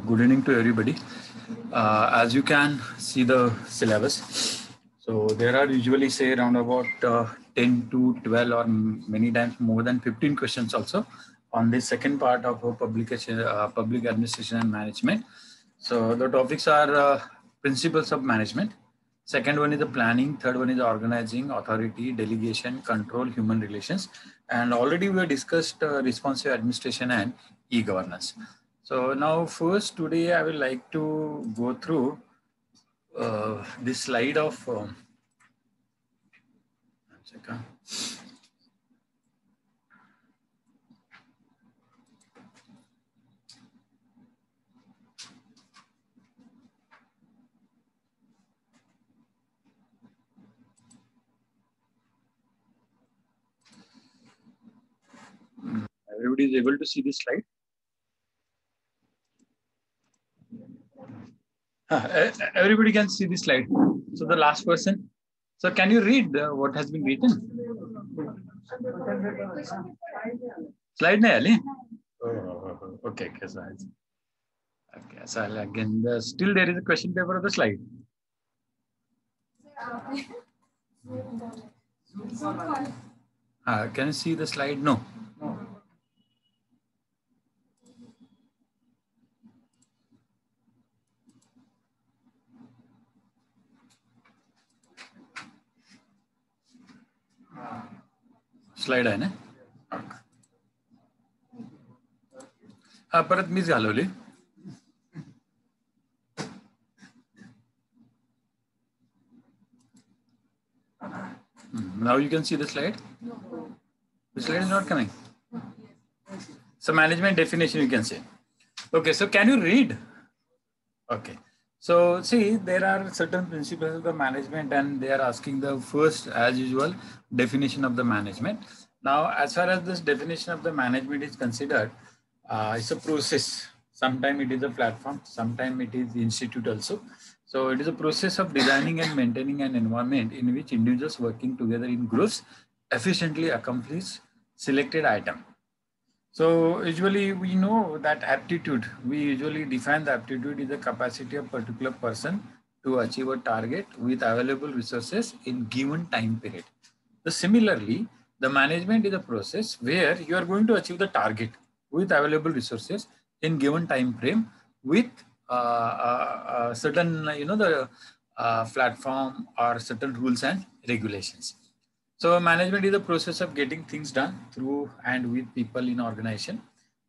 Good evening to everybody. As you can see the syllabus, so there are usually say around about 10 to 12 or many times more than 15 questions also on the second part of publication, public administration and management. So the topics are principles of management. Second one is the planning. Third one is the organizing, authority, delegation, control, human relations. And already we have discussed responsive administration and e-governance. So now first today I would like to go through this slide of one second. Everybody is able to see this slide? Everybody can see this slide. So the last person. So can you read what has been written? Slide nahi ali? Okay, okay, so again, still there is a question paper of the slide. Can you see the slide? No. Slide आहे ना परत मीच घालवली now you can see the slide. The slide is not coming. So management definition you can say. Okay, so can you read? Okay. So see, there are certain principles of the management and they are asking the first, as usual, definition of the management. Now, as far as this definition of the management is considered, it's a process. Sometimes it is a platform, sometimes it is institute also. So it is a process of designing and maintaining an environment in which individuals working together in groups efficiently accomplish selected item. So usually we know that aptitude, we usually define the aptitude is the capacity of a particular person to achieve a target with available resources in given time period. So similarly, the management is a process where you are going to achieve the target with available resources in given time frame with certain, the platform or certain rules and regulations. So management is the process of getting things done through and with people in organization.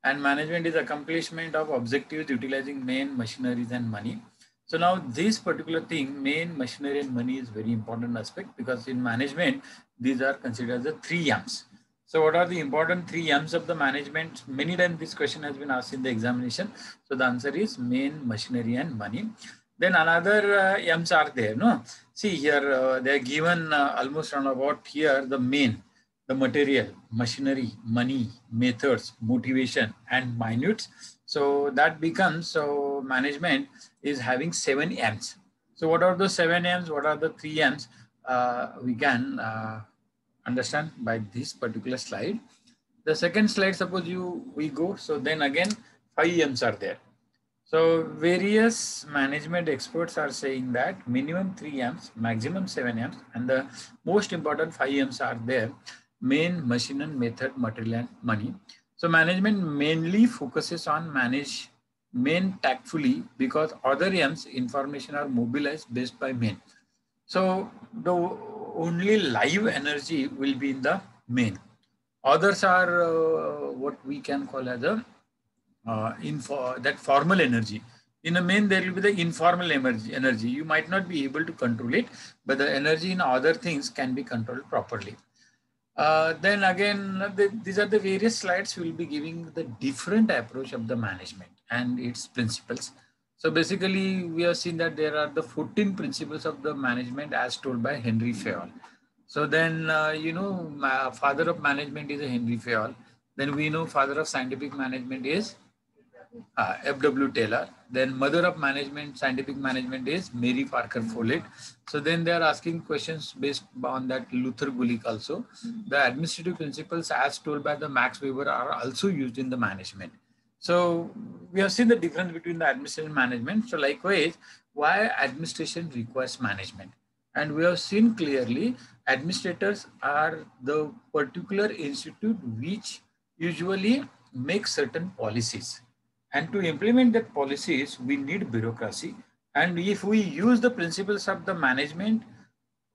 And management is accomplishment of objectives utilizing main machineries and money. So now this particular thing, main machinery and money is very important aspect because in management, these are considered the 3 M's. So what are the important 3 M's of the management? Many times this question has been asked in the examination. So the answer is main machinery and money. Then another M's are there, no? See here, they are given almost around about here, the main, the material, machinery, money, methods, motivation, and minutes. So that becomes, so management is having 7 M's. So what are the 7 M's? What are the 3 M's? We can understand by this particular slide. The second slide, suppose we go, so then again, 5 M's are there. So various management experts are saying that minimum 3 M's, maximum 7 M's, and the most important 5 M's are there: main, machine, and method, material, and money. So management mainly focuses on manage main tactfully because other M's information are mobilized based by main. So the only live energy will be in the main. Others are what we can call as a that formal energy. In a main, there will be the informal energy. You might not be able to control it, but the energy in other things can be controlled properly. Then again, these are the various slides. We will be giving the different approach of the management and its principles. So basically, we have seen that there are the 14 principles of the management as told by Henry Fayol. So then, father of management is Henry Fayol. Then we know father of scientific management is F.W. Taylor. Then mother of management, scientific management is Mary Parker Follett. So then they are asking questions based on that Luther Gulick also. The administrative principles as told by the Max Weber are also used in the management. So we have seen the difference between the administration and management. So likewise, why administration requires management? And we have seen clearly administrators are the particular institute which usually make certain policies. And to implement that policies, we need bureaucracy. And if we use the principles of the management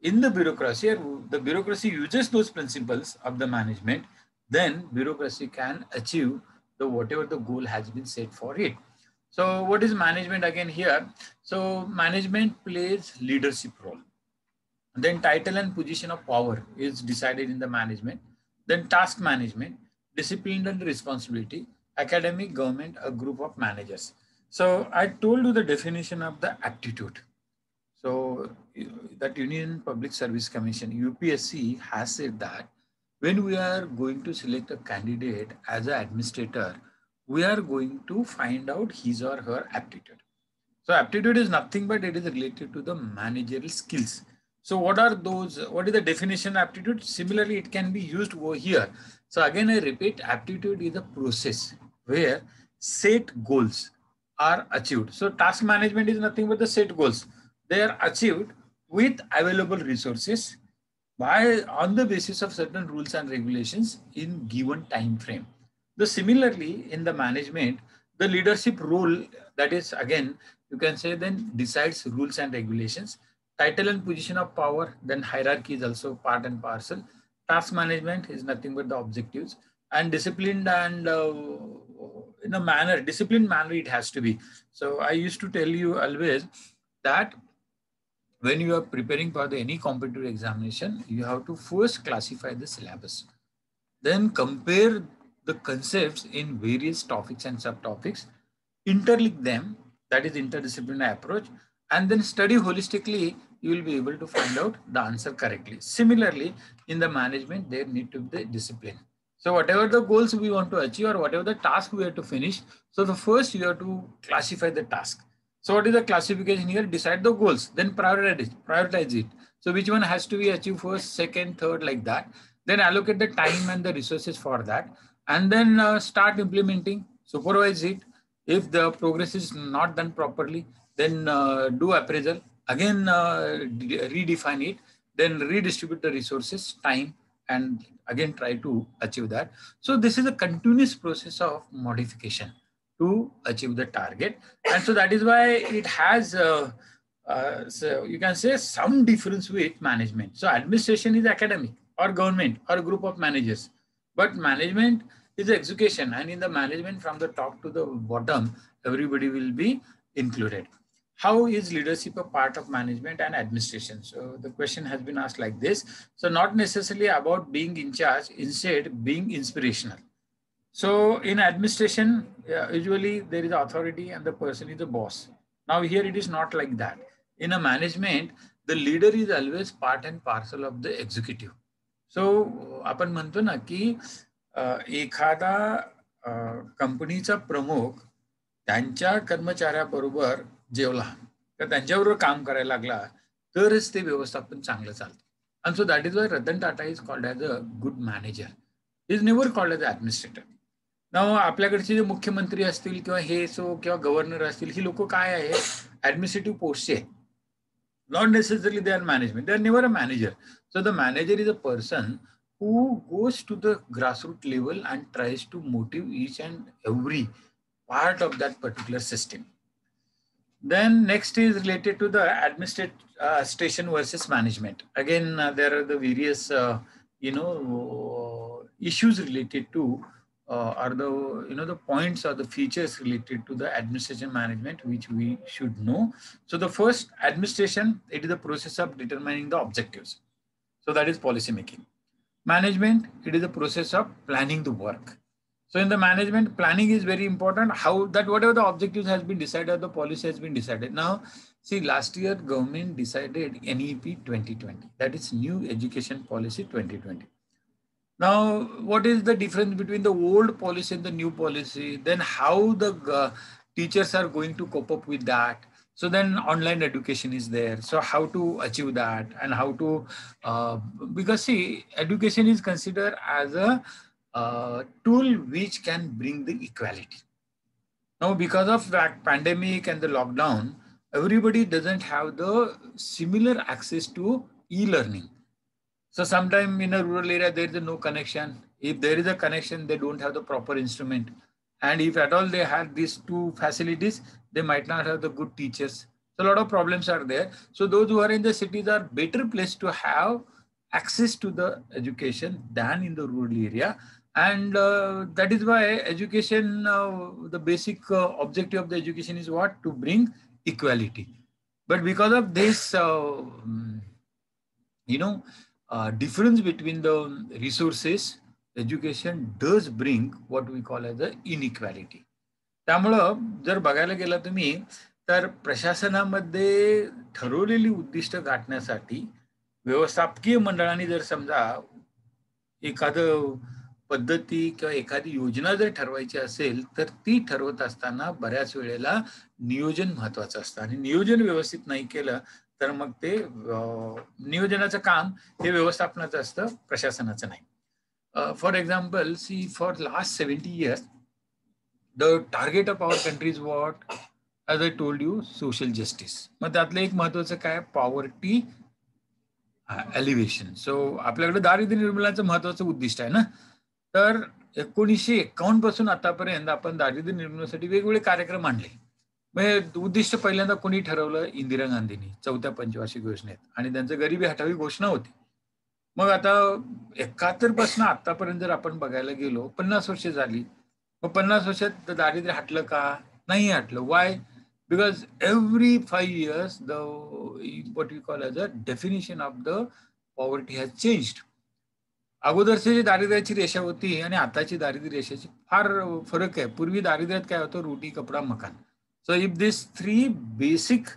in the bureaucracy, or the bureaucracy uses those principles of the management, then bureaucracy can achieve the whatever the goal has been set for it. So what is management again here? So management plays leadership role. Then title and position of power is decided in the management. Then task management, discipline and responsibility, academic, government, a group of managers. So I told you the definition of the aptitude. So that Union Public Service Commission, UPSC, has said that when we are going to select a candidate as an administrator, we are going to find out his or her aptitude. So aptitude is nothing but it is related to the managerial skills. So what are those? What is the definition of aptitude? Similarly, it can be used over here. So again, I repeat, aptitude is a process where set goals are achieved. So task management is nothing but the set goals. They are achieved with available resources by on the basis of certain rules and regulations in given time frame. Similarly, in the management, the leadership role, that is again, you can say then decides rules and regulations. Title and position of power, then hierarchy is also part and parcel. Task management is nothing but the objectives, and disciplined and in a manner, disciplined manner it has to be. So I used to tell you always that when you are preparing for any competitive examination, you have to first classify the syllabus, then compare the concepts in various topics and subtopics, interlink them, that is interdisciplinary approach, and then study holistically, you will be able to find out the answer correctly. Similarly, in the management, there need to be the discipline. So whatever the goals we want to achieve or whatever the task we have to finish, so the first you have to classify the task. So what is the classification here? Decide the goals, then prioritize it. So which one has to be achieved first, second, third, like that. Then allocate the time and the resources for that. And then start implementing, supervise it. If the progress is not done properly, then do appraisal. Again, redefine it. Then redistribute the resources, time, and again try to achieve that. So this is a continuous process of modification to achieve the target. And so that is why it has, so you can say, some difference with management. So administration is academic or government or a group of managers, but management is execution. And in the management, from the top to the bottom, everybody will be included. How is leadership a part of management and administration? So the question has been asked like this. So not necessarily about being in charge, instead being inspirational. So in administration, usually there is authority and the person is the boss. Now here it is not like that. In a management, the leader is always part and parcel of the executive. So आपण म्हणतो ना की एखादा कंपनीचा प्रमुख त्यांच्या कर्मचाऱ्याबरोबर जेवला तर त्यांच्याबरोबर काम करायला लागला तरच ते व्यवस्थापन चांगलं चालतं. And so that is why Ratan Tata is called as a good manager. He is never called as an administrator. नाव आपल्याकडचे जे मुख्यमंत्री असतील किंवा हे सो किंवा गव्हर्नर असतील, ही लोक काय आहे, ऍडमिनिस्ट्रेटिव्ह पोस्टचे आहेत. Not necessarily they are management. They are never a manager. So the manager is a person who goes to the grassroots level and tries to motivate each and every part of that particular system. Then next is related to the administration versus management. Again, there are the various, issues related to are the points or the features related to the administration management which we should know. So the first, administration, it is the process of determining the objectives. So that is policy making. Management, it is the process of planning the work. So in the management, planning is very important. How that whatever the objectives has been decided, the policy has been decided. Now, see, last year government decided NEP 2020. That is New Education Policy 2020. Now, what is the difference between the old policy and the new policy? Then how the teachers are going to cope up with that? So then online education is there. So how to achieve that and how to, because see, education is considered as a tool which can bring the equality. Now, because of that pandemic and the lockdown, everybody doesn't have the similar access to e-learning. So sometime in a rural area, there is no connection. If there is a connection, they don't have the proper instrument. And if at all they have these two facilities, they might not have the good teachers. So a lot of problems are there. So those who are in the cities are better placed to have access to the education than in the rural area. And that is why education, the basic objective of the education is what? To bring equality. But because of this, difference between the resources, education does bring what we call as the inequality. त्यामुळं जर बघायला गेला तुम्ही तर प्रशासनामध्ये ठरवलेली उद्दिष्ट गाठण्यासाठी व्यवस्थापकीय मंडळाने जर समजा एखादं पद्धती किंवा एखादी योजना जर ठरवायची असेल तर ती ठरवत असताना बऱ्याच वेळेला नियोजन महत्वाचं असतं आणि नियोजन व्यवस्थित नाही केलं तर मग ते नियोजनाचं काम हे व्यवस्थापनाचं असतं, प्रशासनाचं नाही. For example, see for last 70 years the target of our country is what, as I told you, social justice. मग त्यातलं एक महत्वाचं काय? Poverty elevation. सो आपल्याकडे दारिद्र्य निर्मूलनाचं महत्वाचं उद्दिष्ट आहे ना. तर 1951 पासून आतापर्यंत आपण दारिद्र्य निर्मूलनासाठी वेगवेगळे कार्यक्रम आणले. म्हणजे उद्दिष्ट पहिल्यांदा कोणी ठरवलं? इंदिरा गांधींनी 4थ्या पंचवार्षिक योजनेत, आणि त्यांचं गरिबी हटावी घोषणा होती. मग आता 71 पासून आतापर्यंत जर आपण बघायला गेलो 50 वर्ष झाली. मग 50 वर्षात दारिद्र्य हटलं का? नाही हटलं. Why? Because every 5 years the what we call as a definition of the poverty has changed. अगोदरची जी दारिद्र्याची रेषा होती आणि आताची दारिद्र्य रेषेची फार फरक आहे. पूर्वी दारिद्र्यात काय होतं? रोटी, कपडा, मकान. So if this 3 basic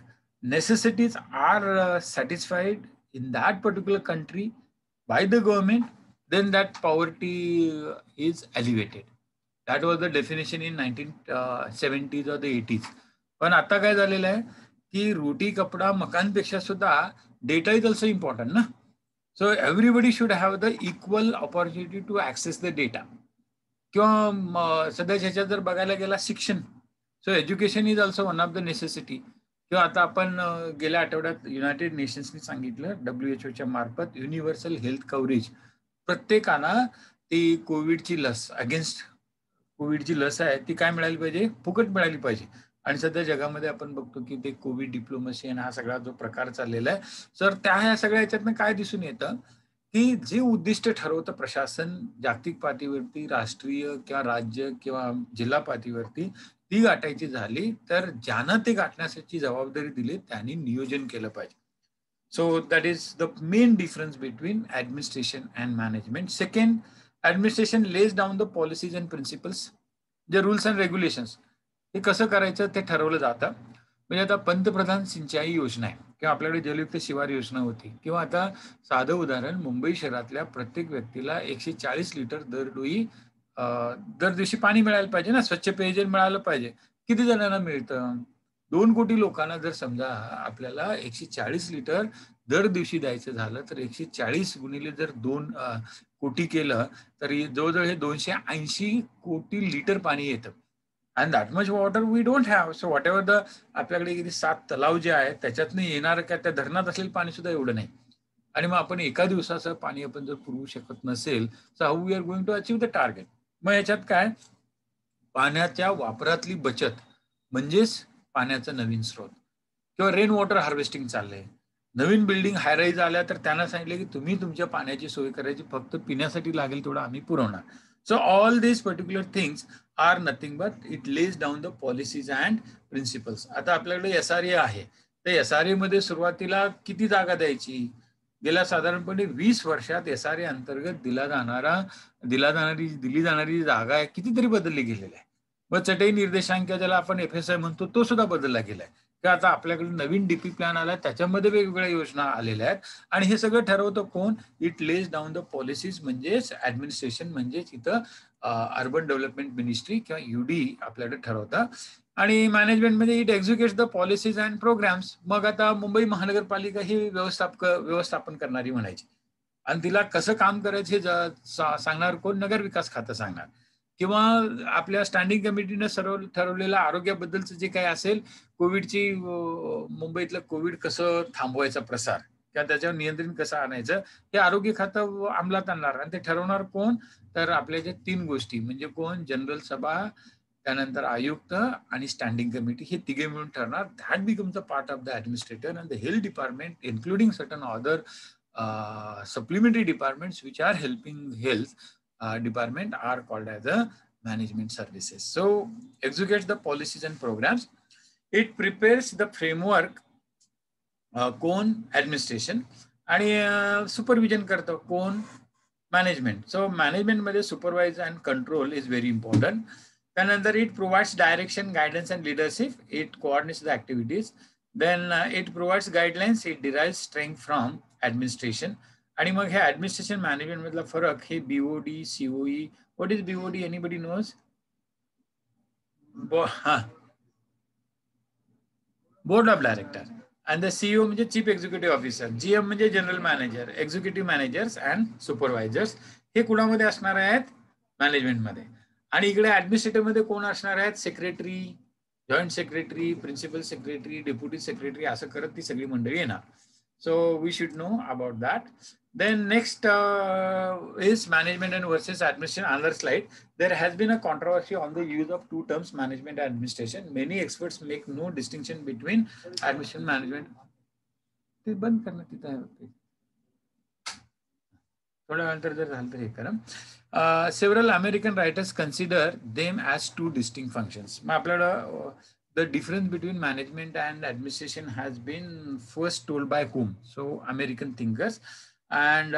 necessities are satisfied in that particular country by the government, then that poverty is alleviated. That was the definition in 1970s or the 80s. पण आता काय झालेलं आहे की रोटी, कपडा, मकानपेक्षा सुद्धा डेटा इज ऑल्सो इम्पॉर्टंट ना. So everybody should have the equal opportunity to access the data. किंवा सध्याच्या ह्याच्यात जर बघायला गेला शिक्षण, so education is also one of the necessity. किंवा आता आपण गेल्या आठवड्यात युनायटेड नेशन्सनी सांगितलं WHO मार्फत युनिव्हर्सल हेल्थ कव्हरेज, प्रत्येकाला ती कोविडची लस, अगेन्स्ट कोविडची लस आहे ती काय मिळाली पाहिजे? फुकट मिळाली पाहिजे. आणि सध्या जगामध्ये आपण बघतो की ते कोविड डिप्लोमसी आणि हा सगळा जो प्रकार चाललेला आहे, तर ह्या सगळ्या ह्याच्यातनं काय दिसून येतं की जे उद्दिष्ट ठरवतं प्रशासन जागतिक पातळीवरती, राष्ट्रीय किंवा राज्य किंवा जिल्हा पातळीवरती, ती गाठायची झाली तर ज्यांना ते गाठण्यासाठी जबाबदारी दिली त्यांनी नियोजन केलं पाहिजे. So that is the main difference between administration and management. Second, administration lays down the policies and principles, जे रूल्स अँड रेग्युलेशन्स, हे कसं करायचं ते ठरवलं जातं. म्हणजे आता पंतप्रधान सिंचाई योजना आहे किंवा आपल्याकडे जलयुक्त शिवार योजना होती, किंवा आता साधं उदाहरण, मुंबई शहरातल्या प्रत्येक व्यक्तीला 140 लिटर दर दिवशी पाणी मिळायला पाहिजे ना, स्वच्छ पेयजल मिळालं पाहिजे. किती जणांना मिळतं? 2 कोटी लोकांना जर समजा आपल्याला 140 लिटर दर दिवशी द्यायचं झालं तर 140 गुणिले जर 2 कोटी केलं तर जवळजवळ हे 280 कोटी लिटर पाणी येतं. And that much water we don't have. So whatever the आपल्याकडे किती 7 तलाव जे आहेत त्याच्यातनं येणार काय, त्या धरणात असलेलं पाणी सुद्धा एवढं नाही. आणि मग आपण एका दिवसाचं पाणी आपण जर पुरवू शकत नसेल तर how we are going to achieve the target. मग याच्यात काय? पाण्याच्या वापरातली बचत म्हणजेच पाण्याचा नवीन स्रोत, किंवा रेन वॉटर हार्वेस्टिंग चाललंय. नवीन बिल्डिंग हायराईज आल्या तर त्यांना सांगितलं की तुम्ही तुमच्या पाण्याची सोय करायची, फक्त पिण्यासाठी लागेल तेवढं आम्ही पुरवणार. So all this particular things are nothing but it lays down the policies and principles. आता आपल्याकडे SRA आहे, तर SRA मध्ये सुरुवातीला किती जागा द्यायची? गेल्या साधारणपणे 20 वर्षात SRA अंतर्गत दिली जाणारी जागा आहे कितीतरी बदलली गेलेली आहे. मग चटई निर्देशांक ज्याला आपण FSI म्हणतो तो सुद्धा बदलला गेलाय. किंवा आता आपल्याकडे नवीन DP प्लॅन आलाय, त्याच्यामध्ये वेगवेगळ्या योजना आलेल्या आहेत. आणि हे सगळं ठरवतं कोण? It lays down the policies, म्हणजेच ऍडमिनिस्ट्रेशन, म्हणजेच इथं अर्बन डेव्हलपमेंट मिनिस्ट्री किंवा UD आपल्याकडे ठरवतं. आणि मॅनेजमेंटमध्ये it executes the policies and programs. मग आता मुंबई महानगरपालिका ही व्यवस्थापन करणारी म्हणायची, आणि तिला कसं काम करायचं हे सांगणार कोण? नगर विकास खातं सांगणार. किंवा आपल्या स्टँडिंग कमिटीनं ठरवलेलं आरोग्याबद्दलचं जे काही असेल, कोविडची मुंबईतलं कोविड कसं थांबवायचा प्रसार किंवा त्याच्यावर नियंत्रण कसं आणायचं, हे आरोग्य खातं अंमलात आणणार. आणि ते ठरवणार कोण? तर आपल्या ज्या 3 गोष्टी म्हणजे कोण? जनरल सभा, त्यानंतर आयुक्त आणि स्टँडिंग कमिटी, हे तिघे मिळून ठरणार. That becomes a part of the administrator and the health department, including certain other supplementary departments which are helping health department are called as a management services. So executes the policies and programs. It prepares the framework, कोण? Administration. आणि supervision करतं कोण? Management. So मॅनेजमेंटमध्ये supervise and control is very important. त्यानंतर it provides direction, guidance and leadership. It coordinates the activities. Then it provides guidelines. It derive strength from administration. आणि मग हे administration management मधला फरक, हे BOD, COE. What is BOD? Anybody knows? Board of director. आणि the CEO म्हणजे chief executive officer. GM म्हणजे general manager, executive managers and supervisors. हे कुणामध्ये असणार आहेत? मॅनेजमेंटमध्ये. आणि इकडे ऍडमिनिस्ट्रेटिव्ह मध्ये कोण असणार आहेत? Secretary, joint secretary, principal secretary, deputy secretary, असं करत ती सगळी मंडळी येणार. So we should know about that. Then next is management and versus administration. Another slide. There has been a controversy on the use of two terms, management and administration. Many experts make no distinction between administration and management. ते बंद करना तिथं आहे. थोड्या नंतर जर झालं तर हे करा. Several American writers consider them as two distinct functions. मग आपल्याला the difference between management and administration has been first told by whom? So American thinkers. And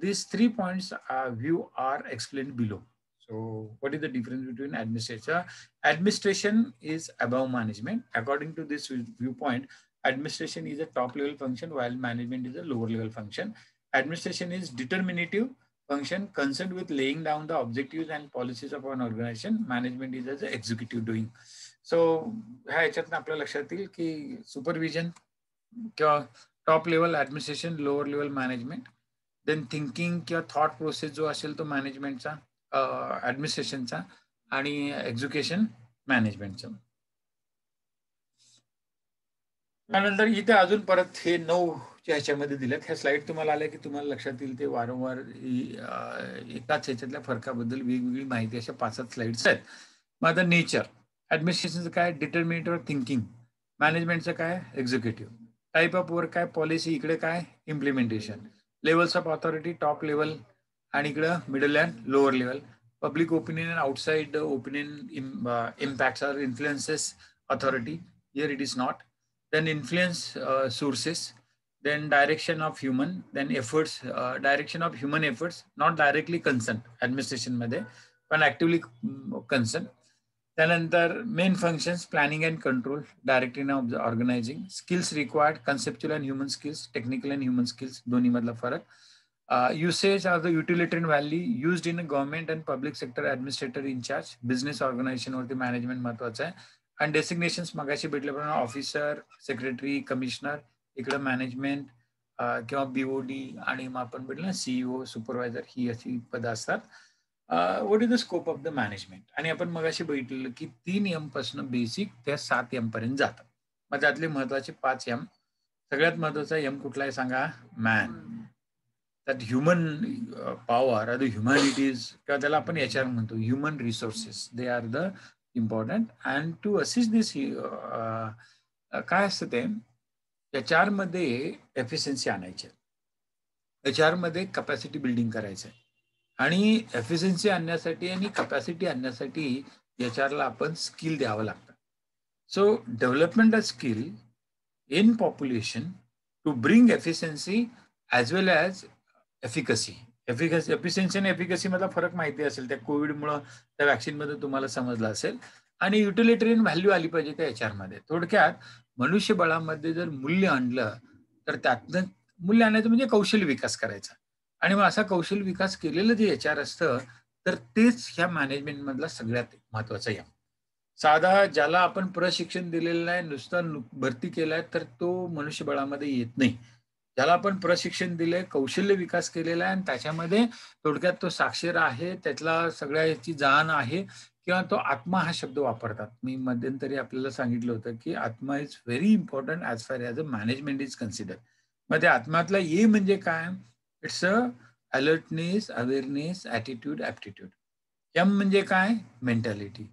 these 3 points view are explained below. So what is the difference between administration? Administration is above management. According to this viewpoint, administration is a top level function while management is a lower level function. Administration is determinative function concerned with laying down the objectives and policies of an organization. Management is as an executive doing. So ह्या ह्याच्यातनं आपल्या लक्षात येईल की supervision किंवा top level administration, lower level management. Than thinking किंवा thought process जो असेल तो मॅनेजमेंटचा, ऍडमिनिस्ट्रेशनचा. आणि एज्युकेशन मॅनेजमेंटचा. त्यानंतर इथे अजून परत हे 9 ह्याच्यामध्ये दिलेत. ह्या स्लाइड तुम्हाला आल्या की तुम्हाला लक्षात येईल ते वारंवार एकाच ह्याच्यातल्या फरकाबद्दल वेगवेगळी माहिती अशा 5-7 स्लाइड्स आहेत. मग आता नेचर. ऍडमिनिस्ट्रेशनचं काय? डिटर्मिनेटिव्ह थिंकिंग. मॅनेजमेंटचं काय? एक्झिक्युटिव्ह. टाईप ऑफ वर्क काय? पॉलिसी. इकडे काय? Implementation. Levels of authority, top level आणि इकडं middle and lower level. Public opinion and outside opinion impacts or influences authority. Here it is not. Then influence sources. Then direction of human. Then efforts, direction of human efforts, not directly concerned administration मध्ये पण actively concerned. त्यानंतर main functions, planning and control, directing of organizing. Skills required, conceptual and human skills, technical and human skills, दोन्ही मधला फरक. Usage of the utilitarian value used in government and public sector administrator in charge. Business organization वरती management महत्वाचं आहे. आणि designations मगाशी भेटल्याप्रमाणे officer, secretary, commissioner, इकडं मॅनेजमेंट किंवा बीओडी आणि मग आपण भेटलं सीईओ, सुपरवायझर, ही अशी पदं असतात. What is the scope of the management. आणि आपण मगाशी बघितलेलं की 3 M पासून बेसिक त्या 7 M पर्यंत जातात. मग त्यातले महत्वाचे 5 M. सगळ्यात महत्वाचा M कुठला आहे सांगा? Man. That human power, the humanities, किंवा त्याला आपण HR म्हणतो, human resources, they are the important. And to assist this, काय असतं ते HR मध्ये एफिशियन्सी आणायची, HR मध्ये कॅपॅसिटी बिल्डिंग करायचं. आणि एफिशियन्सी आणण्यासाठी आणि कॅपॅसिटी आणण्यासाठी HR ला आपण स्किल द्यावं लागतं. So development of skill in population to bring efficiency as well as efficacy. Efficiency आणि एफिकसी मधला फरक माहिती असेल, त्या कोविडमुळं त्या वॅक्सिनमध्ये तुम्हाला समजलं असेल. आणि युटिलिटरीन व्हॅल्यू आली पाहिजे त्या HR मध्ये. थोडक्यात मनुष्यबळामध्ये जर मूल्य आणलं तर त्यातनं मूल्य आणायचं म्हणजे कौशल्य विकास करायचा. आणि मग असा कौशल्य विकास केलेलं जे HR असतं तर तेच ह्या मॅनेजमेंट मधला सगळ्यात महत्वाचा M. साधा ज्याला आपण प्रशिक्षण दिलेलं नाही, नुसतं भरती केलाय तर तो मनुष्यबळामध्ये येत नाही. ज्याला आपण प्रशिक्षण दिलंय, कौशल्य विकास केलेला आहे आणि त्याच्यामध्ये थोडक्यात तो साक्षर आहे, त्यातला सगळ्या याची जाण आहे किंवा तो आत्मा हा शब्द वापरतात. मी मध्यंतरी आपल्याला सांगितलं होतं, की आत्मा is very important as far as a management is consider. मग त्या आत्म्यातला ए म्हणजे काय? It's a alertness, awareness, attitude, aptitude. M म्हणजे काय? मेंटॅलिटी.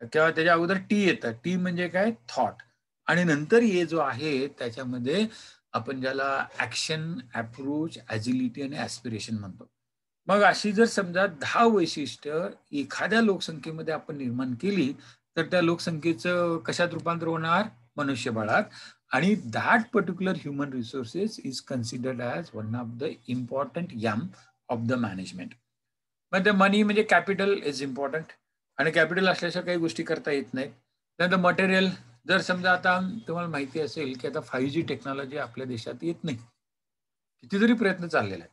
किंवा त्याच्या अगोदर टी येतं. टी म्हणजे काय? थॉट. आणि नंतर ए जो आहे त्याच्यामध्ये आपण ज्याला ॲक्शन, अप्रोच, ॲजिलिटी आणि ॲस्पिरेशन म्हणतो. मग अशी जर समजा 10 वैशिष्ट्य एखाद्या लोकसंख्येमध्ये आपण निर्माण केली, तर त्या लोकसंख्येचं कशात रूपांतर होणार? मनुष्यबळात. आणि that particular human resources is considered as one of the important M of the management. मग ते मनी म्हणजे कॅपिटल इज इम्पॉर्टंट आणि कॅपिटल असल्याशिवाय काही गोष्टी करता येत नाहीत. त्यानंतर मटेरियल, जर समजा आता तुम्हाला माहिती असेल की आता 5G टेक्नॉलॉजी आपल्या देशात येत नाही. कितीतरी प्रयत्न चाललेले आहेत.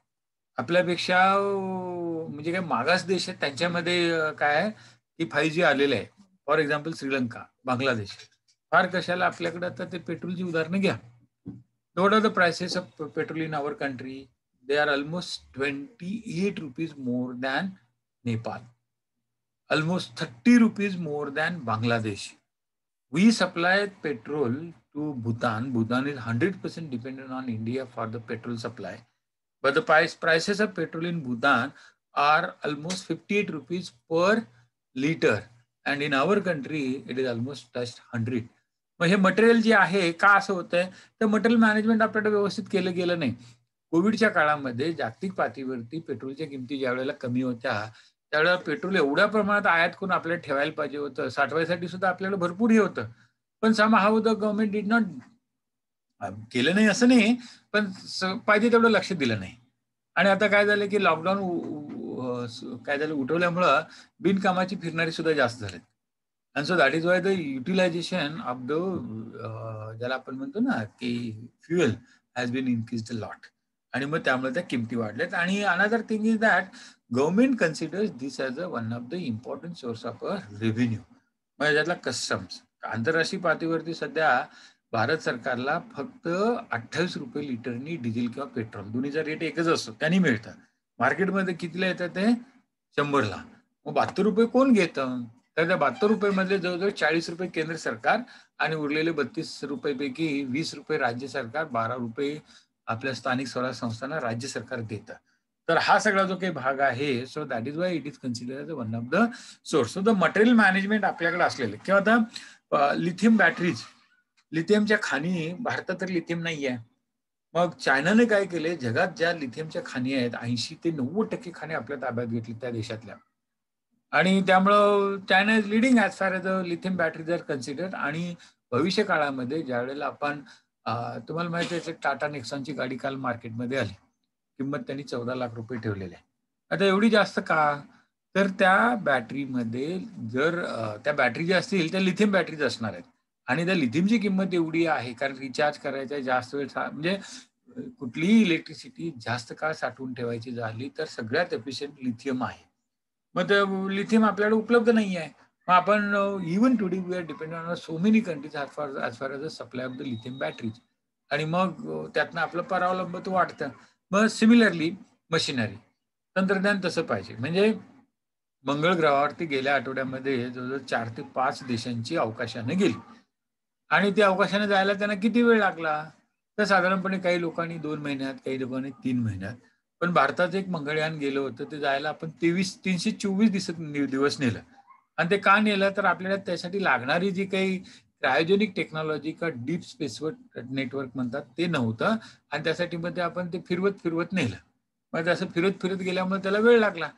आपल्यापेक्षा म्हणजे काही मागास देश आहेत त्यांच्यामध्ये काय आहे की 5G आलेलं आहे. For example Sri Lanka, Bangladesh. फार कशाला आपल्याकडे आता ते पेट्रोलची उदाहरणं घ्या. What are the prices of petrol in our country? They are almost 28 rupees more than Nepal, almost 30 rupees more than Bangladesh. We supply petrol to Bhutan. Bhutan is 100% dependent on India for the petrol supply. But the prices of petrol in Bhutan are almost 58 rupees per liter. And in our country, it is almost touched 100. मग हे material जे आहे का असं होतंय? तर material management आपल्याकडे व्यवस्थित केलं गेलं नाही. कोविडच्या काळामध्ये जागतिक पातळीवरती पेट्रोलच्या किमती ज्या वेळेला कमी होत्या, त्यावेळेला पेट्रोल एवढ्या प्रमाणात आयात करून आपल्याला ठेवायला पाहिजे होतं. साठवायसाठी सुद्धा आपल्याला भरपूर हे होतं. पण somehow the government did not केलं नाही असं नाही, पण पाहिजे तेवढं लक्ष दिलं नाही. आणि आता काय झालं की लॉकडाऊन काय झालं उठवल्यामुळं बिनकामाची फिरणारी सुद्धा जास्त झालेत. And so that is why the utilization of the ज्याला आपण म्हणतो ना की fuel has been increased a lot. आणि मग त्यामुळे त्या किमती वाढल्यात. आणि another thing is that government considers this as a one of the important source of a revenue. म्हणजे त्यातला कस्टम्स. आंतरराष्ट्रीय पातळीवरती सध्या भारत सरकारला फक्त 28 रुपये लिटरनी डिझेल किंवा पेट्रोल दोन्हीचा रेट एकच असतो, त्यांनी मिळतं. मार्केटमध्ये कितीला येतं ते? 100ला. मग 72 रुपये कोण घेतं? तर त्या 72 रुपये मधले जवळजवळ 40 रुपये केंद्र सरकार आणि उरलेले 32 रुपयेपैकी 20 रुपये राज्य सरकार, 12 रुपये आपल्या स्थानिक स्वराज्य संस्थांना राज्य सरकार देतं. तर हा सगळा जो काही भाग आहे, so that is why it is considered one of the source. So the material management आपल्याकडे असलेलं किंवा आता लिथियम बॅटरीज, लिथियमच्या खाणी भारतात तर लिथियम नाही आहे. मग चायनाने काय केले? जगात ज्या लिथियमच्या खाणी आहेत 80 ते 90% खाणी आपल्या ताब्यात घेतली त्या देशातल्या. आणि त्यामुळं China is leading as far as a lithium batteries are considered. आणि भविष्य काळामध्ये ज्यावेळेला आपण तुम्हाला माहिती आहे टाटा नेक्सॉनची गाडी काल मार्केटमध्ये आली. किंमत त्यांनी 14 लाख रुपये ठेवलेली आहे. आता एवढी जास्त का? तर त्या बॅटरीमध्ये जर त्या बॅटरी ज्या असतील त्या लिथियम बॅटरीज असणार आहेत. आणि त्या लिथियमची किंमत एवढी आहे कारण रिचार्ज करायचा जास्त वेळ म्हणजे कुठलीही इलेक्ट्रिसिटी जास्त काळ साठवून ठेवायची झाली तर सगळ्यात एफिशियंट लिथियम आहे. मग ते लिथियम आपल्याकडे उपलब्ध नाही आहे. मग आपण even today we are dependent on so many countries as far as the supply of the lithium batteries. आणि मग त्यातनं आपलं परावलंबित्व वाढतं. मग सिमिलरली मशिनरी, तंत्रज्ञान तसं पाहिजे. म्हणजे मंगळ ग्रहावरती गेल्या आठवड्यामध्ये जवळजवळ 4 ते 5 देशांची अवकाशाने गेली. आणि त्या अवकाशाने जायला त्यांना किती वेळ लागला? तर साधारणपणे काही लोकांनी 2 महिन्यात, काही लोकांनी 3 महिन्यात. पण भारताचं एक मंगळयान गेलं होतं. ते जायला आपण 324 दिवस नेलं. आणि ते का नेलं? तर आपल्याला त्यासाठी लागणारी जी काही क्रायोजेनिक टेक्नॉलॉजी किंवा डीप स्पेसवर नेटवर्क म्हणतात ते नव्हतं. आणि त्यासाठी मग ते आपण ते फिरवत नेलं. मग असं फिरत गेल्यामुळे त्याला वेळ लागला.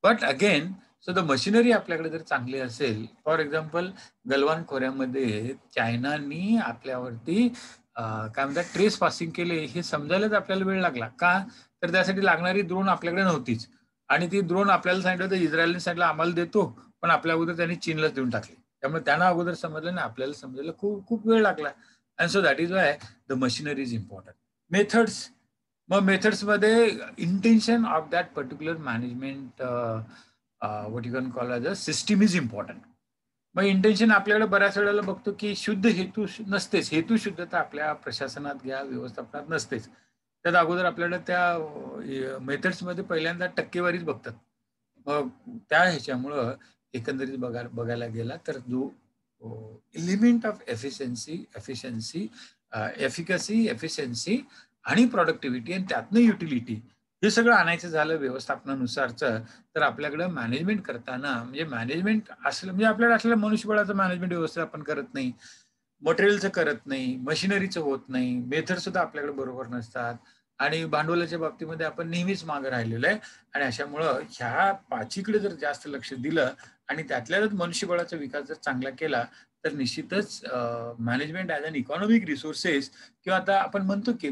But again so the machinery आपल्याकडे जर चांगली असेल, फॉर एक्झाम्पल गलवान खोऱ्यामध्ये चायनानी आपल्यावरती काय म्हणतात ट्रेस पासिंग केले हे समजायलाच आपल्याला वेळ लागला. का? तर त्यासाठी लागणारी ड्रोन आपल्याकडे नव्हतीच. आणि ती ड्रोन आपल्याला सांगितलं होतं इस्रायलने सांगितलं आम्हाला देतो, पण आपल्या अगोदर त्यांनी चीनलाच देऊन टाकली. त्यामुळे त्यांना अगोदर समजलं नाही, आपल्याला समजायला खूप खूप वेळ लागला. And so that is why the machinery is important. Methods, मग मेथड्समध्ये intention of that particular management what you can call as a system is important. मग इंटेन्शन आपल्याकडे बऱ्याच वेळेला बघतो की शुद्ध हेतू नसतेच. हेतू शुद्धता आपल्या प्रशासनात घ्या, व्यवस्थापनात नसतेच. त्यात अगोदर आपल्याला त्या मेथड्समध्ये पहिल्यांदा टक्केवारीच बघतात. मग त्या ह्याच्यामुळं एकंदरीत बघायला गेला तर जो एलिमेंट ऑफ एफिशियन्सी, एफिशियन्सी आणि प्रॉडक्टिव्हिटी आणि त्यातनं युटिलिटी हे सगळं आणायचं झालं व्यवस्थापनानुसारचं, तर आपल्याकडं मॅनेजमेंट करताना म्हणजे मॅनेजमेंट असलं म्हणजे आपल्याला असलेलं मनुष्यबळाचं मॅनेजमेंट व्यवस्थित आपण करत नाही, मटेरियलचं करत नाही, मशिनरीचं होत नाही, मेथड सुद्धा आपल्याकडे बरोबर नसतात आणि भांडवलाच्या बाबतीमध्ये आपण नेहमीच मागे राहिलेलो आहे. आणि अशामुळं ह्या पाचीकडे जर जास्त लक्ष दिलं आणि त्यातल्याच मनुष्यबळाचा विकास जर चांगला केला तर निश्चितच management as an economic resources किंवा आता आपण म्हणतो की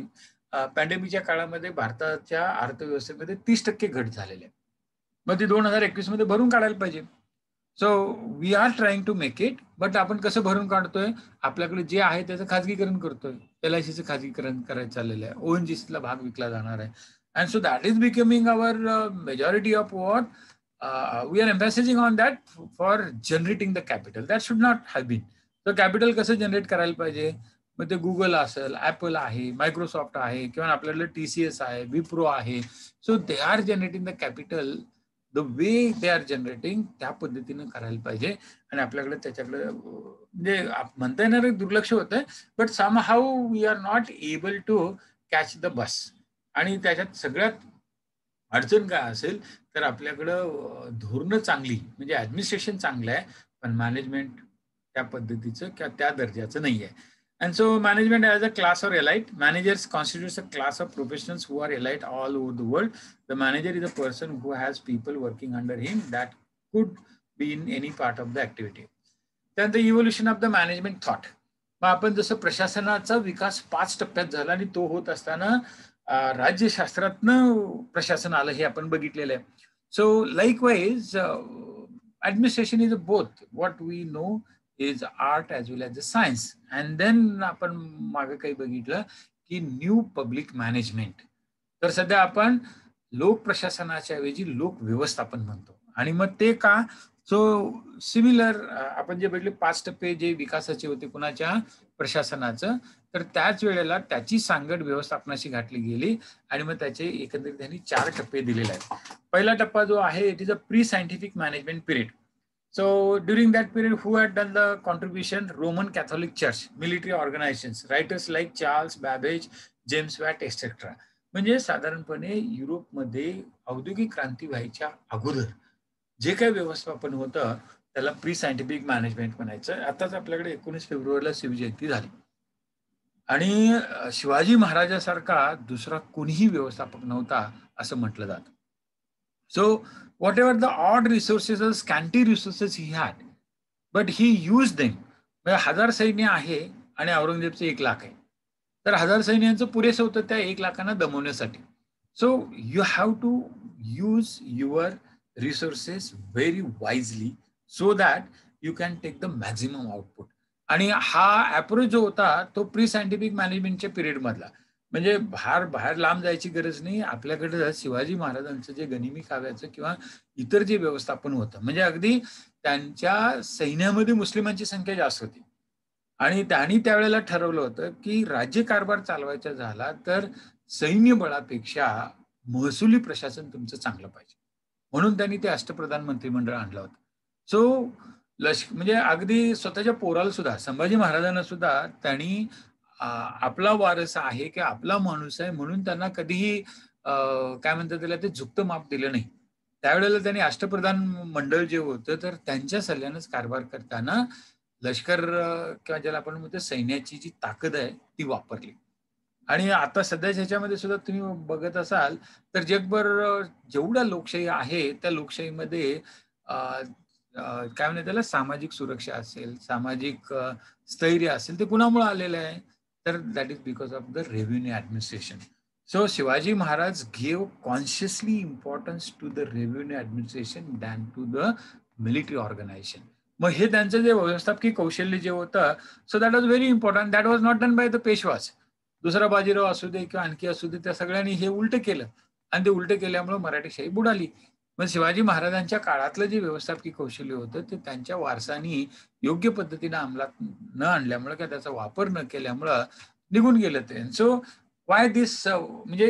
पॅन्डेमिकच्या काळामध्ये भारताच्या अर्थव्यवस्थेमध्ये 30% घट झालेली आहे. मग ती 2021 मध्ये भरून काढायला पाहिजे. So we are trying to make it, but आपण कसं भरून काढतोय? आपल्याकडे जे आहे त्याचं खाजगीकरण करतोय. LICचं खाजगीकरण करायचं चाललेलं आहे. ONGCला भाग विकला जाणार आहे. And so that is becoming our majority of what we are emphasizing on that for generating the capital. That should not have been. तर कॅपिटल कसं जनरेट करायला पाहिजे? मग ते गुगल असेल, ॲपल आहे, मायक्रोसॉफ्ट आहे किंवा आपल्याकडे TCS आहे, विप्रो आहे. So they are generating the capital the way they are generating त्या पद्धतीनं करायला पाहिजे. आणि आपल्याकडे त्याच्याकडे म्हणजे म्हणता येणार दुर्लक्ष होतंय, but somehow we are not able to catch the bus. आणि त्याच्यात सगळ्यात अडचण काय असेल तर आपल्याकडं धोरणं चांगली म्हणजे ऍडमिनिस्ट्रेशन चांगलं आहे, पण मॅनेजमेंट त्या पद्धतीचं किंवा त्या दर्जाचं नाही आहे. And so management as a class or elite, managers constitutes a class of professionals who are elite all over the world. The manager is a person who has people working under him that could be in any part of the activity. Then the evolution of the management thought. मग आपण जसं प्रशासनाचा विकास 5 टप्प्यात झाला आणि तो होत असताना राज्यशास्त्रातनं प्रशासन आलं हे आपण बघितलेलं आहे. So likewise administration is both what we know is art as well as a science. And then आपण मागे काही बघितलं की न्यू पब्लिक मॅनेजमेंट. तर सध्या आपण लोक प्रशासनाच्या ऐवजी लोक व्यवस्थापन म्हणतो. आणि मग ते का? सो सिमिलर आपण जे बघितले 5 टप्पे जे विकासाचे होते कुणाच्या प्रशासनाचं, तर त्याच वेळेला त्याची सांगड व्यवस्थापनाशी घातली गेली आणि मग त्याचे एकंदरीत त्यांनी 4 टप्पे दिलेले आहेत. पहिला टप्पा जो आहे it is a pre scientific management period. So during that period, who had done the contribution? Roman Catholic Church, military organizations, writers like Charles Babbage, James Watt, etc. म्हणजे साधारणपणे युरोपमध्ये औद्योगिक क्रांती व्हायच्या अगोदर जे काही व्यवस्थापन होतं त्याला प्री सायंटिफिक मॅनेजमेंट म्हणायचं. आताच आपल्याकडे 19 फेब्रुवारीला शिवजयंती झाली आणि शिवाजी महाराजासारखा दुसरा कोणीही व्यवस्थापक नव्हता असं म्हटलं जातं. So whatever the odd resources or scanty resources he had, but he used them. 1000 सैन्य आहे आणि औरंगजेबचे 1 लाख आहे. तर 1000 सैन्यांचं पुरेसं होतं त्या 1 लाखांना दमवण्यासाठी. So you have to use your resources very wisely so that you can take the maximum output. आणि हा अप्रोच जो होता तो प्री सायंटिफिक मॅनेजमेंटच्या पिरियड मधला. म्हणजे बाहेर लांब जायची गरज नाही. आपल्याकडे शिवाजी महाराजांचं जे गनिमी काव्याचं किंवा इतर जे व्यवस्थापन होतं म्हणजे अगदी त्यांच्या सैन्यामध्ये मुस्लिमांची संख्या जास्त होती आणि त्यांनी त्यावेळेला ठरवलं होतं की राज्यकारभार चालवायचा झाला तर सैन्य बळापेक्षा महसुली प्रशासन तुमचं चांगलं पाहिजे, म्हणून त्यांनी ते अष्टप्रधान मंत्रिमंडळ आणलं होतं. सो म्हणजे अगदी स्वतःच्या पोराला सुद्धा संभाजी महाराजांना सुद्धा त्यांनी आपला वारस आहे की आपला माणूस आहे म्हणून त्यांना कधीही काय म्हणतात त्याला ते झुकतं माप दिलं नाही. त्यावेळेला त्यांनी अष्टप्रधान मंडळ जे होतं तर त्यांच्या सल्ल्यानंच कारभार करताना लष्कर किंवा ज्याला आपण म्हणतो सैन्याची जी ताकद आहे ती वापरली. आणि आता सध्याच्या ह्याच्यामध्ये सुद्धा तुम्ही बघत असाल तर जगभर जेवढ्या लोकशाही आहे त्या लोकशाहीमध्ये काय म्हणतात त्याला सामाजिक सुरक्षा असेल, सामाजिक स्थैर्य असेल ते कुणामुळे आलेलं आहे? तर that is because of the revenue administration. So Shivaji Maharaj give consciously importance to the revenue administration than to the military organization. मग हे त्यांचं जे व्यवस्थापकीय कौशल्य जे होतं so that was very important. That was not done by the Peshwas. दुसरा बाजीराव असू दे किंवा आणखी असू दे त्या सगळ्यांनी हे उलट केलं आणि ते उलट केल्यामुळे मराठीशाही बुडाली. मग शिवाजी महाराजांच्या काळातलं जे व्यवस्थापकीय कौशल्य होतं ते त्यांच्या वारसांनी योग्य पद्धतीने अंमलात न आणल्यामुळे किंवा त्याचा वापर न केल्यामुळं निघून गेलं ते. सो वाय दिस, म्हणजे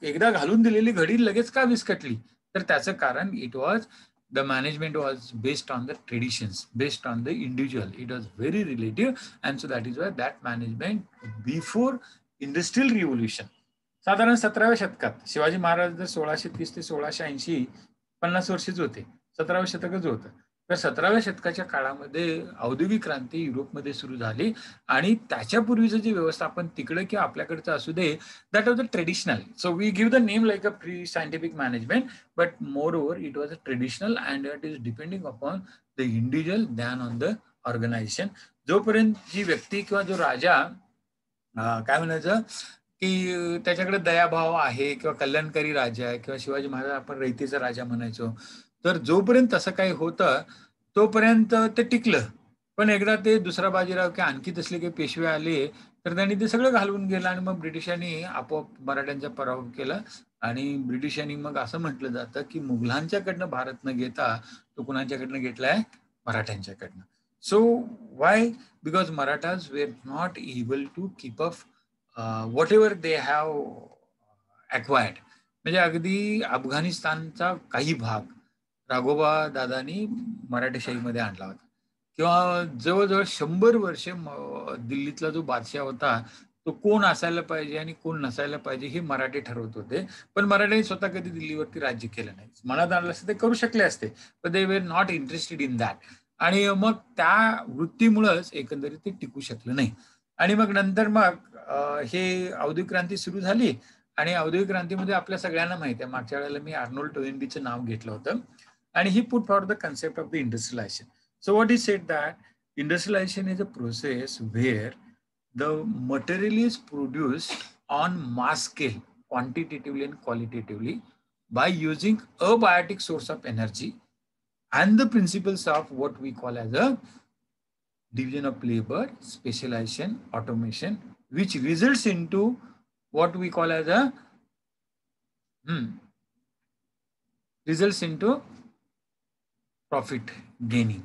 एकदा घालून दिलेली घडी लगेच का विस्कटली? तर त्याचं कारण it was the management was based on the traditions, based on the individual. It was very relative and so that is Y that management before industrial revolution, साधारण 17व्या शतकात शिवाजी महाराज जर 1630 ते 1680 50 वर्षच होते, 17व्या शतकच होतं. तर 17व्या शतकाच्या काळामध्ये औद्योगिक क्रांती युरोपमध्ये सुरू झाली आणि त्याच्यापूर्वीचं जे व्यवस्थापन तिकडे किंवा आपल्याकडचं असू दे, that was a traditional. So we give the name like a pre scientific management, but moreover it was a traditional and it is depending upon the individual than on the organization. जोपर्यंत जी व्यक्ती किंवा जो राजा काय म्हणायचं की त्याच्याकडे दयाभाव आहे किंवा कल्याणकारी राजा आहे किंवा शिवाजी महाराज आपण रयतेचा राजा म्हणायचो, तर जोपर्यंत तसं काही होतं तोपर्यंत ते टिकलं. पण एकदा ते दुसरा बाजीराव किंवा आणखी तसले काही पेशवे आले तर त्यांनी ते सगळं घालवून गेलं आणि मग ब्रिटिशांनी आपोआप मराठ्यांचा पराभव केला. आणि ब्रिटिशांनी मग असं म्हटलं जातं की मुघलांच्याकडनं भारत न घेता तो कुणाच्याकडनं घेतलाय? मराठ्यांच्याकडनं. So why? Because Marathas were not able to keep up whatever they have acquired. म्हणजे अगदी अफगाणिस्तानचा काही भाग राघोबा दादानी मराठेशाहीमध्ये आणला होता. किंवा जवळजवळ 100 वर्षे दिल्लीतला जो बादशाह होता तो कोण असायला पाहिजे आणि कोण नसायला पाहिजे हे मराठे ठरवत होते. पण मराठ्यांनी स्वतः कधी दिल्लीवरती राज्य केलं नाही. मनात आणलं असतं ते करू शकले असते, पण they were not interested in that. आणि मग त्या वृत्तीमुळेच एकंदरीत ते टिकू शकलं नाही. आणि मग नंतर मग हे औद्योगिक क्रांती सुरू झाली आणि औद्योगिक क्रांतीमध्ये आपल्या सगळ्यांना माहिती आहे, मागच्या वेळेला मी आर्नोल्ड टोयनबीचं नाव घेतलं होतं आणि he put for the concept of the industrialization. So what he said that industrialization is a process where the material is produced on mass scale, quantitatively and qualitatively, by using abiotic source of energy and the principles of what we call as a division of labor, specialization, automation, which results into what we call as a results into profit gaining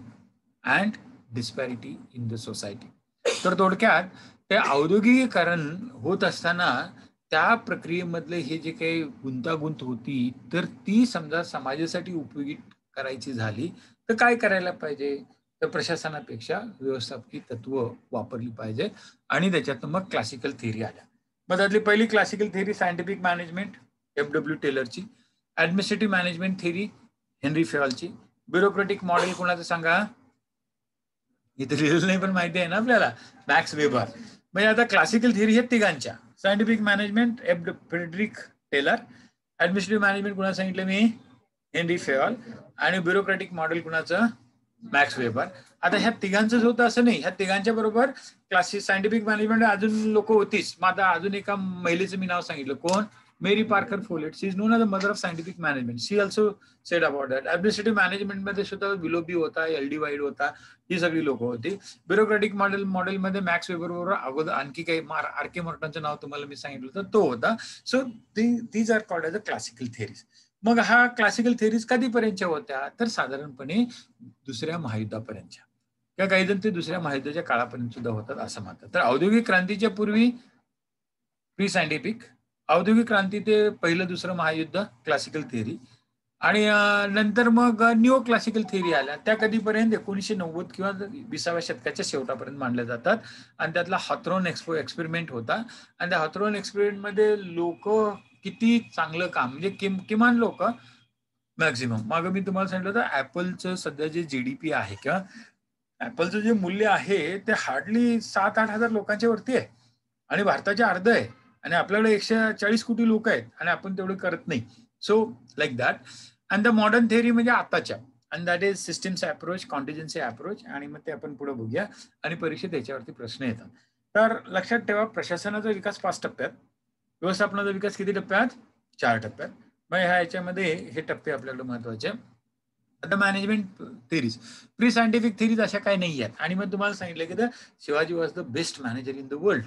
and disparity in the society. तर थोडक्यात ते औद्योगिकीकरण होत असताना त्या प्रक्रियेमधले हे जे काही गुंतागुंत होती तर ती समजा समाजासाठी उपयोगी करायची झाली तर काय करायला पाहिजे? तर प्रशासनापेक्षा व्यवस्थापकीय तत्व वापरली पाहिजे आणि त्याच्यातून मग क्लासिकल थिअरी आल्या. मग त्यातली पहिली classical theory scientific management FW टेलरची, ऍडमिनिस्ट्रेटिव्ह मॅनेजमेंट थिअरी हेनरी फेयॉलची, ब्युरोक्रेटिक मॉडेल कोणाचं सांगा? इथे लिहिलेलं नाही पण माहिती आहे ना आपल्याला, मॅक्स वेबर. म्हणजे आता क्लासिकल थिअरी आहेत तिघांच्या. Scientific management Frederick Taylor, administrative management कुणाला सांगितलं मी? Henry Fayol. आणि ब्युरोक्रेटिक मॉडेल कुणाचं? Max Weber. आता ह्या तिघांचंच होतं असं नाही, ह्या तिघांच्या बरोबर क्लासिक सायंटिफिक मॅनेजमेंट अजून लोक होतीच. मग आता अजून एका महिलेचं मी नाव सांगितलं, कोण? Mary Parker Follett. She is known as the mother of scientific management. She also said about that. Administrative मॅनेजमेंटमध्ये सुद्धा विलोबी होता, LD वाईड होता, ही सगळी लोक होती. ब्युरोक्रेटिक मॉडेलमध्ये मॅक्स वेबर बरोबर अगोदर आणखी काही RK मॉर्टनचं नाव तुम्हाला मी सांगितलं तर तो होता. So these are called as a classical theories. मग हा क्लासिकल थिअरीज कधीपर्यंतच्या होत्या? तर साधारणपणे दुसऱ्या महायुद्धापर्यंतच्या, किंवा काही जण ते दुसऱ्या महायुद्धाच्या काळापर्यंत सुद्धा होतात असं म्हणतात. तर औद्योगिक क्रांतीच्या पूर्वी प्री सायंटिफिक, औद्योगिक क्रांती ते पहिलं दुसरं महायुद्ध क्लासिकल थिअरी, आणि नंतर मग न्यू क्लासिकल थिअरी आल्या. त्या कधीपर्यंत? 1990 किंवा 20व्या शतकाच्या शेवटापर्यंत मांडल्या जातात. आणि त्यातला हॉथरॉन एक्सपेरिमेंट होता. आणि त्या हॉथरॉन एक्सपेरिमेंटमध्ये लोक किती चांगलं काम, म्हणजे किमान लोक मॅक्झिमम. मागं मी तुम्हाला सांगितलं होतं ऍपलचं सध्या जे GDP आहे किंवा ऍपलचं जे मूल्य आहे ते हार्डली 7-8 हजार लोकांच्या वरती आहे आणि भारताचे अर्ध आहे आणि आपल्याकडे 140 कोटी लोक आहेत आणि आपण तेवढं करत नाही. So like that. And the modern theory म्हणजे आताच्या, and that is systems approach, contingency approach. आणि मग ते आपण पुढे बघूया आणि परीक्षेत याच्यावरती प्रश्न येतात. तर लक्षात ठेवा, प्रशासनाचा विकास 5 टप्प्यात, व्यवस्थापनाचा विकास किती टप्प्यात? 4 टप्प्यात. मग ह्या याच्यामध्ये हे टप्पे आपल्याकडे महत्वाचे. आता management theories, pre scientific theories अशा काही नाही आहेत. आणि मग तुम्हाला सांगितलं की Shivaji was the best manager in the world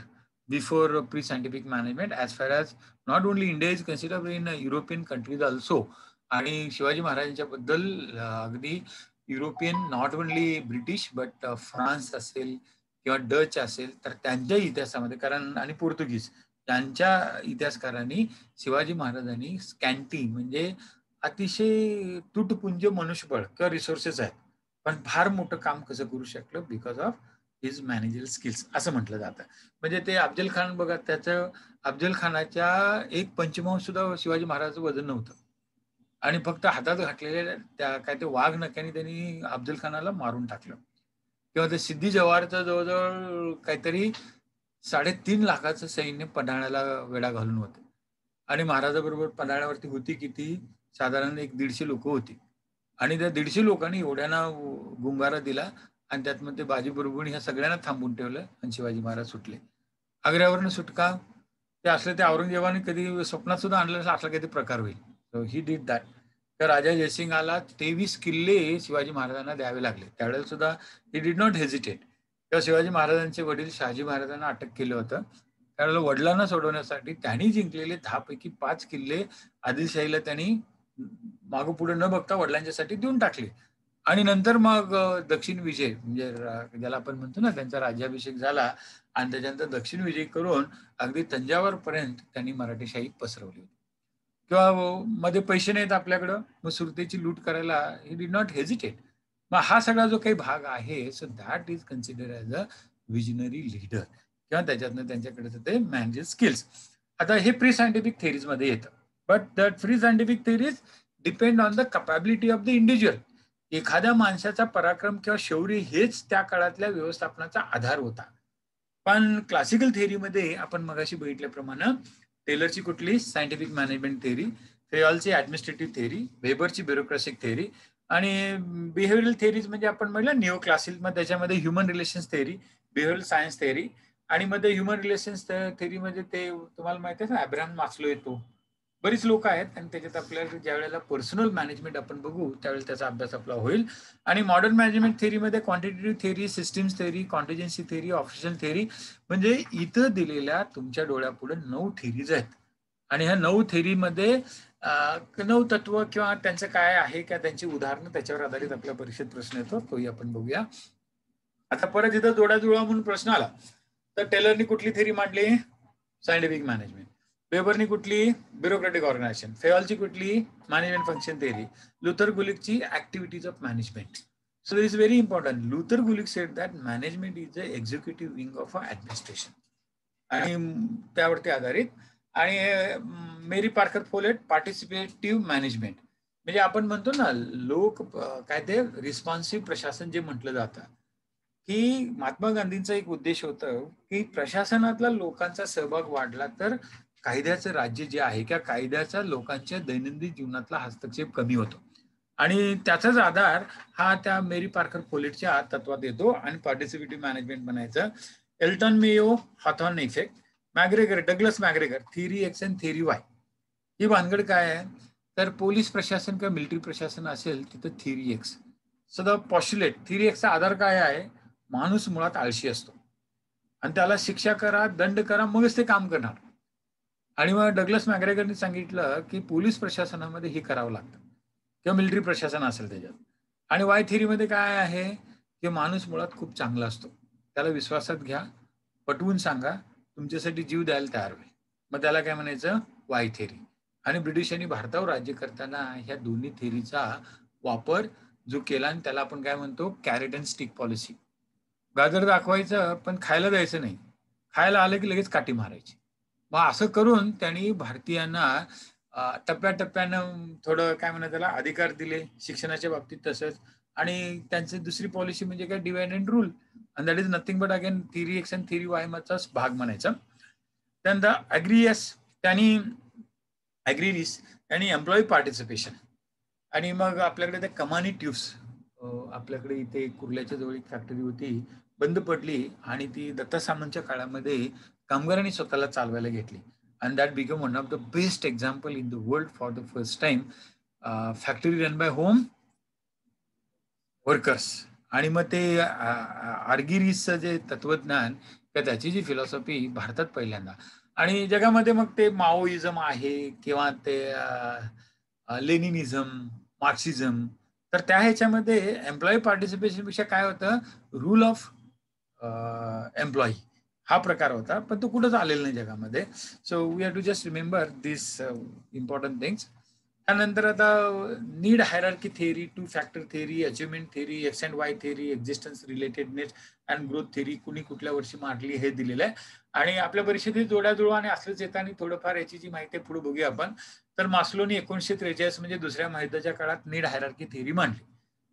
before pre scientific management, as far as not only India is considered in European countries also. आणि शिवाजी महाराजांच्या बद्दल अगदी European, not only British but France असेल किंवा डच असेल तर त्यांच्या इतिहासामध्ये, कारण आणि पोर्तुगीज, त्यांच्या इतिहासकारांनी शिवाजी महाराजांनी स्कॅन्टी म्हणजे अतिशय तुटपुंज मनुष्यबळ किंवा रिसोर्सेस आहेत, पण फार मोठं काम कसं करू शकलं because of his manager skills असं म्हटलं जातं. म्हणजे ते अफजल खान बघा, त्याचं अफजल खानाच्या एक पंचमांश सुद्धा शिवाजी महाराजांचं वजन नव्हतं आणि फक्त हातात घातलेल्या त्या काय ते वाघ नख्याने त्यांनी अफजल खानाला मारून टाकलं. किंवा ते सिद्धी जवाहरचं जवळजवळ काहीतरी 3.5 लाखाचं सैन्य पन्हाळ्याला वेढा घालून होतं आणि महाराजाबरोबर पन्हाळ्यावरती होती किती, साधारण 150 लोक होती आणि त्या 150 लोकांनी एवढ्यांना गुंगारा दिला आणि त्यात मग ते बाजी बुरबुणी ह्या सगळ्यांना थांबून ठेवलं आणि शिवाजी महाराज सुटले. आग्र्यावरनं सुटका ते असले, ते औरंगजेबाने कधी स्वप्नात सुद्धा आणलं असला कधी प्रकार होईल. So he did that. तर राजा जयसिंगाला 23 किल्ले शिवाजी महाराजांना द्यावे लागले. त्यावेळेला सुद्धा ही डिड नॉट हेजिटेट. तेव्हा शिवाजी महाराजांचे वडील शहाजी महाराजांना अटक केलं होतं. त्यावेळेला वडिलांना सोडवण्यासाठी त्यांनी जिंकलेले 10 पैकी 5 किल्ले आदिलशाहीला त्यांनी मागं पुढे न बघता वडिलांच्यासाठी देऊन टाकले आणि नंतर मग दक्षिण विजय म्हणजे ज्याला आपण म्हणतो ना, त्यांचा राज्याभिषेक झाला आणि त्याच्यानंतर दक्षिण विजय करून अगदी तंजावर पर्यंत त्यांनी मराठीशाही पसरवली होती. किंवा मध्ये पैसे नाहीत आपल्याकडं, मग सुरतेची लूट करायला ही डिड नॉट हेजिटेट. मग हा सगळा जो काही भाग आहे, so that is consider as a visionary leader किंवा त्याच्यातनं त्यांच्याकडे ते मॅनेजर स्किल्स. आता हे प्री सायंटिफिक थेरीज मध्ये येतं, but that pre scientific theories depend on the capability of the individual. एखाद्या माणसाचा पराक्रम किंवा शौर्य हेच त्या काळातल्या व्यवस्थापनाचा आधार होता. पण क्लासिकल थेरीमध्ये आपण मगाशी बघितल्याप्रमाणे टेलरची कुठली सायंटिफिक मॅनेजमेंट थेरी, फेयॉलची ऍडमिनिस्ट्रेटिव्ह थेरी, वेबरची ब्युरोक्रॅसिक थेरी आणि बिहेवियरल थेरीज म्हणजे आपण म्हटलं निओ क्लासिक, मग त्याच्यामध्ये human relations theory, behavioural science theory आणि मध्ये ह्युमन रिलेशन्स थेरी म्हणजे ते तुम्हाला माहिती आहे ना, अब्राहम मास्लो येतो, बरीच लोक आहेत आणि त्याच्यात आपल्याला ज्या वेळेला पर्सनल मॅनेजमेंट आपण बघू त्यावेळेला त्याचा अभ्यास आपला होईल. आणि मॉडर्न मॅनेजमेंट थेरीमध्ये quantitative theory, systems theory, contingency theory, official theory, म्हणजे इथं दिलेल्या तुमच्या डोळ्यापुढे 9 थेरीज आहेत आणि ह्या 9 थेरीमध्ये 9 तत्व किंवा त्यांचं काय आहे किंवा त्यांची उदाहरणं त्याच्यावर आधारित आपल्या परीक्षेत प्रश्न येतो, तोही आपण बघूया. आता परत इथं जोडाजुळवा म्हणून प्रश्न आला तर टेलरनी कुठली थेरी मांडली? Scientific management. वेबरनी कुठली? Bureaucratic organization. फेयॉलची कुठली? Management function theory. लुथर गुलिकची activities of management. So this is very important. Luther Gulick said that management is the executive wing of administration. आणि त्यावरती आधारित. आणि Mary Parker Follett participative management, म्हणजे आपण म्हणतो ना लोक काय ते रिस्पॉन्सिव्ह प्रशासन जे म्हटलं जातं, की महात्मा गांधींचा एक उद्देश होतं की प्रशासनातला लोकांचा सहभाग वाढला तर कायद्याचं राज्य जे आहे किंवा कायद्याचा लोकांच्या दैनंदिन जीवनातला हस्तक्षेप कमी होतो आणि त्याचाच आधार हा त्या मेरी पार्कर फोलेटच्या तत्वात येतो आणि पार्टिसिपेटिव्ह मॅनेजमेंट बनायचं. Elton Mayo Hawthorne effect, McGregor, Douglas McGregor, theory X and theory Y. ही भानगड काय आहे तर पोलीस प्रशासन किंवा मिलिटरी प्रशासन असेल तिथं theory X. So the postulate theory एक्सचा आधार काय आहे? माणूस मुळात आळशी असतो आणि त्याला शिक्षा करा, दंड करा, मगच ते काम करणार. आणि मग डग्लस मॅग्रेगरने सांगितलं की पोलीस प्रशासनामध्ये हे करावं लागतं किंवा मिलिटरी प्रशासन असेल त्याच्यात. आणि वाय थिअरीमध्ये काय आहे की माणूस मुळात खूप चांगला असतो, त्याला विश्वासात घ्या, पटवून सांगा, तुमच्यासाठी जीव द्यायला तयार होईल, मग त्याला काय म्हणायचं? Y theory. आणि ब्रिटिशांनी भारतावर राज्य करताना ह्या दोन्ही थिअरीचा वापर जो केला आणि त्याला आपण काय म्हणतो? Carrot and stick policy. गाजर दाखवायचं पण खायला द्यायचं नाही, खायला आलं की लगेच काठी मारायची. मग असं करून त्यांनी भारतीयांना टप्प्याटप्प्यानं थोडं काय म्हणतात त्याला अधिकार दिले शिक्षणाच्या बाबतीत तसंच. आणि त्यांची दुसरी पॉलिसी म्हणजे काय? Divide and rule. And that is nothing but again theory X and theory Y मचाच भाग म्हणायचा. त्यानंतर ॲग्रीएस त्यांनी ॲग्रीरिस आणि एम्प्लॉई पार्टिसिपेशन. आणि मग आपल्याकडे त्या कमानी ट्यूब्स, आपल्याकडे इथे कुर्ल्याच्या जवळ एक फॅक्टरी होती, बंद पडली आणि ती दत्ता सामंतच्या काळामध्ये कामगारांनी स्वतःला चालवायला घेतली. And that become one of the best example in the world for the first time. Factory run by home workers. आणि मग ते आर्गिरिसचं जे तत्वज्ञान किंवा त्याची जी फिलॉसॉफी भारतात पहिल्यांदा आणि जगामध्ये मग ते माओइझम आहे किंवा ते लेनिनिझम, मार्क्सिझम. तर त्या ह्याच्यामध्ये एम्प्लॉई पार्टिसिपेशन पेक्षा काय होतं? रूल ऑफ एम्प्लॉई हा प्रकार होता, पण तो कुठंच आलेला नाही जगामध्ये. So we have to just remember this important things. त्यानंतर आता need hierarchy theory, two factor theory, achievement theory, X and Y theory, existence relatedness and growth theory कुणी कुठल्या वर्षी मांडली हे दिलेलं आहे. आणि आपल्या परीक्षेत जोड्याजुळू आणि असलंच येतं आणि थोडंफार याची जी माहिती आहे पुढे बघूया आपण. तर मास्लोनी 1943 म्हणजे दुसऱ्या महायुद्धाच्या काळात नीड हायरार्की थेअरी मांडली.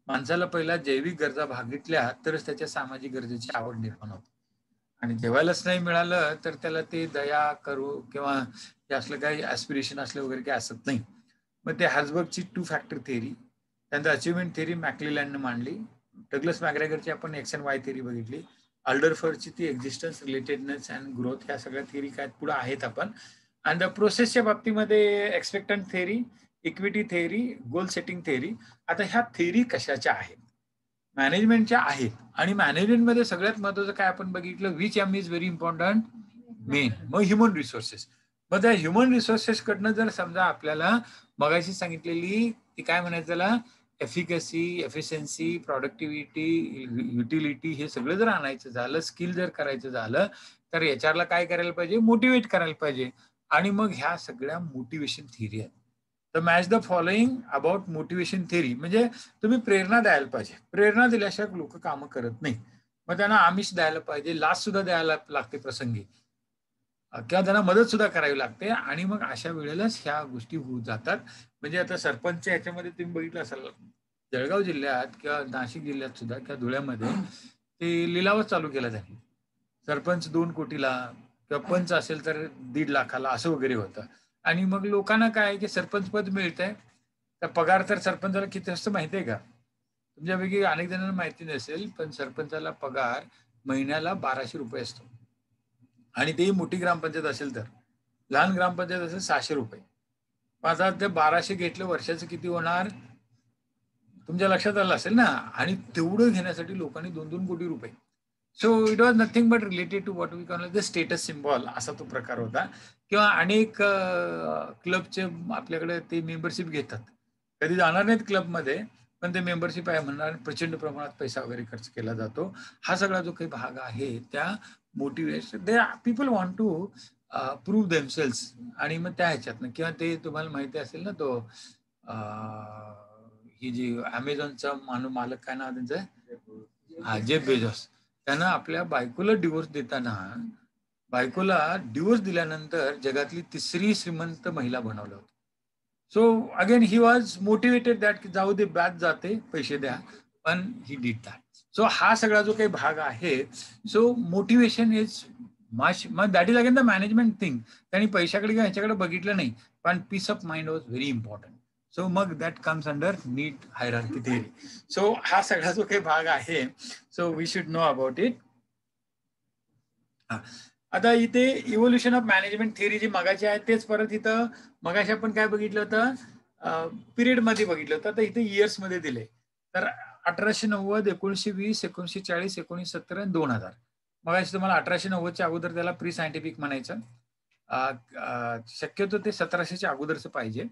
माणसाला पहिला जैविक गरजा भागितल्या तरच त्याच्या सामाजिक गरजेची आवड निर्माण होते. आणि जेवायलाच नाही मिळालं तर त्याला ते दया करू किंवा हे असलं काही ऍस्पिरेशन असलं वगैरे काही असत नाही. मग ते हॅर्झबर्गची टू फॅक्टर थेअरी, त्यानंतर अचिव्हमेंट थेअरी मॅक्लेलँडने मांडली. डग्लस मॅकग्रेगरची आपण एक्स अँड वाय थेअरी बघितली. अल्डरफर्डची ती एक्झिस्टन्स रिलेटेडनेस अँड ग्रोथ, ह्या सगळ्या थेअरी काय पुढे आहेत आपण. आणि प्रोसेसच्या बाबतीमध्ये expectancy theory, equity theory, goal setting theory. आता ह्या थेअरी कशाच्या आहेत? मॅनेजमेंटच्या आहेत. आणि मॅनेजमेंटमध्ये सगळ्यात महत्वाचं काय आपण बघितलं, which M is very important, men. मग ह्युमन रिसोर्सेस. मग त्या ह्युमन रिसोर्सेस कडनं जर समजा आपल्याला मगाशी सांगितलेली ती काय म्हणायचं त्याला, एफिकसी, एफिशियन्सी, प्रोडक्टिव्हिटी, युटिलिटी, हे सगळं जर आणायचं झालं, स्किल जर करायचं झालं, तर एचआरला काय करायला पाहिजे, मोटिवेट करायला पाहिजे. आणि मग ह्या सगळ्या मोटिवेशन थिअरी आहेत. तर match the following about motivation theory, म्हणजे तुम्ही प्रेरणा द्यायला पाहिजे. प्रेरणा दिल्याशिवाय लोक कामं करत नाही. मग त्यांना आमिष द्यायला पाहिजे, लाच सुद्धा द्यायला लागते प्रसंगी, किंवा त्यांना मदत सुद्धा करावी लागते. आणि मग अशा वेळेलाच ह्या गोष्टी होत जातात. म्हणजे आता सरपंच ह्याच्यामध्ये तुम्ही बघितलं असाल, जळगाव जिल्ह्यात किंवा नाशिक जिल्ह्यात सुद्धा किंवा धुळ्यामध्ये ते लिलावच चालू केला त्यांनी. सरपंच 2 कोटीला किंवा पंच असेल तर 1.5 लाखाला असं वगैरे होतं. आणि मग लोकांना काय आहे की सरपंच पद मिळतंय, तर पगार तर सरपंचाला किती असतं माहिती आहे का? तुमच्यापैकी अनेक जणांना माहिती नसेल, पण सरपंचाला पगार महिन्याला 1200 रुपये असतो. आणि तेही मोठी ग्रामपंचायत असेल तर. लहान ग्रामपंचायत असेल 600 रुपये. आता ते 1200 घेतलं, वर्षाचं किती होणार तुमच्या लक्षात आलं असेल ना. आणि तेवढं घेण्यासाठी लोकांनी 2-2 कोटी रुपये. So it was nothing but related to what we call the status symbol, असा तो प्रकार होता. किंवा अनेक क्लबचे आपल्याकडे ते मेंबरशिप घेतात. कधी जाणार नाहीत क्लबमध्ये, पण ते मेंबरशिप आहे म्हणणार, प्रचंड प्रमाणात पैसा वगैरे खर्च केला जातो. हा सगळा जो काही भाग आहे त्या motivation, they people want to prove themselves. आणि मग त्या ह्याच्यातनं, किंवा ते तुम्हाला माहिती असेल ना, तो ही जी अमेझॉनचा मालक, काय नाव त्यांचं, हा जेफ बेझोस, त्यानं आपल्या बायकोला डिवोर्स देताना, बायकोला डिवोर्स दिल्यानंतर जगातली 3री श्रीमंत महिला बनवलं होतं. So again he was motivated that की जाऊ दे, बॅच जाते, पैसे द्या, पण ही डीड दॅट. सो हा सगळा जो काही भाग आहे, सो मोटिवेशन इज मग that is again the management thing. त्यांनी पैशाकडे किंवा ह्याच्याकडे बघितलं नाही, पण peace of mind was very important. So मग that comes under need hierarchy theory. So हा सगळा जो काही भाग आहे, so we should know about it. आता इथे इव्होल्युशन ऑफ मॅनेजमेंट थिअरी जी मगाची आहे, तेच परत इथं मगाशी आपण काय बघितलं होतं, पिरियड मध्ये बघितलं होतं. तर इथे इयर्स मध्ये दिले. तर 1890, 1920, 1940, 1970 आणि 2000. मगाशी तुम्हाला 1890च्या अगोदर त्याला प्री सायंटिफिक म्हणायचं. शक्यतो ते 1700च्या अगोदरचं पाहिजे.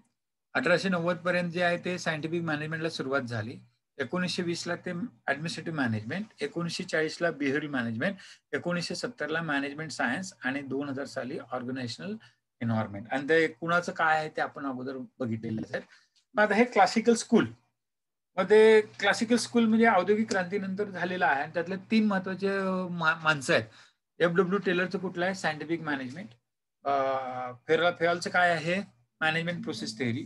1890 पर्यंत जे आहे ते सायंटिफिक मॅनेजमेंटला सुरुवात झाली. 1920ला ते ऍडमिनिस्ट्रेटिव्ह मॅनेजमेंट, 1940ला बिहेवियर मॅनेजमेंट, 1970ला मॅनेजमेंट सायन्स, आणि 2000 साली ऑर्गनायझेशनल एन्व्हायरमेंट. आणि ते कुणाचं काय आहे ते आपण अगोदर बघितलेलं आहे. मग आता हे क्लासिकल स्कूल. मग ते क्लासिकल स्कूल म्हणजे औद्योगिक क्रांतीनंतर झालेलं आहे. आणि त्यातले 3 महत्वाचे माणसं आहेत. FW टेलरचं कुठलं आहे, सायंटिफिक मॅनेजमेंट. फेरॉलचं काय आहे, मॅनेजमेंट प्रोसेस थेअरी.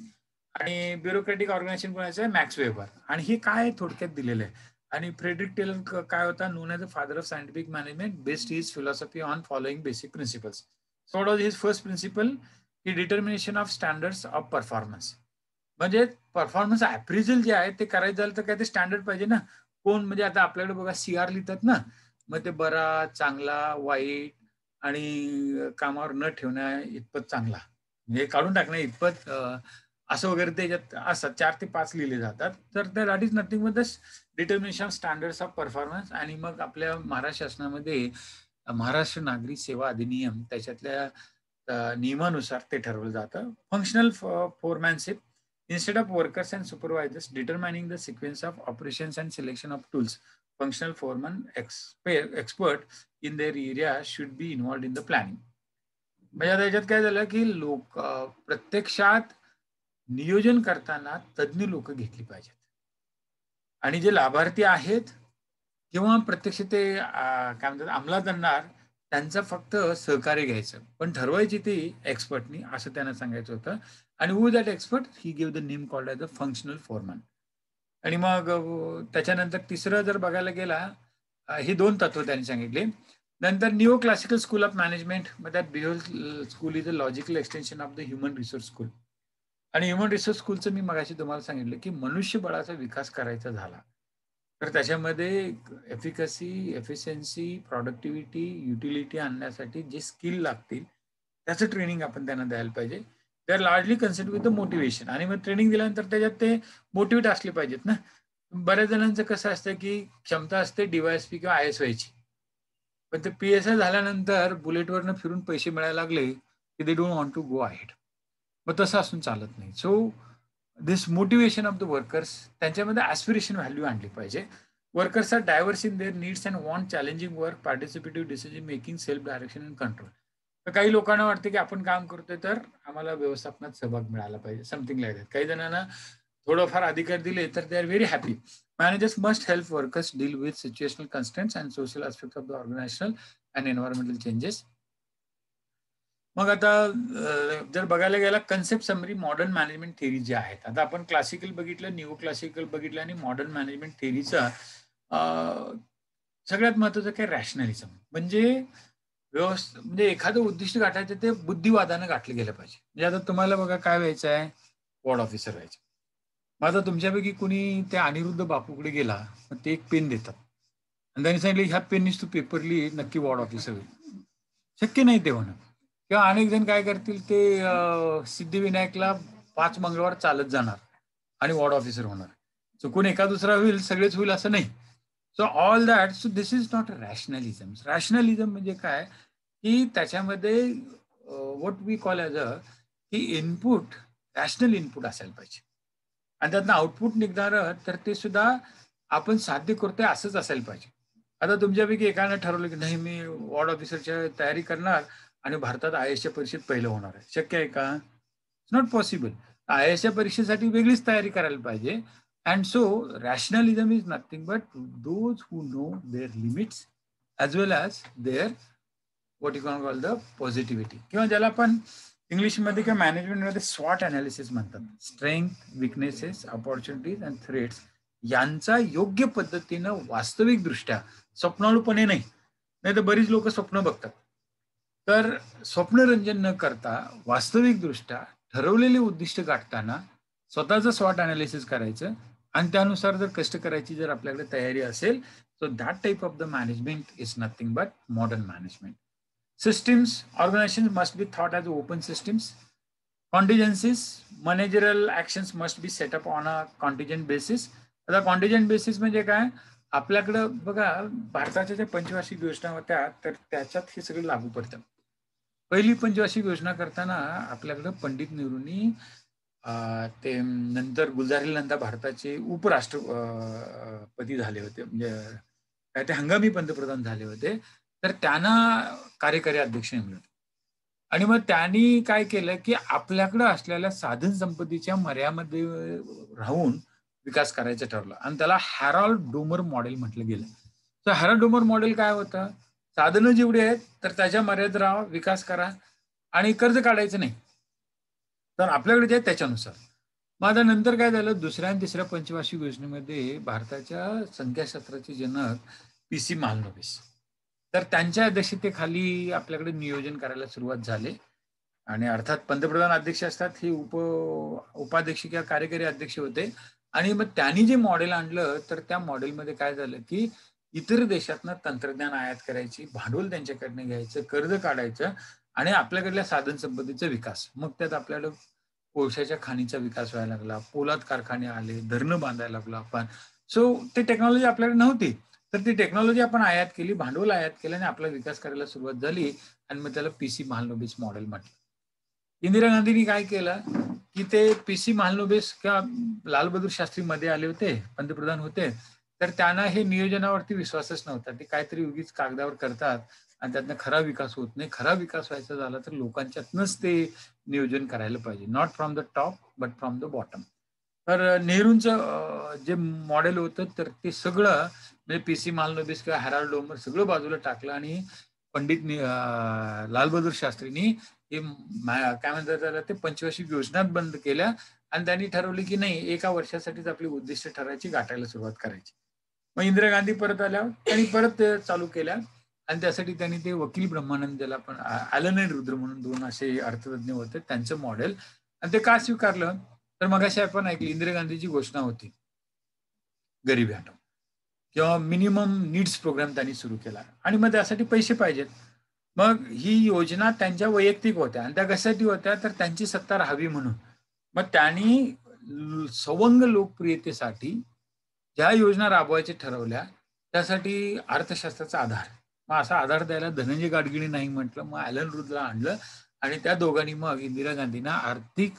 आणि ब्युरोक्रॅटिक ऑर्गनायझेशन कोणाचं आहे, मॅक्स वेबर. आणि हे काय थोडक्यात दिलेलं आहे. आणि फ्रेडरिक टेलर काय होता, known as the father of scientific management, based his philosophy on following basic principles. So what was his first principle, he determination of standards of performance. म्हणजे परफॉर्मन्स अप्रिझल जे आहे ते करायचं झालं तर काय ते स्टँडर्ड पाहिजे ना. कोण म्हणजे आता आपल्याकडे बघा CR लिहितात ना, मग ते बरा, चांगला, वाईट आणि कामावर न ठेवण्या इतपत चांगला, म्हणजे काढून टाकण्या इतपत असं वगैरे त्याच्यात असतात. 4 ते 5 लिहिले जातात. तर that is nothing but the determination of standards of performance. आणि मग आपल्या महाराष्ट्र शासनामध्ये महाराष्ट्र नागरी सेवा अधिनियम, त्याच्यातल्या नियमानुसार ते ठरवलं जातं. Functional foremanship, instead of workers and supervisors determining the sequence of operations and selection of tools, functional foreman expert in their area should be involved in the planning. म्हणजे आता याच्यात काय झालं की लोक प्रत्यक्षात नियोजन करताना तज्ञ लोक घेतली पाहिजेत आणि जे लाभार्थी आहेत किंवा प्रत्यक्ष ते काय म्हणतात अंमलात आणणार त्यांचं फक्त सहकार्य घ्यायचं पण ठरवायची ती एक्सपर्टनी असं त्यांना सांगायचं होतं आणि who that expert he give the name called as a functional foreman. आणि मग त्याच्यानंतर तिसरं जर बघायला गेला ही 2 तत्व त्यांनी सांगितली. नंतर new classical school of management that behaviour school is a logical extension of the human resource school. आणि ह्युमन रिसोर्स स्कूलचं मी मगाशी तुम्हाला सांगितलं की मनुष्यबळाचा विकास करायचा झाला तर त्याच्यामध्ये एफिकसी एफिशियन्सी प्रॉडक्टिव्हिटी युटिलिटी आणण्यासाठी जे स्किल लागतील त्याचं ट्रेनिंग आपण त्यांना द्यायला पाहिजे. They are largely concern with the motivation आणि मग ट्रेनिंग दिल्यानंतर त्याच्यात ते मोटिवेट असले पाहिजेत ना. बऱ्याच जणांचं कसं असतं की क्षमता असते DYSP किंवा ISY ची पण ते PSI झाल्यानंतर बुलेटवरनं फिरून पैसे मिळायला लागले की they don't want to go ahead. मग तसं असून चालत नाही. So this motivation of the workers त्यांच्यामध्ये ॲस्पिरेशन व्हॅल्यू आणली पाहिजे. Workers are diverse in their needs and want challenging work participative decision making self direction and control. तर काही लोकांना वाटतं की आपण काम करतोय तर आम्हाला व्यवस्थापनात सहभाग मिळाला पाहिजे समथिंग लाईक दॅट. काही जणांना थोडंफार अधिकार दिले तर they are very happy. Managers must help workers deal with situational constraints and social aspect of the organisational and environmental changes. मग आता जर बघायला गेला concept summary modern management theory जे आहेत आता आपण क्लासिकल बघितलं न्यू क्लासिकल बघितलं आणि मॉडर्न मॅनेजमेंट थेरीचा सगळ्यात महत्वाचं काय रॅशनलिझम म्हणजे म्हणजे एखादं उद्दिष्ट गाठायचं ते बुद्धिवादानं गाठलं गेलं पाहिजे. म्हणजे आता तुम्हाला बघा काय व्हायचं आहे वॉर्ड ऑफिसर व्हायचं. मग आता तुमच्यापैकी कुणी त्या अनिरुद्ध बापूकडे गेला मग ते एक पेन देतात आणि त्यांनी सांगितलं ह्या पेननीच तू पेपरली नक्की वॉर्ड ऑफिसर होईल. शक्य नाही ते होणं. किंवा अनेक जण काय करतील ते सिद्धिविनायकला 5 मंगळवार चालत जाणार आणि वॉर्ड ऑफिसर होणार. चुकून एका दुसरा होईल सगळेच होईल असं नाही. So all that so this is not rationalism. Rationalism म्हणजे काय की त्याच्यामध्ये what we call as a key input rational input असायला पाहिजे आणि त्यातनं आउटपुट निघणारं तर ते सुद्धा आपण साध्य करतोय असंच असायला पाहिजे. आता तुमच्यापैकी एकानं ठरवलं की नाही मी वॉर्ड ऑफिसरच्या तयारी करणार आणि भारतात IASच्या परीक्षेत पहिलं होणार आहे. शक्य आहे का? It's not possible. IASच्या परीक्षेसाठी वेगळीच तयारी करायला पाहिजे. And so rationalism is nothing but those who know their limits as well as their what you can call the positivity किंवा ज्याला आपण इंग्लिशमध्ये किंवा मॅनेजमेंटमध्ये स्वॉट अनालिसिस म्हणतात. Strength, weaknesses, opportunities and threats यांचा योग्य पद्धतीनं वास्तविक दृष्ट्या स्वप्नाळूपणे नाही तर बरीच लोक स्वप्न बघतात. तर स्वप्नरंजन न करता वास्तविक दृष्ट्या ठरवलेले उद्दिष्ट गाठताना स्वतःचं स्वॉट अनालिसिस करायचं आणि त्यानुसार जर कष्ट करायची जर आपल्याकडे तयारी असेल so that type of the management is nothing but modern management. Systems, organizations must be thought as open systems. Contingencies, managerial actions must be set up on a contingent basis. आता कॉन्टिजेंट बेसिस म्हणजे काय आपल्याकडं बघा भारताच्या ज्या पंचवार्षिक योजना होत्या तर त्याच्यात हे सगळं लागू पडतं. पहिली पंचवार्षिक योजना करताना आपल्याकडं पंडित नेहरूंनी ते नंतर गुलजारीनंतर भारताचे उपराष्ट्रपती झाले होते म्हणजे काय ते हंगामी पंतप्रधान झाले होते तर त्यांना कार्यकारी अध्यक्ष नेमले होते आणि मग त्यांनी काय केलं की आपल्याकडे असलेल्या साधन संपत्तीच्या मर्यामध्ये राहून विकास करायचं ठरवलं आणि त्याला हॅरॉल्ड डोमर मॉडेल म्हटलं गेलं. तर हॅरॉल्ड डोमर मॉडेल काय होतं साधनं जेवढी आहेत तर त्याच्या मर्यादेत राहा विकास करा आणि कर्ज काढायचं नाही तर आपल्याकडे जे त्याच्यानुसार. मग आता नंतर काय झालं दुसऱ्या आणि तिसऱ्या पंचवार्षिक योजनेमध्ये भारताच्या संख्याशास्त्राचे जनक PC महालनोबिस तर त्यांच्या अध्यक्षतेखाली आपल्याकडे नियोजन करायला सुरुवात झाली आणि अर्थात पंतप्रधान अध्यक्ष असतात हे उपाध्यक्ष किंवा कार्यकारी अध्यक्ष होते आणि मग त्यांनी जे मॉडेल आणलं तर त्या मॉडेलमध्ये काय झालं की इतर देशातनं तंत्रज्ञान आयात करायची भांडवल त्यांच्याकडनं घ्यायचं कर्ज काढायचं आणि आपल्याकडल्या साधन संपत्तीचा विकास. मग त्यात आपल्याला कोळशाच्या खाणीचा विकास व्हायला लागला पोलाद कारखाने आले धरणं बांधायला लागलो आपण. सो ते टेक्नॉलॉजी आपल्याकडे नव्हती तर ती टेक्नॉलॉजी आपण आयात केली भांडवल आयात केलं आणि आपला विकास करायला सुरुवात झाली आणि मग त्याला PC महालनोबिस मॉडेल म्हटलं. इंदिरा गांधींनी काय केलं की ते PC महालनोबिस किंवा लालबहादूर शास्त्री मध्ये आले होते पंतप्रधान होते तर त्यांना हे नियोजनावरती विश्वासच नव्हता. ते काहीतरी उगीच कागदावर करतात आणि त्यातनं खरा विकास होत नाही. खरा विकास व्हायचा झाला तर लोकांच्यातनंच ते नियोजन करायला पाहिजे. Not from the top but from the bottom. तर नेहरूंचं जे मॉडेल होतं तर ते सगळं म्हणजे पी.सी. मालनोबिस किंवा हॅराल्ड डोमर सगळं बाजूला टाकलं आणि पंडित लालबहादूर शास्त्रींनी हे काय म्हणतात त्याला ते पंचवार्षिक योजना बंद केल्या आणि त्यांनी ठरवले की नाही एका वर्षासाठीच आपली उद्दिष्ट ठरायची, गाठायला सुरुवात करायची. मग इंदिरा गांधी परत आल्यावर त्यांनी परत चालू केल्या आणि त्यासाठी त्यांनी ते वकील ब्रह्मानंद, ज्याला पण ॲलन आणि रुद्र म्हणून 2 असे अर्थतज्ञ होते, त्यांचं मॉडेल. आणि ते का स्वीकारलं तर मगाशी आपण ऐकली इंदिरा गांधीची घोषणा होती गरिबी हटाओ किंवा मिनिमम नीड्स प्रोग्राम त्यांनी सुरू केला आणि मग त्यासाठी पैसे पाहिजेत. मग ही योजना त्यांच्या वैयक्तिक होत्या आणि त्या कशासाठी होत्या तर त्यांची सत्ता राहावी म्हणून. मग त्यांनी सवंग लोकप्रियतेसाठी ज्या योजना राबवायच्या ठरवल्या त्यासाठी अर्थशास्त्राचा आधार. मग असा आधार द्यायला धनंजय गाडगिळी नाही म्हटलं, मग ॲलन रुदला आणलं आणि त्या दोघांनी मग इंदिरा गांधींना आर्थिक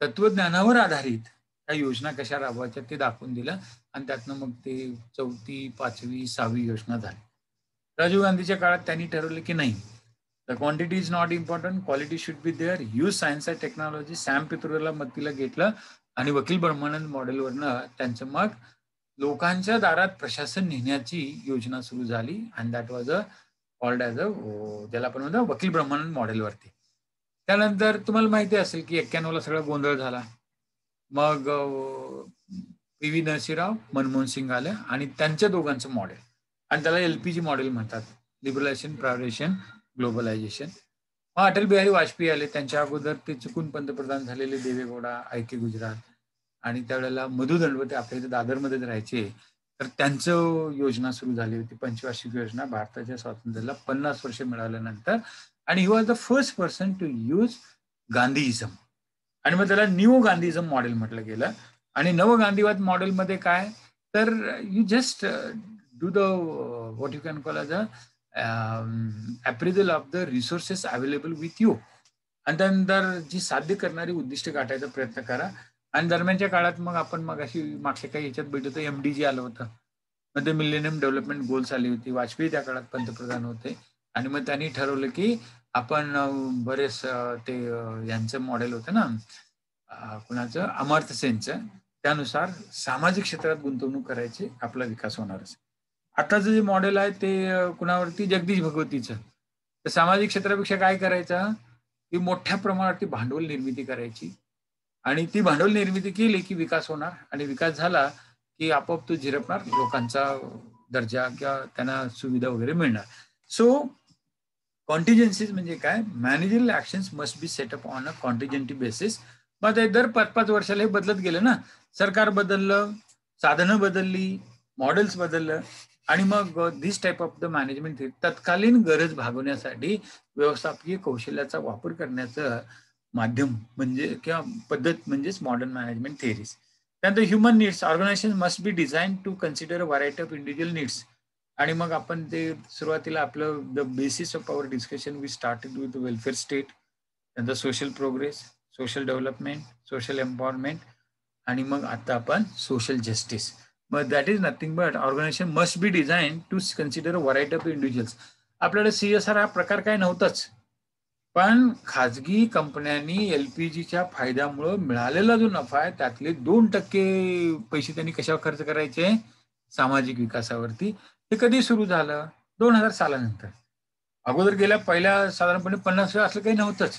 तत्वज्ञानावर आधारित त्या योजना कशा राबवायच्या ते दाखवून दिलं आणि त्यातनं मग ते 4थी, 5वी, 6वी योजना झाली. राजीव गांधीच्या काळात त्यांनी ठरवलं की नाही, the quantity is not important, quality should be there, use science and technology. Sam पित्रोडाला मदतीला घेतलं आणि वकील ब्रह्मानंद मॉडेलवरनं त्यांचं मग लोकांच्या दारात प्रशासन नेण्याची योजना सुरू झाली आणि दॅट वॉज कॉल्ड ॲज ज्याला आपण म्हणतो वकील ब्रह्मानंद मॉडेलवरती. त्यानंतर तुम्हाला माहिती असेल की 91ला सगळा गोंधळ झाला. मग पी.व्ही. नरसिंहराव, मनमोहन सिंग आलं आणि त्यांच्या दोघांचं मॉडेल आणि त्याला LPG मॉडेल म्हणतात, लिबरलायझेशन, प्रायव्हेटायझेशन, ग्लोबलायझेशन. मग अटल बिहारी वाजपेयी आले. त्यांच्या अगोदर ते चुकून पंतप्रधान झालेले देवेगौडा, IK गुजराल आणि त्यावेळेला मधु दंडवते आपल्या इथे दादरमध्येच राहायचे. तर त्यांचं योजना सुरू झाली होती, पंचवार्षिक योजना भारताच्या स्वातंत्र्याला 50 वर्ष मिळाल्यानंतर. आणि he was the first person to use Gandhism आणि मग त्याला न्यू गांधीइझम मॉडेल म्हटलं गेलं. आणि नव गांधीवाद मॉडेलमध्ये काय तर you just do the what you can call as a appraisal of the resources available with you आणि त्यानंतर जी साध्य करणारी उद्दिष्ट गाठायचा प्रयत्न करा. आणि दरम्यानच्या काळात मग आपण मग अशी मागच्या काही याच्यात बघितलं MDG आलं होतं, मग ते मिलेनियम डेव्हलपमेंट गोल्स आली होती. वाजपेयी त्या काळात पंतप्रधान होते आणि मग त्यांनी ठरवलं की आपण बरेच ते यांचं मॉडेल होतं ना कुणाचं अमर्त्य सेनचं, त्यानुसार सामाजिक क्षेत्रात गुंतवणूक करायची, आपला विकास होणारच. आताचं जे मॉडेल आहे ते कुणावरती जगदीश भगवतीचं. तर सामाजिक क्षेत्रापेक्षा काय करायचं की मोठ्या प्रमाणावरती भांडवल निर्मिती करायची आणि ती भांडवल निर्मिती केली की विकास होणार आणि विकास झाला की आपोआप तो झिरपणार, लोकांचा दर्जा किंवा त्यांना सुविधा वगैरे मिळणार. सो कॉन्टिजेन्सीज म्हणजे काय, managerial actions must be set up on a contingency basis. मग ते दर 5-5 वर्षाला हे बदलत गेलं ना, सरकार बदललं, साधनं बदलली, मॉडेल्स बदललं आणि मग दिस टाईप ऑफ द मॅनेजमेंट तत्कालीन गरज भागवण्यासाठी व्यवस्थापकीय कौशल्याचा वापर करण्याचं माध्यम म्हणजे किंवा पद्धत म्हणजेच मॉडर्न मॅनेजमेंट थिअरीज. त्यानंतर human needs, organisation must be design to consider a variety of individual needs. आणि मग आपण ते सुरुवातीला आपलं the basis of our discussion we started with welfare state, त्यानंतर social progress, social development, social empowerment आणि मग आता आपण सोशल जस्टिस. मग that is nothing but organisation must be design to consider a variety of individuals. आपल्याला CSR हा प्रकार काय नव्हताच, पण खाजगी कंपन्यांनी LPGच्या फायद्यामुळे मिळालेला जो नफा आहे त्यातले 2% पैसे त्यांनी कशावर खर्च करायचे, सामाजिक विकासावरती. हे कधी सुरू झालं, 2000 सालानंतर. अगोदर गेल्या पहिल्या साधारणपणे 50 असं काही नव्हतंच.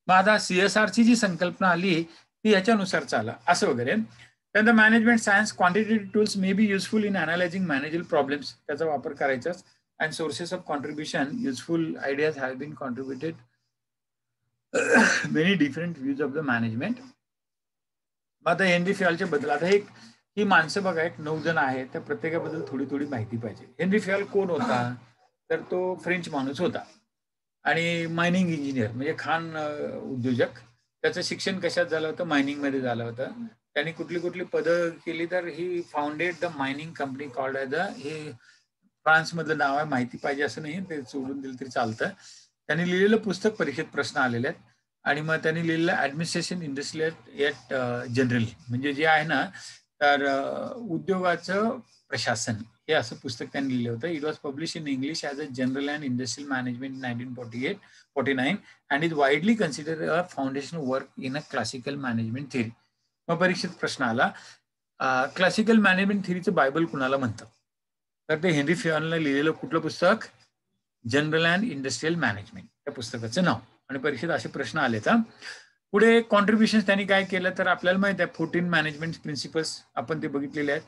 मग आता CSRची जी संकल्पना आली ती ह्याच्यानुसार चाला असं वगैरे. त्यानंतर management science, quantitative tools may be useful in analysing managerial problems, त्याचा वापर करायचाच. And sources of contribution, useful ideas have been contributed many different views of the management. मग आता हेनरी फियालच्या बद्दल आता ही माणसं बघा, एक 9 जण आहेत, त्या प्रत्येकाबद्दल थोडी थोडी माहिती पाहिजे. हेनरी फियाल कोण होता तर तो फ्रेंच माणूस होता आणि मायनिंग इंजिनियर म्हणजे खाण उद्योजक. त्याचं शिक्षण कशात झालं होतं, मायनिंगमध्ये झालं होतं. त्यांनी कुठली कुठली पदं केली तर he founded the mining company called as a, हे फ्रान्समधलं नाव आहे, माहिती पाहिजे असं नाही, ते सोडून दिलं तरी चालतं. त्यांनी लिहिलेलं पुस्तक परीक्षेत प्रश्न आलेले आहेत आणि मग त्यांनी लिहिलेलं ॲडमिनिस्ट्रेशन इंडस्ट्रियल एट जनरल म्हणजे जे आहे ना तर उद्योगाचं प्रशासन हे असं पुस्तक त्यांनी लिहिलं होतं. It was publish in English as a general and industrial management 1948-49 and is widely considered a foundational work in a classical management theory. मग परीक्षेत प्रश्न आला, क्लासिकल मॅनेजमेंट थिअरीचं बायबल कुणाला म्हणतात? तर ते हेनरी फेयॉलनं लिहिलेलं कुठलं पुस्तक? जनरल अँड इंडस्ट्रियल मॅनेजमेंट, त्या पुस्तकाचं नाव. आणि परीक्षेत असे प्रश्न आले तर पुढे कॉन्ट्रीब्युशन त्यांनी काय केलं तर आपल्याला माहित आहे 14 मॅनेजमेंट प्रिन्सिपल्स आपण ते बघितलेले आहेत.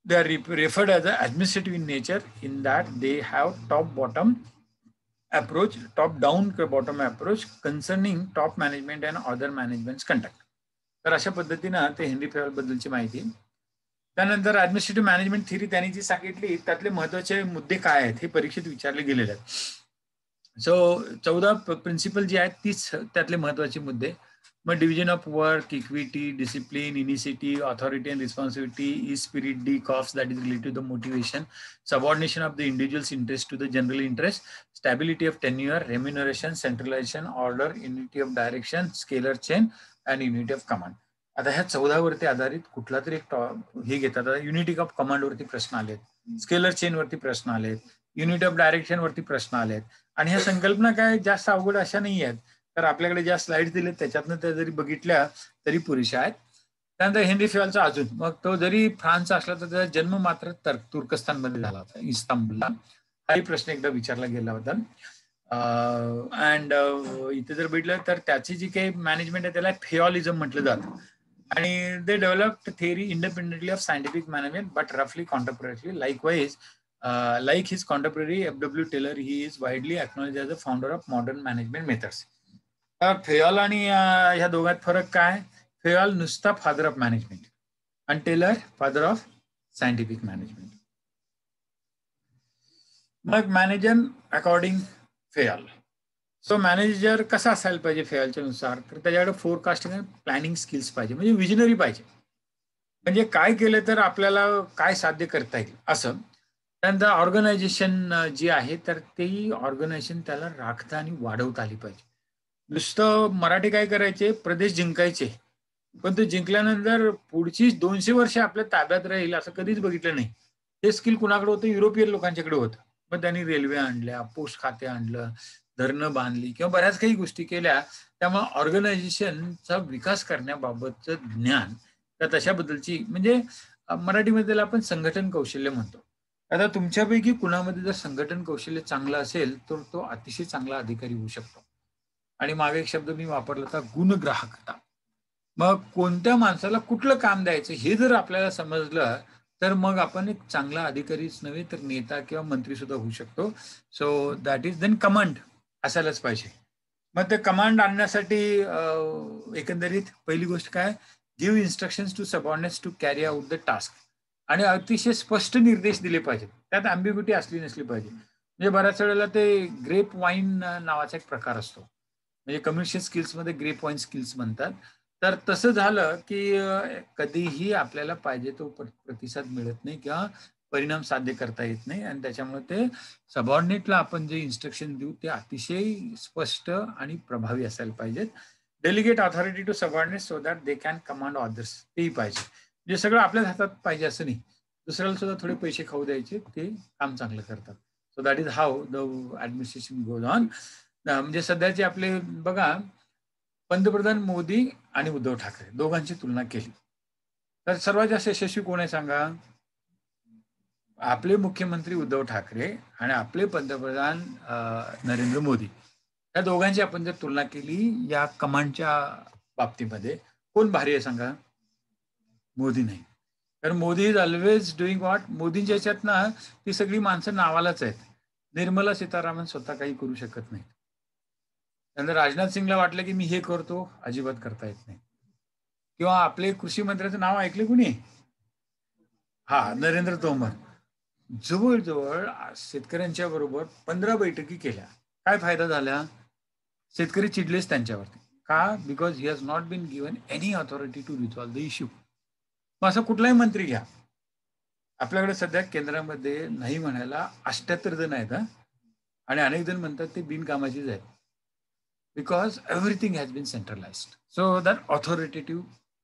They are referred as a administrative in nature in that they have top bottom approach, top down bottom approach concerning top management and other management conduct. तर अशा पद्धतीनं ते हेनरी फेयॉल बद्दलची माहिती. त्यानंतर ॲडमिनिस्ट्रेटिव्ह मॅनेजमेंट थिअरी त्यांनी जी सांगितली त्यातले महत्वाचे मुद्दे काय आहेत हे परीक्षेत विचारले गेलेले आहेत. सो 14 प्रिन्सिपल जे आहेत तीच त्यातले महत्वाचे मुद्दे. मग division of work, equity, discipline, initiative, authority and responsibility, esprit, de corps that is related to the motivation, subordination of the individuals interest to the general interest, stability of tenure, remuneration, centralisation, order, unity of direction, scalar chain and unity of command. आता ह्या 14 वरती आधारित कुठला तरी एक हे घेतात. Unity of command वरती प्रश्न आलेत, स्केलर चेन वरती प्रश्न आलेत, युनिटी ऑफ डायरेक्शन वरती प्रश्न आलेत. आणि ह्या संकल्पना काय जास्त अवघड अशा नाही आहेत. तर आपल्याकडे ज्या स्लाइड दिलेत त्याच्यातनं त्या जरी बघितल्या तरी पुरेशा आहेत. त्यानंतर हेनरी फेयॉलचा अजून, मग तो जरी फ्रान्स असला तर त्याचा जन्म मात्र तुर्कस्तानमध्ये झाला होता, इस्तांबुलला. हाही प्रश्न एकदा विचारला गेला होता. अँड इथे जर बघितलं तर त्याची जी काही मॅनेजमेंट आहे त्याला फेयॉलिझम म्हटलं जातं. आणि they developed theory independently of scientific management but रफली contemporary. Likewise like his contemporary F.W. Taylor, he is widely acknowledged as the founder of modern management methods. Fayol आणि ह्या दोघात फरक काय? फेयॉल नुसता फादर ऑफ मॅनेजमेंट आणि Taylor father of scientific management. मग manager according Fayol. So manager कसा असायला पाहिजे फेयॉलच्या नुसार? तर त्याच्याकडे फोरकास्टिंग आणि प्लॅनिंग स्किल्स पाहिजे, म्हणजे विजनरी पाहिजे. म्हणजे काय केलं तर आपल्याला काय साध्य करता येईल असं. त्यानंतर ऑर्गनायझेशन जी आहे तर ती ऑर्गनायझेशन त्याला राखता आणि वाढवता आली पाहिजे. नुसतं मराठी काय करायचे, प्रदेश जिंकायचे, पण ते जिंकल्यानंतर पुढची 200 वर्ष आपल्या ताब्यात राहील असं कधीच बघितलं नाही. ते स्किल कुणाकडे होतं? युरोपियन लोकांच्याकडे होतं. मग त्यांनी रेल्वे आणल्या, पोस्ट खाते आणलं, धरणं बांधली किंवा बऱ्याच काही गोष्टी केल्या. त्यामुळे ऑर्गनायझेशनचा विकास करण्याबाबतचं ज्ञान तर तशाबद्दलची, म्हणजे मराठीमध्ये त्याला आपण संघटन कौशल्य म्हणतो. आता तुमच्यापैकी कुणामध्ये जर संघटन कौशल्य चांगलं असेल तर तो अतिशय चांगला अधिकारी होऊ शकतो. आणि मागे एक शब्द मी वापरला होता, गुणग्राहकता. मग कोणत्या माणसाला कुठलं काम द्यायचं हे जर आपल्याला समजलं तर मग आपण एक चांगला अधिकारीच नव्हे तर नेता किंवा मंत्री सुद्धा होऊ शकतो. So that is then command असायलाच पाहिजे. मग ते कमांड आणण्यासाठी एकंदरीत पहिली गोष्ट काय, give instructions to subordinates to carry out the task. आणि अतिशय स्पष्ट निर्देश दिले पाहिजेत, त्यात अँबिग्युटी असली नसली पाहिजे. म्हणजे बऱ्याच वेळेला ते ग्रेप वाईन नावाचा एक प्रकार असतो, म्हणजे कम्युनिकेशन स्किल्समध्ये ग्रेप वाईन स्किल्स म्हणतात. तर तसं झालं की कधीही आपल्याला पाहिजे तो प्रतिसाद मिळत नाही किंवा परिणाम साध्य करता येत नाही. आणि त्याच्यामुळे ते सबऑर्डिनेटला आपण जे इन्स्ट्रक्शन देऊ ते अतिशय स्पष्ट आणि प्रभावी असायला पाहिजेत. Delegate authority to subordinate so that they can command orders, तेही पाहिजे. म्हणजे सगळं आपल्याच हातात पाहिजे असं नाही, दुसऱ्याला सुद्धा थोडे पैसे खाऊ द्यायचे, ते काम चांगलं करतात. So that is how the administration goes on. म्हणजे सध्याचे आपले बघा, पंतप्रधान मोदी आणि उद्धव ठाकरे दोघांची तुलना केली तर सर्वात जास्त यशस्वी कोण आहे सांगा? आपले मुख्यमंत्री उद्धव ठाकरे आणि आपले पंतप्रधान नरेंद्र मोदी, या दोघांची आपण जर तुलना केली या कमांडच्या बाबतीमध्ये, कोण भारी आहे सांगा? मोदी नाही. तर Modi is always doing what. मोदींच्या याच्यात ना ती सगळी माणसं नावालाच आहेत. निर्मला सीतारामन स्वतः काही करू शकत नाही. त्यानंतर राजनाथ सिंगला वाटलं की मी हे करतो, अजिबात करता येत नाही. किंवा आपले कृषी मंत्र्याचं नाव ऐकले कुणी? हा, नरेंद्र तोमर. जवळजवळ शेतकऱ्यांच्या बरोबर 15 बैठकी केल्या. काय फायदा झाला? शेतकरी चिडलेच त्यांच्यावरती. का? Because he has not been given any authority to resolve the issue. मग असं कुठलाही मंत्री घ्या, आपल्याकडे सध्या केंद्रामध्ये नाही म्हणायला 78 जण आहेत हा, आणि अनेक जण म्हणतात ते बिनकामाचीच आहेत. Because everything has been centralised. So that authoritative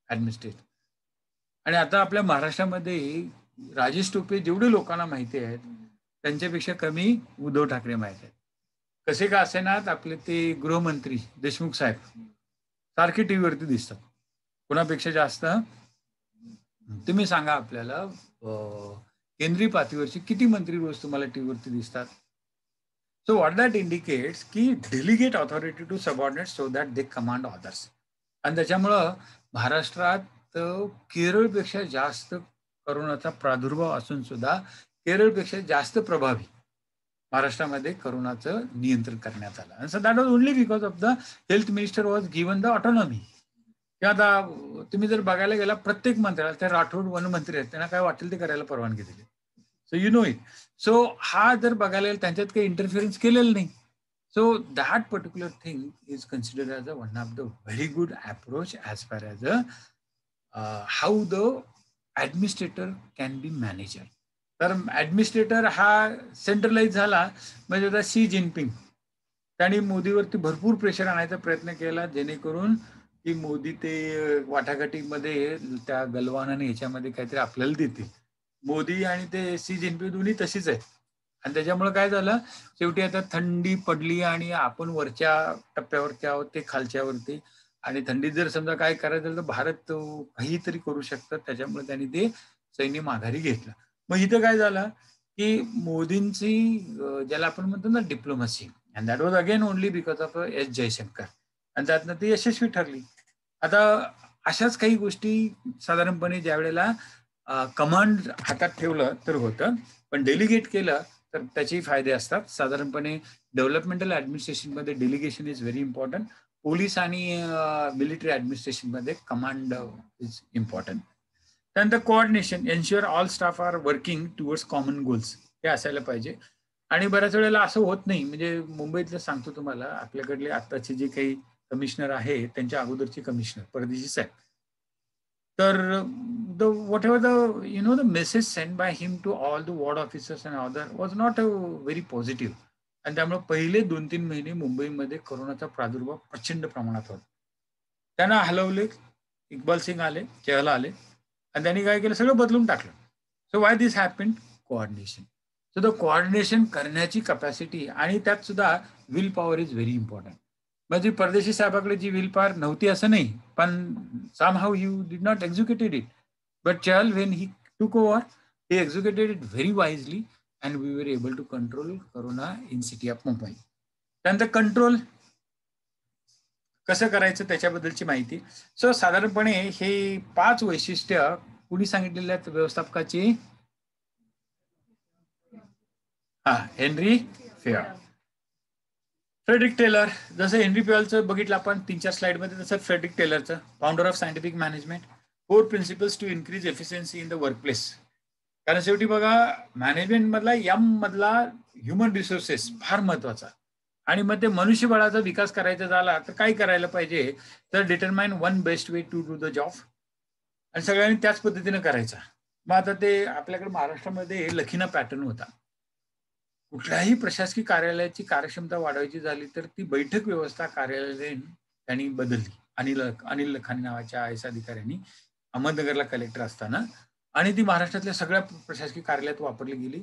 administration. आणि आता आपल्या महाराष्ट्रामध्ये राजेश टोपे जेवढे लोकांना माहिती आहेत त्यांच्यापेक्षा कमी उद्धव ठाकरे माहिती आहेत. कसे का असेनात आपले ते गृहमंत्री देशमुख साहेब सारखे टीव्हीवरती दिसतात. कुणापेक्षा जास्त तुम्ही सांगा आपल्याला केंद्रीय पातळीवरचे किती मंत्री रोज तुम्हाला टीव्हीवरती दिसतात? सो व्हॉट दॅट इंडिकेट्स की delegate authority to subordinate so that they command others. आणि त्याच्यामुळं महाराष्ट्रात केरळपेक्षा जास्त करोनाचा प्रादुर्भाव असून सुद्धा केरळपेक्षा जास्त प्रभावी महाराष्ट्रामध्ये करोनाचं नियंत्रण करण्यात आलं. आणि so that was only because of the health minister was given the autonomy. किंवा आता तुम्ही जर बघायला गेला प्रत्येक मंत्र्याला, त्या राठोड वनमंत्री आहेत त्यांना काय वाटेल ते करायला परवानगी दिली. So you know it. So हा जर बघायला गेला त्यांच्यात काही इंटरफिअरन्स केलेलं नाही. So that particular thing is considered as a one of the very good approach as far as a how the administrator can be manager. तर ॲडमिनिस्ट्रेटर हा सेंट्रलाइज झाला म्हणजे आता शी जिनपिंग त्यांनी मोदीवरती भरपूर प्रेशर आणायचा प्रयत्न केला जेणेकरून की मोदी ते वाटाघाटीमध्ये त्या गलवानाने ह्याच्यामध्ये काहीतरी आपल्याला देतील. मोदी आणि ते सी जिनपिंग दोन्ही तशीच आहेत. आणि त्याच्यामुळे काय झालं शेवटी आता थंडी पडली आणि आपण वरच्या टप्प्यावरती आहोत ते खालच्यावरती. आणि थंडीत जर समजा काय करायचं तर भारत काहीतरी करू शकतात. त्याच्यामुळे त्यांनी ते सैन्य माघारी घेतलं. मग इथं काय झालं की मोदींची ज्याला आपण म्हणतो ना diplomacy and that was again only because of S Jaishankar. आणि त्यातनं ती यशस्वी ठरली. आता अशाच काही गोष्टी साधारणपणे ज्या वेळेला कमांड हातात ठेवलं तर होतं, पण डेलिगेट केलं तर त्याचे फायदे असतात. साधारणपणे डेव्हलपमेंटल ऍडमिनिस्ट्रेशनमध्ये delegation is very important. Police आणि मिलिटरी ऍडमिनिस्ट्रेशनमध्ये कमांड इज इम्पॉर्टंट. त्यानंतर coordination, ensure all staff are working towards common goals, हे असायला पाहिजे. आणि बऱ्याच वेळेला असं होत नाही. म्हणजे मुंबईतलं सांगतो तुम्हाला, आपल्याकडले आत्ताचे जे काही कमिशनर आहे त्यांच्या अगोदरचे कमिशनर परदेशी साहेब, तर the whatever the the message send by him to all the ward officers and other was not very positive. आणि त्यामुळे पहिले 2-3 महिने मुंबईमध्ये कोरोनाचा प्रादुर्भाव प्रचंड प्रमाणात होता. त्यांना हलवले, इक्बाल सिंग आले, चहल आले आणि त्यांनी काय केलं, सगळं बदलून टाकलं. So why this happened? Coordination. So the coordination करण्याची कपॅसिटी आणि त्यात सुद्धा will power is very important. म्हणजे परदेशी साहेबाकडे जी विल पॉवर नव्हती असं नाही, पण somehow he did not executed it. But Chahal, when he took over, he executed it very wisely and we were able to control corona in city of Mumbai. त्यानंतर control कसं करायचं त्याच्याबद्दलची माहिती. So साधारणपणे हे 5 वैशिष्ट्य कुणी सांगितलेल्या आहेत व्यवस्थापकाची? Henry Fayol. Frederick Taylor. जसं हेनरी फेअरचं बघितलं आपण 3-4 स्लाइडमध्ये, तसं फ्रेडरिक टेलरचं, founder of scientific management, 4 principles to increase efficiency in the workplace. कारण शेवटी बघा मॅनेजमेंट मधला एम मधला ह्युमन रिसोर्सेस फार महत्वाचा. आणि मग ते मनुष्यबळाचा विकास करायचा झाला तर काय करायला पाहिजे, तर determine one best way to do the job. आणि सगळ्यांनी त्याच पद्धतीने करायचा. मग आता ते आपल्याकडे महाराष्ट्रामध्ये लखीना पॅटर्न होता. कुठल्याही प्रशासकीय कार्यालयाची कार्यक्षमता वाढवायची झाली तर ती बैठक व्यवस्था कार्यालय त्यांनी बदलली. अनिल लखानी नावाच्या आय एस अधिकाऱ्यांनी अहमदनगरला कलेक्टर असताना, आणि ती महाराष्ट्रातल्या सगळ्या प्रशासकीय कार्यालयात वापरली गेली.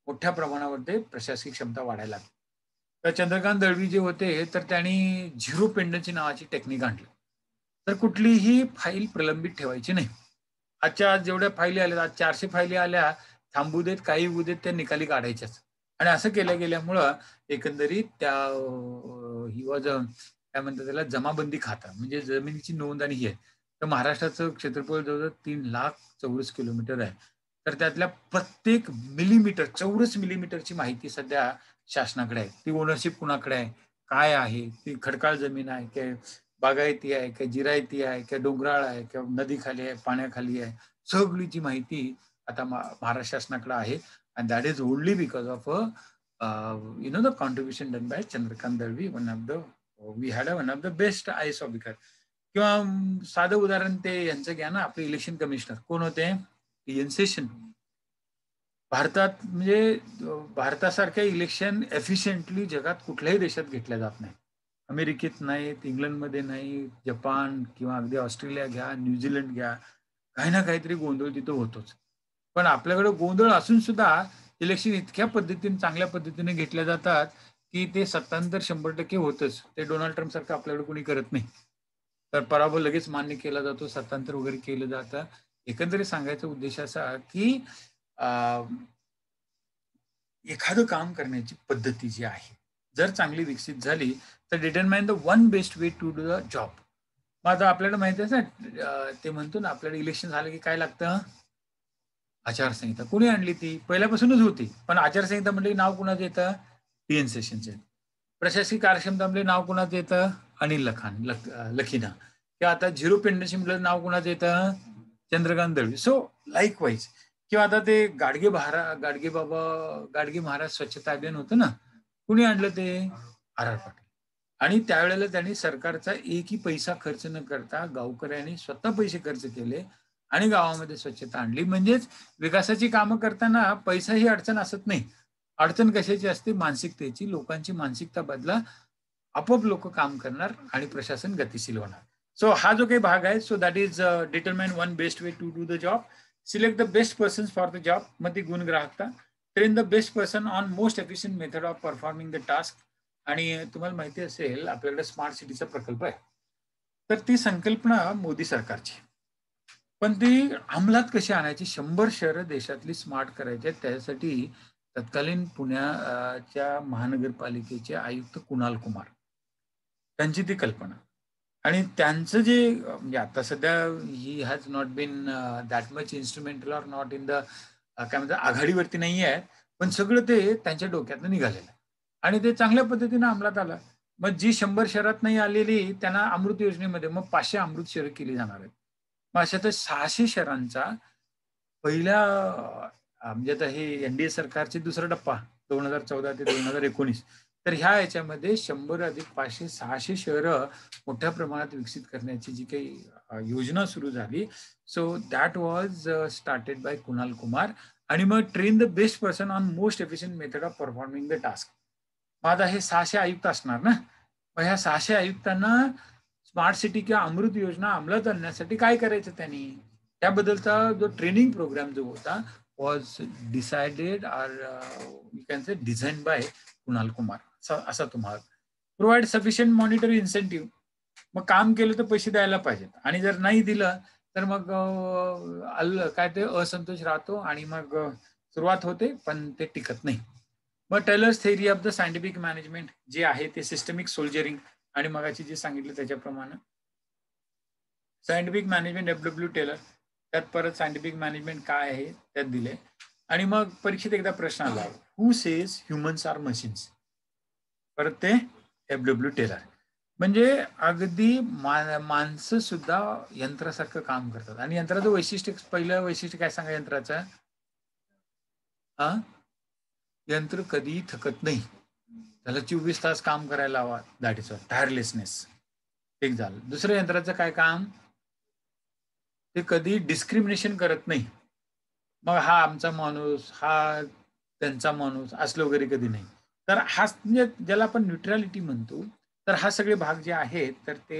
मोठ्या प्रमाणावर ते प्रशासकीय क्षमता वाढायला लागली. तर चंद्रकांत दळवी जे होते तर त्यांनी झिरो पेंडन्सी नावाची टेक्निक आणली. तर कुठलीही फाईल प्रलंबित ठेवायची नाही. आजच्या आज जेवढ्या फाईली आल्या, आज 400 फाईली आल्या, थांबू देत काही होऊ देत, त्या निकाली काढायच्याच. आणि असं केलं गेल्यामुळं एकंदरीत त्या ही वॉज काय म्हणतात त्याला, जमाबंदी खाता, म्हणजे जमिनीची नोंद आणि ही आहे. तर महाराष्ट्राचं क्षेत्रफळ जवळजवळ 3 लाख चौरस किलोमीटर आहे. तर त्यातल्या प्रत्येक मिलीमीटर, चौरस मिलीमीटरची माहिती सध्या शासनाकडे आहे. ती ओनरशिप कुणाकडे आहे, काय आहे, ती खडकाळ जमीन आहे काय, बागायती आहे काय, जिरायती आहे काय, डोंगराळ आहे किंवा नदीखाली आहे, पाण्याखाली आहे, सगळीची माहिती आता महाराष्ट्र शासनाकडे आहे. And that is only because of the contribution done by Chandrakant Dalvi, we had one of the best IAS officer. किंवा साधं उदाहरण ते यांचं घ्या ना, आपले इलेक्शन कमिशनर कोण होते, एन सेशन. भारतात म्हणजे भारतासारख्या इलेक्शन एफिशियंटली जगात कुठल्याही देशात घेतल्या जात नाही. अमेरिकेत नाहीत, इंग्लंडमध्ये नाही, जपान किंवा अगदी ऑस्ट्रेलिया घ्या, न्यूझीलंड घ्या, काही ना काहीतरी गोंधळ तिथं होतोच. पण आपल्याकडे गोंधळ असून सुद्धा इलेक्शन इतक्या पद्धतीने चांगल्या पद्धतीने घेतल्या जातात, की ते सत्तांतर 100% होतच. ते डोनाल्ड ट्रम्प सारखं आपल्याकडे कोणी करत नाही. तर पराभव लगेच मान्य केला जातो, सत्तांतर वगैरे केलं जातं. एकंदरीत सांगायचा उद्देश असा, की अ, एखादं काम करण्याची पद्धती जी आहे, जर चांगली विकसित झाली, तर determine the one best way to do the job. मग आता आपल्याला माहिती आहे ना, ते म्हणतो ना, आपल्याला इलेक्शन झालं की काय लागतं? आचारसंहिता. कुणी आणली ती? पहिल्यापासूनच होती. पण आचारसंहिता म्हटलं की नाव कुणाचं येतं? टी.एन. सेशनचं येतं. प्रशासकीय कार्यक्षमता म्हणजे नाव कुणाचं येतं? अनिल लखीना. किंवा आता झिरो पेंडन्सी म्हटलं नाव कुणाचं येतं? चंद्रकांत दळवी. सो लाईकवाईज किंवा आता ते गाडगे महाराज स्वच्छता अभियान होतं ना, कुणी आणलं ते? आर. आर. पाटील. आणि त्यावेळेला त्यांनी सरकारचा एकही पैसा खर्च न करता गावकऱ्यांनी स्वतः पैसे खर्च केले आणि गावामध्ये स्वच्छता आणली. म्हणजेच विकासाची कामं करताना पैसा ही अडचण असत नाही. अडचण कशाची असते? मानसिकतेची. लोकांची मानसिकता बदला, आपोआप लोक काम करणार आणि प्रशासन गतिशील होणार. सो हा जो काही भाग आहे, so that is determine one best way to do the job. Select the best persons for the job. मग ती गुणग्राहकता. Train the best person on most efficient method of performing the task. आणि तुम्हाला माहिती असेल आपल्याकडे स्मार्ट सिटीचा प्रकल्प आहे. तर ती संकल्पना मोदी सरकारची, पण ती अंमलात कशी आणायची? 100 शहरं देशातली स्मार्ट करायची आहेत. त्यासाठी तत्कालीन पुण्याच्या महानगरपालिकेचे आयुक्त कुणाल कुमार, त्यांची ती कल्पना. आणि त्यांचं जे म्हणजे आता सध्या he has not been that much instrumental or not in the काय म्हणतात आघाडीवरती नाही आहे, पण सगळं ते त्यांच्या डोक्यातनं निघालेलं आहे आणि ते चांगल्या पद्धतीने अंमलात आलं. मग जी 100 शहरात नाही आलेली त्यांना अमृत योजनेमध्ये मग 500 अमृत शहरं केली जाणार आहेत. मग अशा तर 600 शहरांचा पहिल्या म्हणजे आता हे एनडीए सरकारचे दुसरा टप्पा 2014 ते 2019. तर ह्या याच्यामध्ये 100 अधिक 500 600 शहरं मोठ्या प्रमाणात विकसित करण्याची जी काही योजना सुरू झाली. So that was started by Kunal Kumar. आणि मग train the best person on most efficient method of performing the task. मग आता हे 600 आयुक्त असणार ना, मग ह्या 600 आयुक्तांना स्मार्ट सिटी किंवा अमृत योजना अंमलात आणण्यासाठी काय करायचं त्यांनी? त्याबद्दलचा जो ट्रेनिंग प्रोग्राम जो होता was decided or you can say design by Kunal Kumar. असा तुम्हाला प्रोव्हाइड सफिशियंट मॉनिटरी इन्सेंटिव्ह. मग काम केलं तर पैसे द्यायला पाहिजेत आणि जर नाही दिलं तर मग काय ते असंतोष राहतो आणि मग सुरुवात होते पण ते टिकत नाही. मग Taylor's theory of the scientific management जे आहे ते सिस्टमिक सोल्जरिंग आणि मगाची जे सांगितलं त्याच्याप्रमाणे सायंटिफिक मॅनेजमेंट डब्ल्यू टेलर. त्यात परत सायंटिफिक मॅनेजमेंट काय आहे त्यात दिले. आणि मग परीक्षेत एकदा प्रश्न आला, who says humans are machines? परत ते डब्ल्यू टेलर. म्हणजे अगदी माणसं सुद्धा यंत्रासारखं काम करतात. आणि यंत्राचं वैशिष्ट्य, पहिलं वैशिष्ट्य काय सांगा यंत्राचं? हा, यंत्र कधीही थकत नाही. त्याला 24 तास काम करायला हवा. That is tirelessness. एक झालं. दुसरं यंत्राचं काय काम? ते कधी डिस्क्रिमिनेशन करत नाही. मग हा आमचा माणूस, हा त्यांचा माणूस असलं वगैरे कधी नाही. तर हा म्हणजे ज्याला आपण न्यूट्रॅलिटी म्हणतो, तर हा सगळे भाग जे आहेत तर ते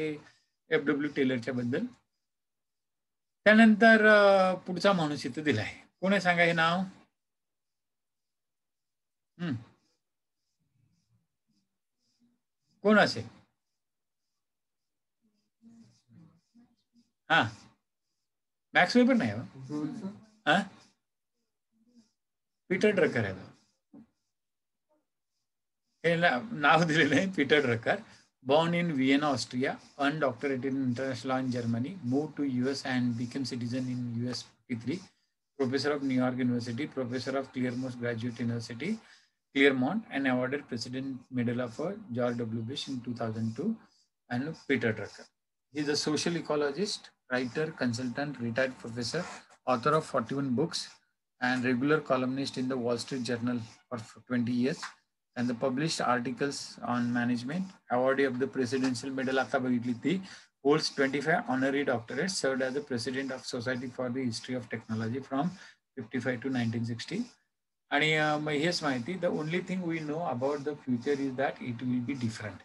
डब्ल्यू टेलरच्या बद्दल. त्यानंतर पुढचा माणूस इथं दिलाय. कोण आहे सांगा हे नाव? कोण असेल? हा, मॅक्स वेबर नाही हो. हा, पीटर ड्रकर आहे. हे नाव दिलेलं आहे Peter Drucker. Born in Vienna, Austria, earned doctorate in international law in Germany, moved to US and became citizen in US 53. Professor of New York University, professor of Claremont Graduate University, Claremont, and awarded President Medal of George W. Bush in 2002. And Peter Drucker. He is a social ecologist, writer, consultant, retired professor, author of 41 books, and regular columnist in the Wall Street Journal for 20 years. And the published articles on management, awardee of the Presidential Medal आता बघितली ती, holds 25 honorary doctorates, served as the president of Society for the History of Technology from 55 to 1960. आणि मग हेच माहिती, the only thing we know about the future is that it will be different.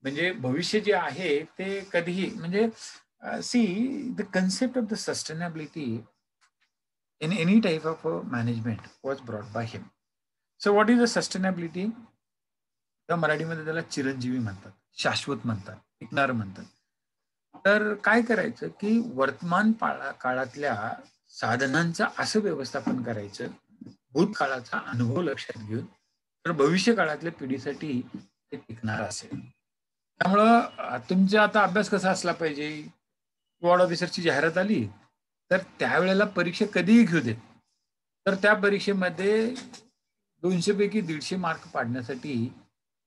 म्हणजे भविष्य जे आहे ते कधीही म्हणजे See, the concept of the sustainability in any type of management was brought by him. So what is the sustainability? किंवा मराठीमध्ये त्याला चिरंजीवी म्हणतात, शाश्वत म्हणतात, टिकणार म्हणतात. तर काय करायचं की वर्तमान काळातल्या साधनांचं असं व्यवस्थापन करायचं, भूतकाळाचा अनुभव लक्षात घेऊन, तर भविष्य काळातल्या पिढीसाठी ते टिकणार असेल. त्यामुळं तुमचा आता अभ्यास कसा असला पाहिजे, वॉर्ड ऑफिसरची जाहिरात आली तर त्यावेळेला परीक्षा कधीही घेऊ देत, तर त्या परीक्षेमध्ये 200 पैकी 150 मार्क पाडण्यासाठी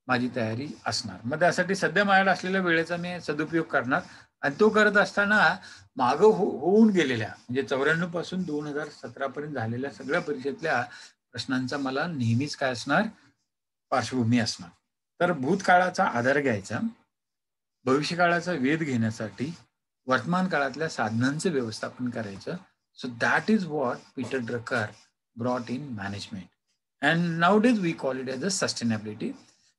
माझी तयारी असणार. मग त्यासाठी सध्या माझ्याकडे असलेल्या वेळेचा मी सदुपयोग करणार आणि तो करत असताना मागं होऊन गेलेल्या म्हणजे 94 पासून 2017 पर्यंत झालेल्या सगळ्या परीक्षेतल्या प्रश्नांचा मला नेहमीच काय असणार, पार्श्वभूमी असणार. तर भूतकाळाचा आधार घ्यायचा, भविष्यकाळाचा वेध घेण्यासाठी वर्तमान काळातल्या साधनांचं व्यवस्थापन करायचं. So that is what Peter Drucker brought in management. And nowadays we call it as a sustainability.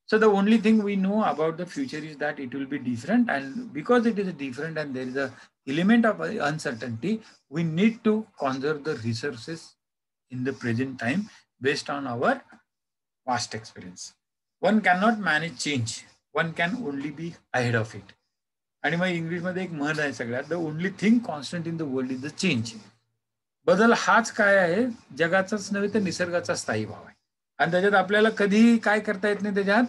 So the only thing we know about the future is that it will be different, and because it is different and there is a element of uncertainty, we need to conserve the resources in the present time based on our past experience. One cannot manage change, one can only be ahead of it. आणि मग इंग्लिशमध्ये एक म्हण आहे सगळ्यात, the only thing constant in the world is the change. बदल हाच काय आहे, जगाचाच नव्हे तर निसर्गाचा स्थायी भाव आहे. आणि त्याच्यात आपल्याला कधी काय करता येत नाही, त्याच्यात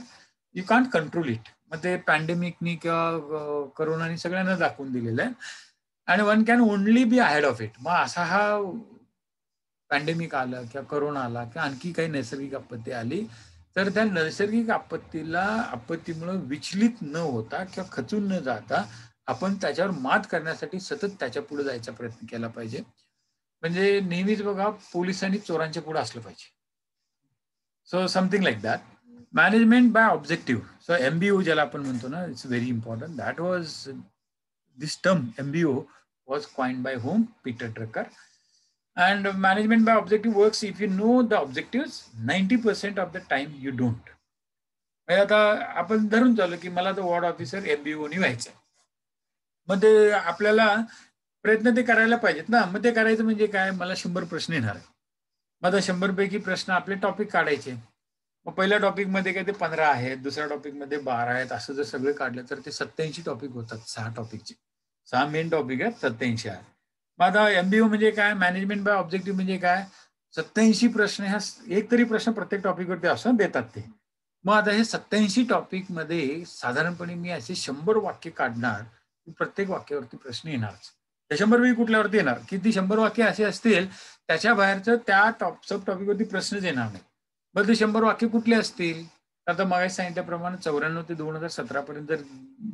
यू कांट कंट्रोल इट. मग ते पॅन्डेमिकनी किंवा करोनानी सगळ्यांना दाखवून दिलेलं आहे. आणि one can only be ahead of it. मग असा हा पॅन्डेमिक आला किंवा करोना आला किंवा आणखी काही नैसर्गिक आपत्ती आली, तर त्या नैसर्गिक आपत्तीमुळे विचलित न होता किंवा खचून न जाता आपण त्याच्यावर मात करण्यासाठी सतत त्याच्या पुढे जायचा प्रयत्न केला पाहिजे. म्हणजे नेहमीच बघा, पोलिसांनी चोरांच्या पुढे असलं पाहिजे. So something like that. Management by objective. So MBO ज्याला आपण म्हणतो ना, it's very important. That was this term MBO was coined by home, Peter Drucker. And management by objective works if you know the objectives 90% of the time you don't. आता आपण धरून चालू की मला तर वॉर्ड ऑफिसर MBO नी व्हायचं. मग ते आपल्याला प्रयत्न ते करायला पाहिजेत ना. मग ते करायचं म्हणजे काय, मला 100 प्रश्न येणार आहे. मग 100 पैकी प्रश्न आपले टॉपिक काढायचे. मग पहिल्या टॉपिकमध्ये काय ते 15 आहेत, दुसऱ्या टॉपिकमध्ये 12 आहेत. असं जर सगळे काढलं तर ते 87 टॉपिक होतात. 6 टॉपिकचे 6 मेन टॉपिक आहेत, 87 आहेत. मग आता MBO म्हणजे काय, मॅनेजमेंट बाय ऑब्जेक्टिव्ह म्हणजे काय, 87 प्रश्न, ह्या एक तरी प्रश्न प्रत्येक टॉपिकवरती असं देतात ते. मग आता हे 87 टॉपिकमध्ये साधारणपणे मी असे 100 वाक्य काढणार, प्रत्येक वाक्यावरती प्रश्न येणारच. त्या 100 पैकी कुठल्यावरती येणार की ती 100 वाक्य अशी असतील त्याच्या बाहेरचं त्या सब टॉपिकवरती प्रश्नच येणार नाही. मग ते 100 वाक्य कुठले असतील, आता मग सांगितल्याप्रमाणे 94 ते 2017 पर्यंत जर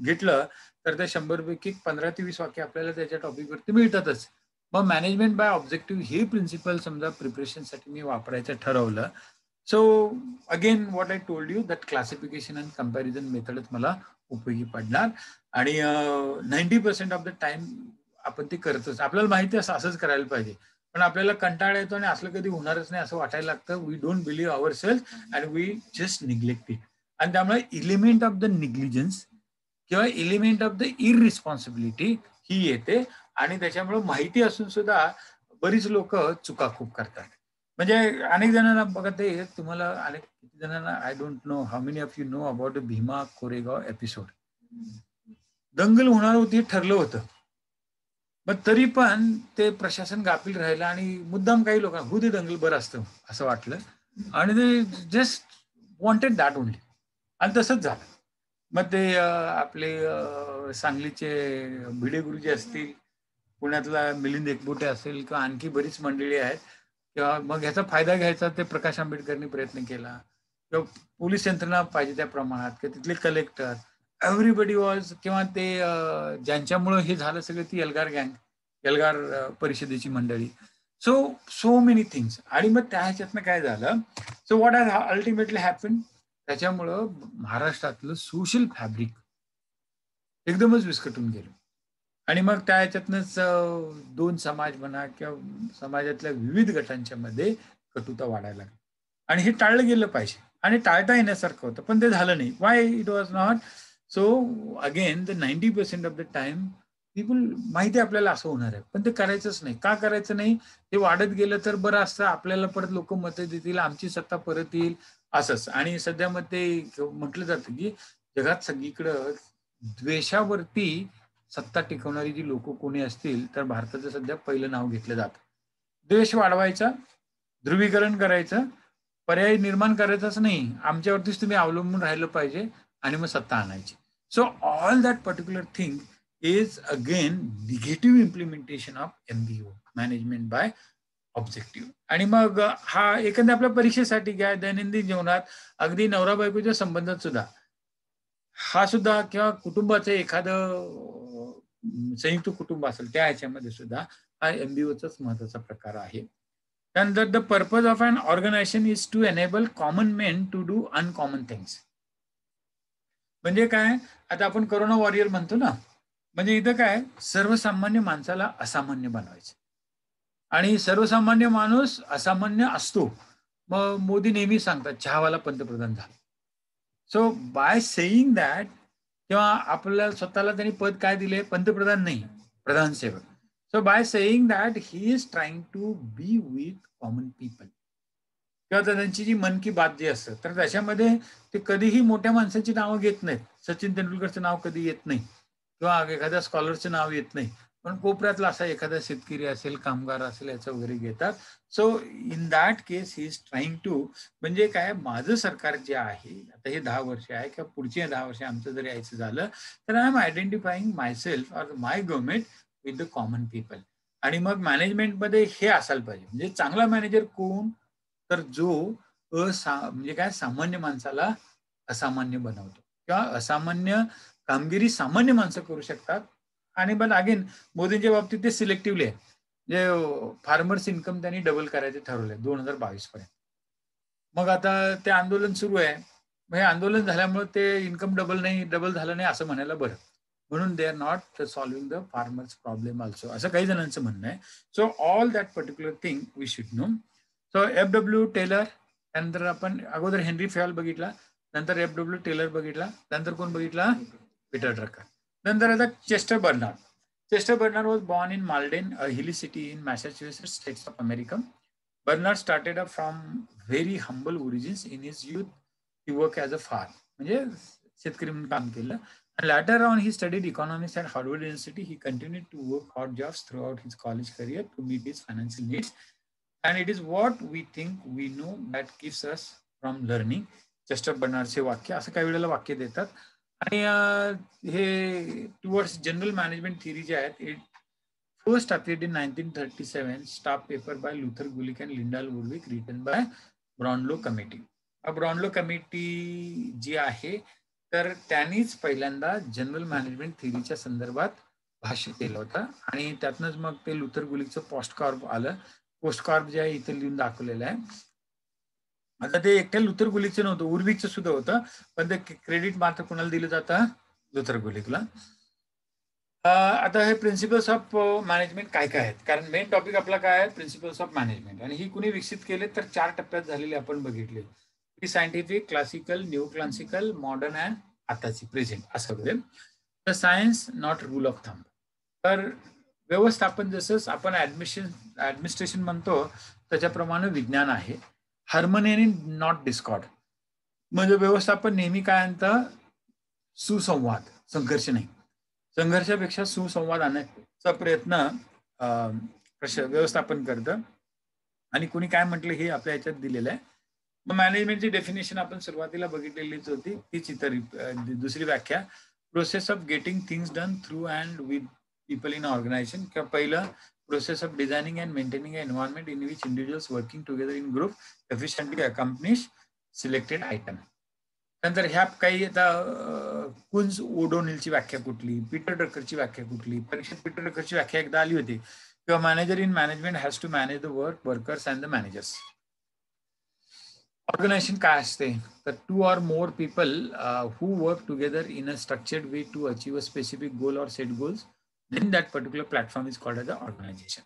घेतलं तर त्या 100 पैकी 15 ते 20 वाक्य आपल्याला त्याच्या टॉपिकवरती मिळतातच. मग मॅनेजमेंट बाय ऑब्जेक्टिव्ह हे प्रिन्सिपल समजा प्रिपरेशनसाठी मी वापरायचं ठरवलं. So again what I told you, that classification and comparison मेथडच मला उपयोगी पडणार. आणि 90% ऑफ द टाइम आपण ते करतच. आपल्याला माहिती असं असंच करायला पाहिजे, पण आपल्याला कंटाळा येतो आणि असलं कधी होणारच नाही असं वाटायला लागतं. We don't believe our self and we just neglect it. आणि त्यामुळे एलिमेंट ऑफ द निग्लिजन्स किंवा एलिमेंट ऑफ द इररिस्पॉन्सिबिलिटी ही येते. आणि त्याच्यामुळे माहिती असून सुद्धा बरीच लोक चुका खूप करतात. म्हणजे अनेक जणांना बघा, ते तुम्हाला अनेक किती जणांना, I don't know how many of you know about Bhima Koregaon episode. दंगल होणार होती ठरलं होतं, मग तरी पण ते प्रशासन गाफील राहिलं आणि मुद्दाम काही लोक हो ते दंगल बरं असतं असं वाटलं आणि ते जस्ट वॉन्टेड दॅट ओनली. आणि तसंच झालं. मग ते आपले सांगलीचे भिडे गुरुजी असतील, पुण्यातला मिलिंद एकबोटे असेल किंवा आणखी बरीच मंडळी आहेत, किंवा मग ह्याचा फायदा घ्यायचा ते प्रकाश आंबेडकरनी प्रयत्न केला, किंवा पोलीस यंत्रणा पाहिजे त्या प्रमाणात, किंवा तिथले कलेक्टर, एव्हरीबडी वॉज, किंवा ते ज्यांच्यामुळं हे झालं सगळं ती एल्गार गँग, एल्गार परिषदेची मंडळी. So many things. आणि मग त्या ह्याच्यातनं काय झालं, so what has ultimately happen, त्याच्यामुळं महाराष्ट्रातलं सोशल फॅब्रिक एकदमच विस्कटून गेलं. आणि मग त्या ह्याच्यातनंच 2 समाज म्हणा किंवा समाजातल्या विविध गटांच्या मध्ये कटुता वाढायला लागली. आणि हे टाळलं गेलं पाहिजे आणि टाळता येण्यासारखं होतं, पण ते झालं नाही. Why it was not. So again the 90% of the time people माहिती आहे आपल्याला असं होणार आहे, पण ते करायचंच नाही. का करायचं नाही? ते वाढत गेलं तर बरं असतं, आपल्याला परत लोक मतं देतील, आमची सत्ता परत येईल असंच. आणि सध्या मग ते म्हटलं जातं की जगात सगळीकडं द्वेषावरती सत्ता टिकवणारी जी लोक कोणी असतील तर भारताचं सध्या पहिलं नाव घेतलं जातं. द्वेष वाढवायचा, ध्रुवीकरण करायचं, पर्याय निर्माण करायचाच नाही, आमच्यावरतीच तुम्ही अवलंबून राहिलं पाहिजे आणि मग सत्ता आणायची. So all that particular thing is again negative implementation of MBO, management by objective. आणि मग हा एखाद्या आपल्या परीक्षेसाठी घ्या, दैनंदिन जीवनात, अगदी नवरा बायकोच्या संबंधात सुद्धा हा सुद्धा, किंवा कुटुंबाचं एखादं संयुक्त कुटुंब असेल त्या ह्याच्यामध्ये सुद्धा हा MBOचाच महत्वाचा प्रकार आहे. त्यानंतर the purpose of an organization is to enable common men to do uncommon things. म्हणजे काय, आता आपण करोना वॉरियर म्हणतो ना, म्हणजे इथं काय, सर्वसामान्य माणसाला असामान्य बनवायचं आणि सर्वसामान्य माणूस असामान्य असतो. मग मोदी नेहमी सांगतात चहावाला पंतप्रधान झाला. सो बाय सेईंग दॅट, किंवा आपल्याला स्वतःला त्यांनी पद काय दिले, पंतप्रधान नाही, प्रधान सेवक. So by saying that he is trying to be with common people, किंवा त्यांची जी मन की बात जी असतं तर त्याच्यामध्ये ते कधीही मोठ्या माणसांची नावं घेत नाहीत. सचिन तेंडुलकरचं नाव कधी येत नाही, किंवा एखाद्या स्कॉलरचं नाव येत नाही, पण कोपऱ्यातला असा एखादा शेतकरी असेल, कामगार असेल, याचं वगैरे घेतात. So in that case he is trying to, म्हणजे काय, माझं सरकार जे आहे आता हे 10 वर्ष आहे, किंवा पुढचे 10 वर्ष आमचं जर यायचं झालं तर I am identifying my self or my government with the common people. आणि मग मॅनेजमेंटमध्ये हे असायला पाहिजे. म्हणजे चांगला मॅनेजर कोण, तर जो म्हणजे काय, सामान्य माणसाला असामान्य बनवतो, किंवा असामान्य कामगिरी सामान्य माणसं करू शकतात. आणि पण अगेन मोदींच्या बाबतीत ते सिलेक्टिव्हली आहे. म्हणजे फार्मर्स इन्कम त्यांनी डबल करायचे ठरवले 2022 पर्यंत. मग आता ते आंदोलन सुरू आहे. मग हे आंदोलन झाल्यामुळे ते इन्कम डबल झालं नाही असं म्हणायला बरं. म्हणून they are not solving the farmers problem also, असं काही जणांचं म्हणणं आहे. So all that particular thing we should know. So FW Taylor, त्यानंतर आपण अगोदर हेनरी फेल बघितला, नंतर FW टेलर बघितला, नंतर कोण बघितला, पीटर ड्रकर. नंतर आता Chester Barnard. Chester Bernard was born in Malden, a hilly city in Massachusetts, States of America. Bernard started up from very humble origins. In his youth, he worked as a farmer. म्हणजे शेतकरी म्हणून काम केलं. And later on, he studied economics at Harvard University. He continued to work odd jobs throughout his college career to meet his financial needs. And it is what we think we know that keeps us from learning. Chester बर्नार्डचे वाक्य असं काही वेळेला वाक्य देतात. आणि हे towards general management theory जे आहेत, it first appeared in 1937, staff paper by Luther Gulick and Lyndall Urwick, written by Brownlow Committee. Brownlow Committee जी आहे तर त्यांनीच पहिल्यांदा जनरल मॅनेजमेंट थिअरीच्या संदर्भात भाष्य केलं होतं. आणि त्यातनंच मग ते लुथर गुलिकचं पोस्टकॉर्प आलं. पोस्टकॉर्प जे आहे इथं लिहून दाखवलेलं आहे. आता ते एकट्या लुथर गुलिकचं नव्हतं, उर्विकचं सुद्धा होतं, पण ते क्रेडिट मात्र कोणाला दिलं जातं, लुथर गुलिकला. आता हे प्रिन्सिपल्स ऑफ मॅनेजमेंट काय काय आहेत, कारण मेन टॉपिक आपला काय आहे, प्रिन्सिपल्स ऑफ मॅनेजमेंट. आणि ही कुणी विकसित केले तर 4 टप्प्यात झालेले आपण बघितले. Scientific, classical, new classical, modern and आताची प्रेझेंट असं वगैरे. The science not rule of thumb. तर व्यवस्थापन जसं आपण ऍडमिनिस्ट्रेशन म्हणतो त्याच्याप्रमाणे विज्ञान आहे. हार्मनी आणि नॉट डिस्कॉर्ड. म्हणजे व्यवस्थापन नेहमी काय आणतं, सुसंवाद, संघर्ष नाही. संघर्षापेक्षा सुसंवाद आणण्याचा प्रयत्न व्यवस्थापन करतं. आणि कुणी काय म्हटलं हे आपल्या ह्याच्यात दिलेलं आहे. मग मॅनेजमेंटची डेफिनेशन आपण सुरुवातीला बघितलेलीच होती, तीच इतर दुसरी व्याख्या, process of getting things done through and with people in organization. किंवा पहिलं, process of designing and maintaining a environment in which individuals working together in group efficiently accomplish selected item. नंतर ह्या काही आता कुन्स ओडोनिलची व्याख्या कुठली, पीटर ड्रकरची व्याख्या कुठली, परीक्षेत पीटर ड्रकरची व्याख्या एकदा आली होती, किंवा manager in management has to manage the workers and the managers. Organization काय असते, तर 2 or more people who work together in a structured way to achieve a specific goal or set goals, then that particular platform is called as an organization.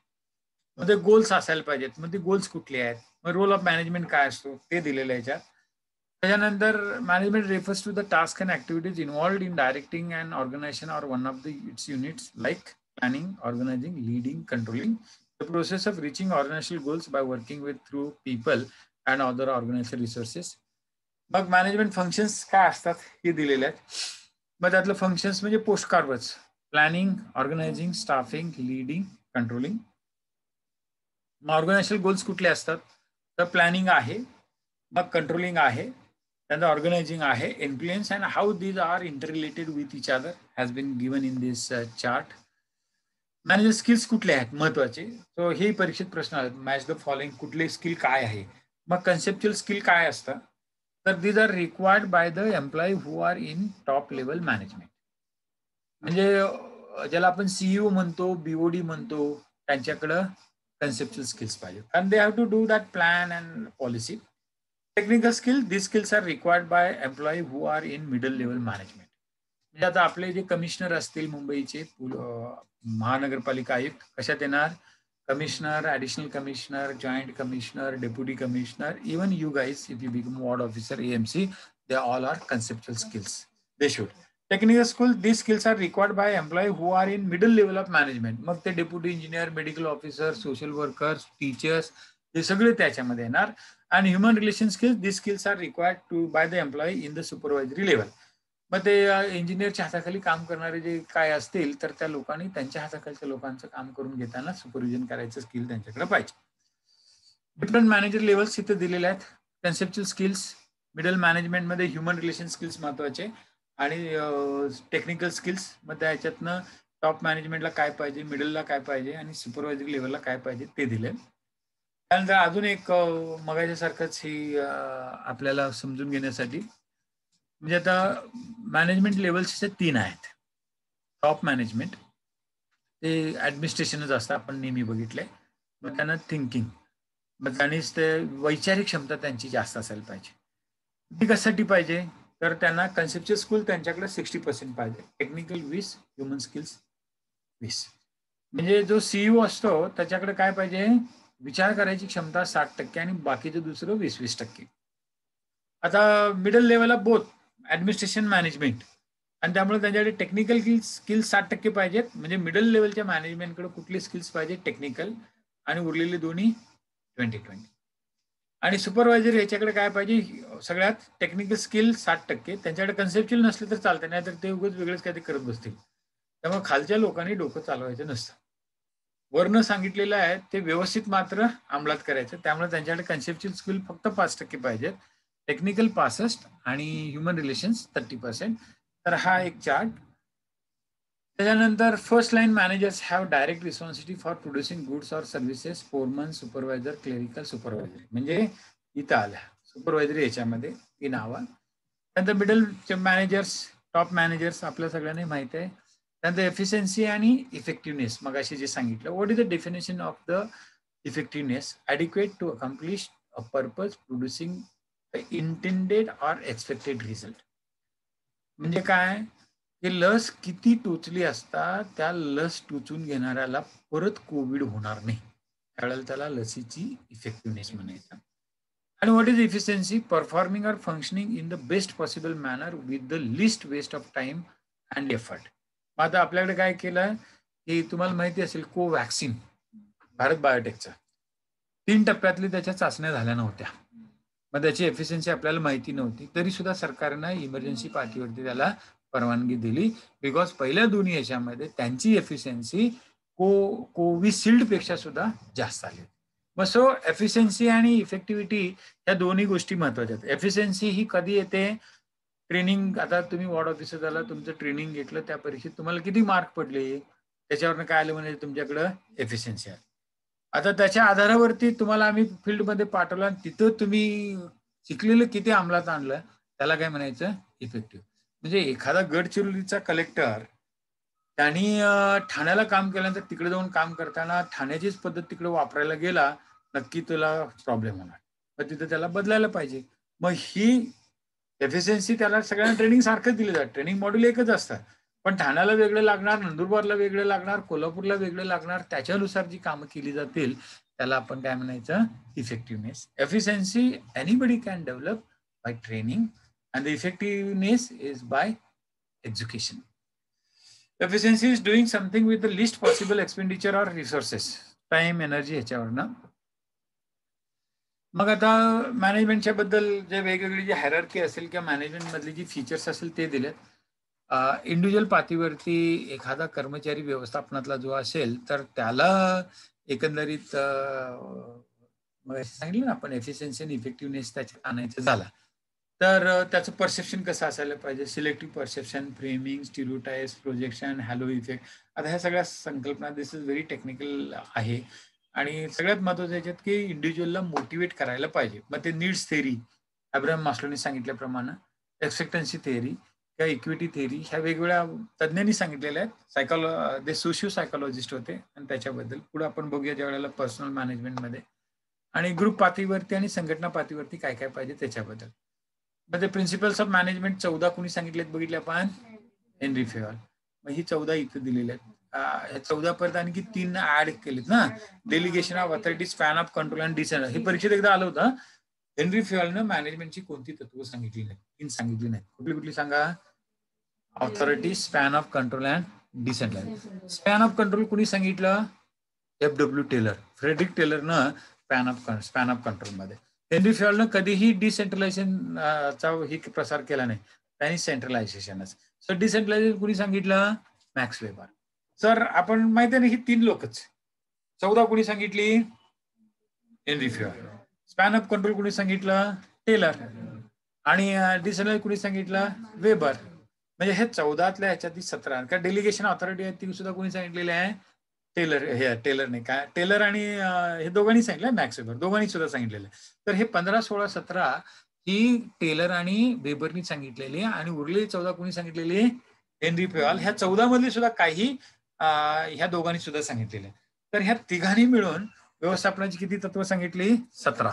मग ते goals असायला पाहिजेत. मग ते goals कुठले आहेत, मग रोल ऑफ मॅनेजमेंट काय असतो ते दिलेलं आहे याच्यात. त्याच्यानंतर management refers to the task and activities involved in directing and organization or one of the its units like planning, organizing, leading, controlling. The process of reaching organizational goals by working with through people and other organizational resources. मग management functions काय असतात हे दिलेले आहेत. मग त्यातलं functions म्हणजे post कार्डच, planning, organising, staffing, leading, controlling. मग ऑर्गनायझेशनल गोल्स कुठले असतात, तर प्लॅनिंग आहे, मग कंट्रोलिंग आहे, त्यानंतर ऑर्गनायझिंग आहे, influence and how these are interrelated with each other has been given in this chart. Manager skills कुठले आहेत महत्वाचे, सो हे परीक्षेत प्रश्न आहेत. मॅच द फॉलोइंग, कुठले स्किल काय आहे. मग कन्सेप्च्युअल स्किल काय असतं, तर these are required by the employee who are in top level management. म्हणजे ज्याला आपण सीईओ म्हणतो, बीओडी म्हणतो, त्यांच्याकडं conceptual skills पाहिजे, and they have to do that plan and policy. Technical skill, these skills are required by employee who are in middle level management. म्हणजे आता आपले जे कमिशनर असतील मुंबईचे, महानगरपालिका आयुक्त कशात येणार, commissioner, additional commissioner, joint commissioner, deputy commissioner, even you guys if you become ward officer, AMC, they all are conceptual skills. They should. Technical school, these skills are required by employee who are in middle level of management. मग ते deputy engineer, medical officer, social workers, teachers, हे सगळे त्याच्यामध्ये येणार. आणि human relation skills, this skills are required to by the employee in the supervisory level. मग ते इंजिनियरच्या हाताखाली काम करणारे जे काय असतील, तर त्या लोकांनी त्यांच्या हाताखालच्या लोकांचं काम करून घेताना सुपरविजन करायचं स्किल त्यांच्याकडे पाहिजे. डिफरंट मॅनेजर लेवल्स इथे दिलेले आहेत. कन्सेप्च्युअल स्किल्स, मिडल मॅनेजमेंटमध्ये ह्युमन रिलेशन स्किल्स महत्वाचे, आणि टेक्निकल स्किल्स, मग त्याच्यातनं टॉप मॅनेजमेंटला काय पाहिजे, मिडलला काय पाहिजे, आणि सुपरवायझरी लेवलला काय पाहिजे ते दिले. त्यानंतर अजून एक मगाच्या सारखंच ही आपल्याला समजून घेण्यासाठी, म्हणजे आता मॅनेजमेंट लेवल्सचे 3 आहेत. टॉप मॅनेजमेंट, ते ऍडमिनिस्ट्रेशनच असतं, आपण नेहमी बघितलंय. मग त्यांना थिंकिंग, मग त्यांनीच ते वैचारिक क्षमता त्यांची जास्त असायला पाहिजे. ती कशासाठी पाहिजे, तर त्यांना कन्सेप्च्युअल स्किल त्यांच्याकडे 60% पाहिजे, टेक्निकल 20, ह्युमन स्किल्स 20. म्हणजे जो सीईओ असतो त्याच्याकडे काय पाहिजे, विचार करायची क्षमता 60% आणि बाकीचं दुसरं 20-20%. आता मिडल लेवलला बोथ ऍडमिनिस्ट्रेशन, मॅनेजमेंट, आणि त्यामुळे त्यांच्याकडे टेक्निकल स्किल्स 60% पाहिजेत. म्हणजे मिडल लेवलच्या मॅनेजमेंटकडे कुठले स्किल्स पाहिजे, टेक्निकल, आणि उरलेले दोन्ही 20-20. आणि सुपरवायझर याच्याकडे काय पाहिजे, सगळ्यात टेक्निकल स्किल 60%, त्यांच्याकडे कन्सेप्च्युअल नसले तर चालते, नाही तर ते उगाच वेगळंच काहीतरी करत बसतील. त्यामुळे खालच्या लोकांनी डोकं चालवायचं नसतं. वरनं सांगितलेलं आहे ते व्यवस्थित मात्र अंमलात करायचं. त्यामुळे त्यांच्याकडे कन्सेप्च्युअल स्किल फक्त 5% पाहिजेत, टेक्निकल 65% आणि ह्युमन रिलेशन्स 30%. तर हा एक चार्ट. त्याच्यानंतर first line managers have direct responsibility for producing goods or services, Foreman, supervisor, clerical, supervisor. म्हणजे इथं आल्या सुपरवायझरी याच्यामध्ये ती नावं. त्यानंतर मिडल मॅनेजर्स, टॉप मॅनेजर्स आपल्या सगळ्यांनी माहिती आहे. त्यानंतर एफिशियन्सी आणि इफेक्टिव्हनेस, मग अशी जे सांगितलं. What is the definition of the effectiveness, adequate to accomplish a purpose, producing intended or expected result. म्हणजे काय, की लस किती टोचली असता त्या लस टोचून घेणाऱ्याला परत कोविड होणार नाही, त्यावेळेला त्याला लसीची इफेक्टिव्हनेस म्हणायचं. आणि what is efficiency, performing or functioning in the best possible manner with the least waste of time and effort. मग आता आपल्याकडे काय केलं, की तुम्हाला माहिती असेल कोवॅक्सिन, भारत बायोटेकचा 3 टप्प्यातली त्याच्या चाचण्या झाल्या नव्हत्या. मग त्याची एफिशियन्सी आपल्याला माहिती नव्हती, तरी सुद्धा सरकारनं इमर्जन्सी पातळीवरती त्याला परवानगी दिली, बिकॉज पहिल्या दोन्ही याच्यामध्ये त्यांची एफिशियन्सी कोविशिल्ड पेक्षा सुद्धा जास्त आली. मग सो एफिशियन्सी आणि इफेक्टिव्हिटी या दोन्ही गोष्टी महत्वाच्या आहेत. एफिशियन्सी ही कधी येते, ट्रेनिंग, आता तुम्ही वॉर्ड ऑफिसर झाला, तुमचं ट्रेनिंग घेतलं, त्या परीक्षेत तुम्हाला किती मार्क पडले, त्याच्यावरनं काय आलं म्हणजे तुमच्याकडं एफिशियन्सी आहे. आता त्याच्या आधारावरती तुम्हाला आम्ही फील्डमध्ये पाठवलं आणि तिथं तुम्ही शिकलेलं किती अंमलात आणलं, त्याला काय म्हणायचं, इफेक्टिव्ह. म्हणजे एखादा गडचिरोलीचा कलेक्टर, त्यांनी ठाण्याला काम केल्यानंतर तिकडे जाऊन काम करताना ठाण्याचीच पद्धत तिकडे वापरायला गेला, नक्की तुला प्रॉब्लेम होणार, मग तिथं त्याला बदलायला पाहिजे. मग ही एफिशियन्सी त्याला सगळ्यांना ट्रेनिंग सारखंच दिलं जातं, ट्रेनिंग मॉड्यूल एकच असतं, पण ठाण्याला वेगळं लागणार, नंदुरबारला वेगळं लागणार, कोल्हापूरला वेगळं लागणार, त्याच्यानुसार जी कामं केली जातील त्याला आपण काय म्हणायचं, effectiveness. Efficiency anybody can develop by training, and the effectiveness is by education. Efficiency is doing something with the least possible expenditure or resources, time energy ह्याच्यावरनं. मग आता मॅनेजमेंटच्या बद्दल जे वेगवेगळी जी हायरार्की असेल किंवा मॅनेजमेंट मधली जी फीचर्स असेल ते दिलेत. इंडिव्हिज्युअल पातळीवरती एखादा कर्मचारी व्यवस्थापनातला जो असेल तर त्याला एकंदरीत सांगितलं ना आपण एफिशियन्सी आणि इफेक्टिव्हनेस त्याच्यात आणायचं झाला तर त्याचं परसेप्शन कसं असायला पाहिजे. Selective perception, framing, stereotypes, projection, hello effect. आता ह्या सगळ्या संकल्पना दिस इज व्हेरी टेक्निकल आहे आणि सगळ्यात महत्त्वाचं याच्यात की इंडिव्हिज्युअलला मोटिवेट करायला पाहिजे. मग ते नीड्स थेअरी अब्राहम मास्लोनी सांगितल्याप्रमाणे, एक्सेप्टन्सी थेअरी किंवा इक्विटी थेअरी ह्या वेगवेगळ्या तज्ज्ञांनी सांगितलेल्या आहेत. ते सोशिओ सायकोलॉजिस्ट होते आणि त्याच्याबद्दल पुढे आपण बघूया ज्या वेळेला पर्सनल मॅनेजमेंटमध्ये आणि ग्रुप पातळीवरती आणि संघटना पातळीवरती काय काय पाहिजे त्याच्याबद्दल. मग ते प्रिन्सिपल्स ऑफ मॅनेजमेंट 14 कोणी सांगितलेत बघितले आपण, हेनरी फेवाल. मग ही 14 इथं दिलेले आहेत. ह्या 14 परत आणखी 3 ऍड केलेत ना, delegation of authority, span of control and decision. हे परीक्षेत एकदा आलं होतं. हेनरी फेवालनं मॅनेजमेंटची कोणती तत्व सांगितली नाही, 3 सांगितली नाही. कुठली कुठली सांगा. Authority, span of control and decentralisation. Span of control कुणी सांगितलं. FW टेलर, फ्रेडरिक टेलरनं स्पॅन ऑफ कंट्रोल मध्ये. हेनरी फेवालनं कधीही डिसेंट्रलायझेशनचा ही प्रसार केला नाही, त्यांनी सेंट्रलायझेशनच. सर डिसेंट्रलायझेशन कुणी सांगितलं. Max weber. सर आपण माहिती आहे ना ही 3 लोकच. 14 कुणी सांगितली. हेनरी फेवाल. स्पॅन ऑफ कंट्रोल कुणी सांगितलं. टेलर. आणि डिसेंट्रलायझेशन कुणी सांगितलं. वेबर. म्हणजे हे 14तल्या ह्याच्यात 17. कारण डेलिगेशन ऑथॉरिटी आहे ती सुद्धा कोणी सांगितलेली आहे. टेलर. हे टेलर नाही काय, टेलर आणि हे दोघांनी सांगितलं. मॅक्स वेबर दोघांनी सुद्धा सांगितलेलं. तर हे 15, 16, 17 ही टेलर आणि वेबरनी सांगितलेली आणि उरलेली 14 कोणी सांगितलेली. हेनरी फेवाल. ह्या 14 मधली सुद्धा काही ह्या दोघांनी सुद्धा सांगितलेले. तर ह्या तिघांनी मिळून व्यवस्थापनाची किती तत्व सांगितली. 17.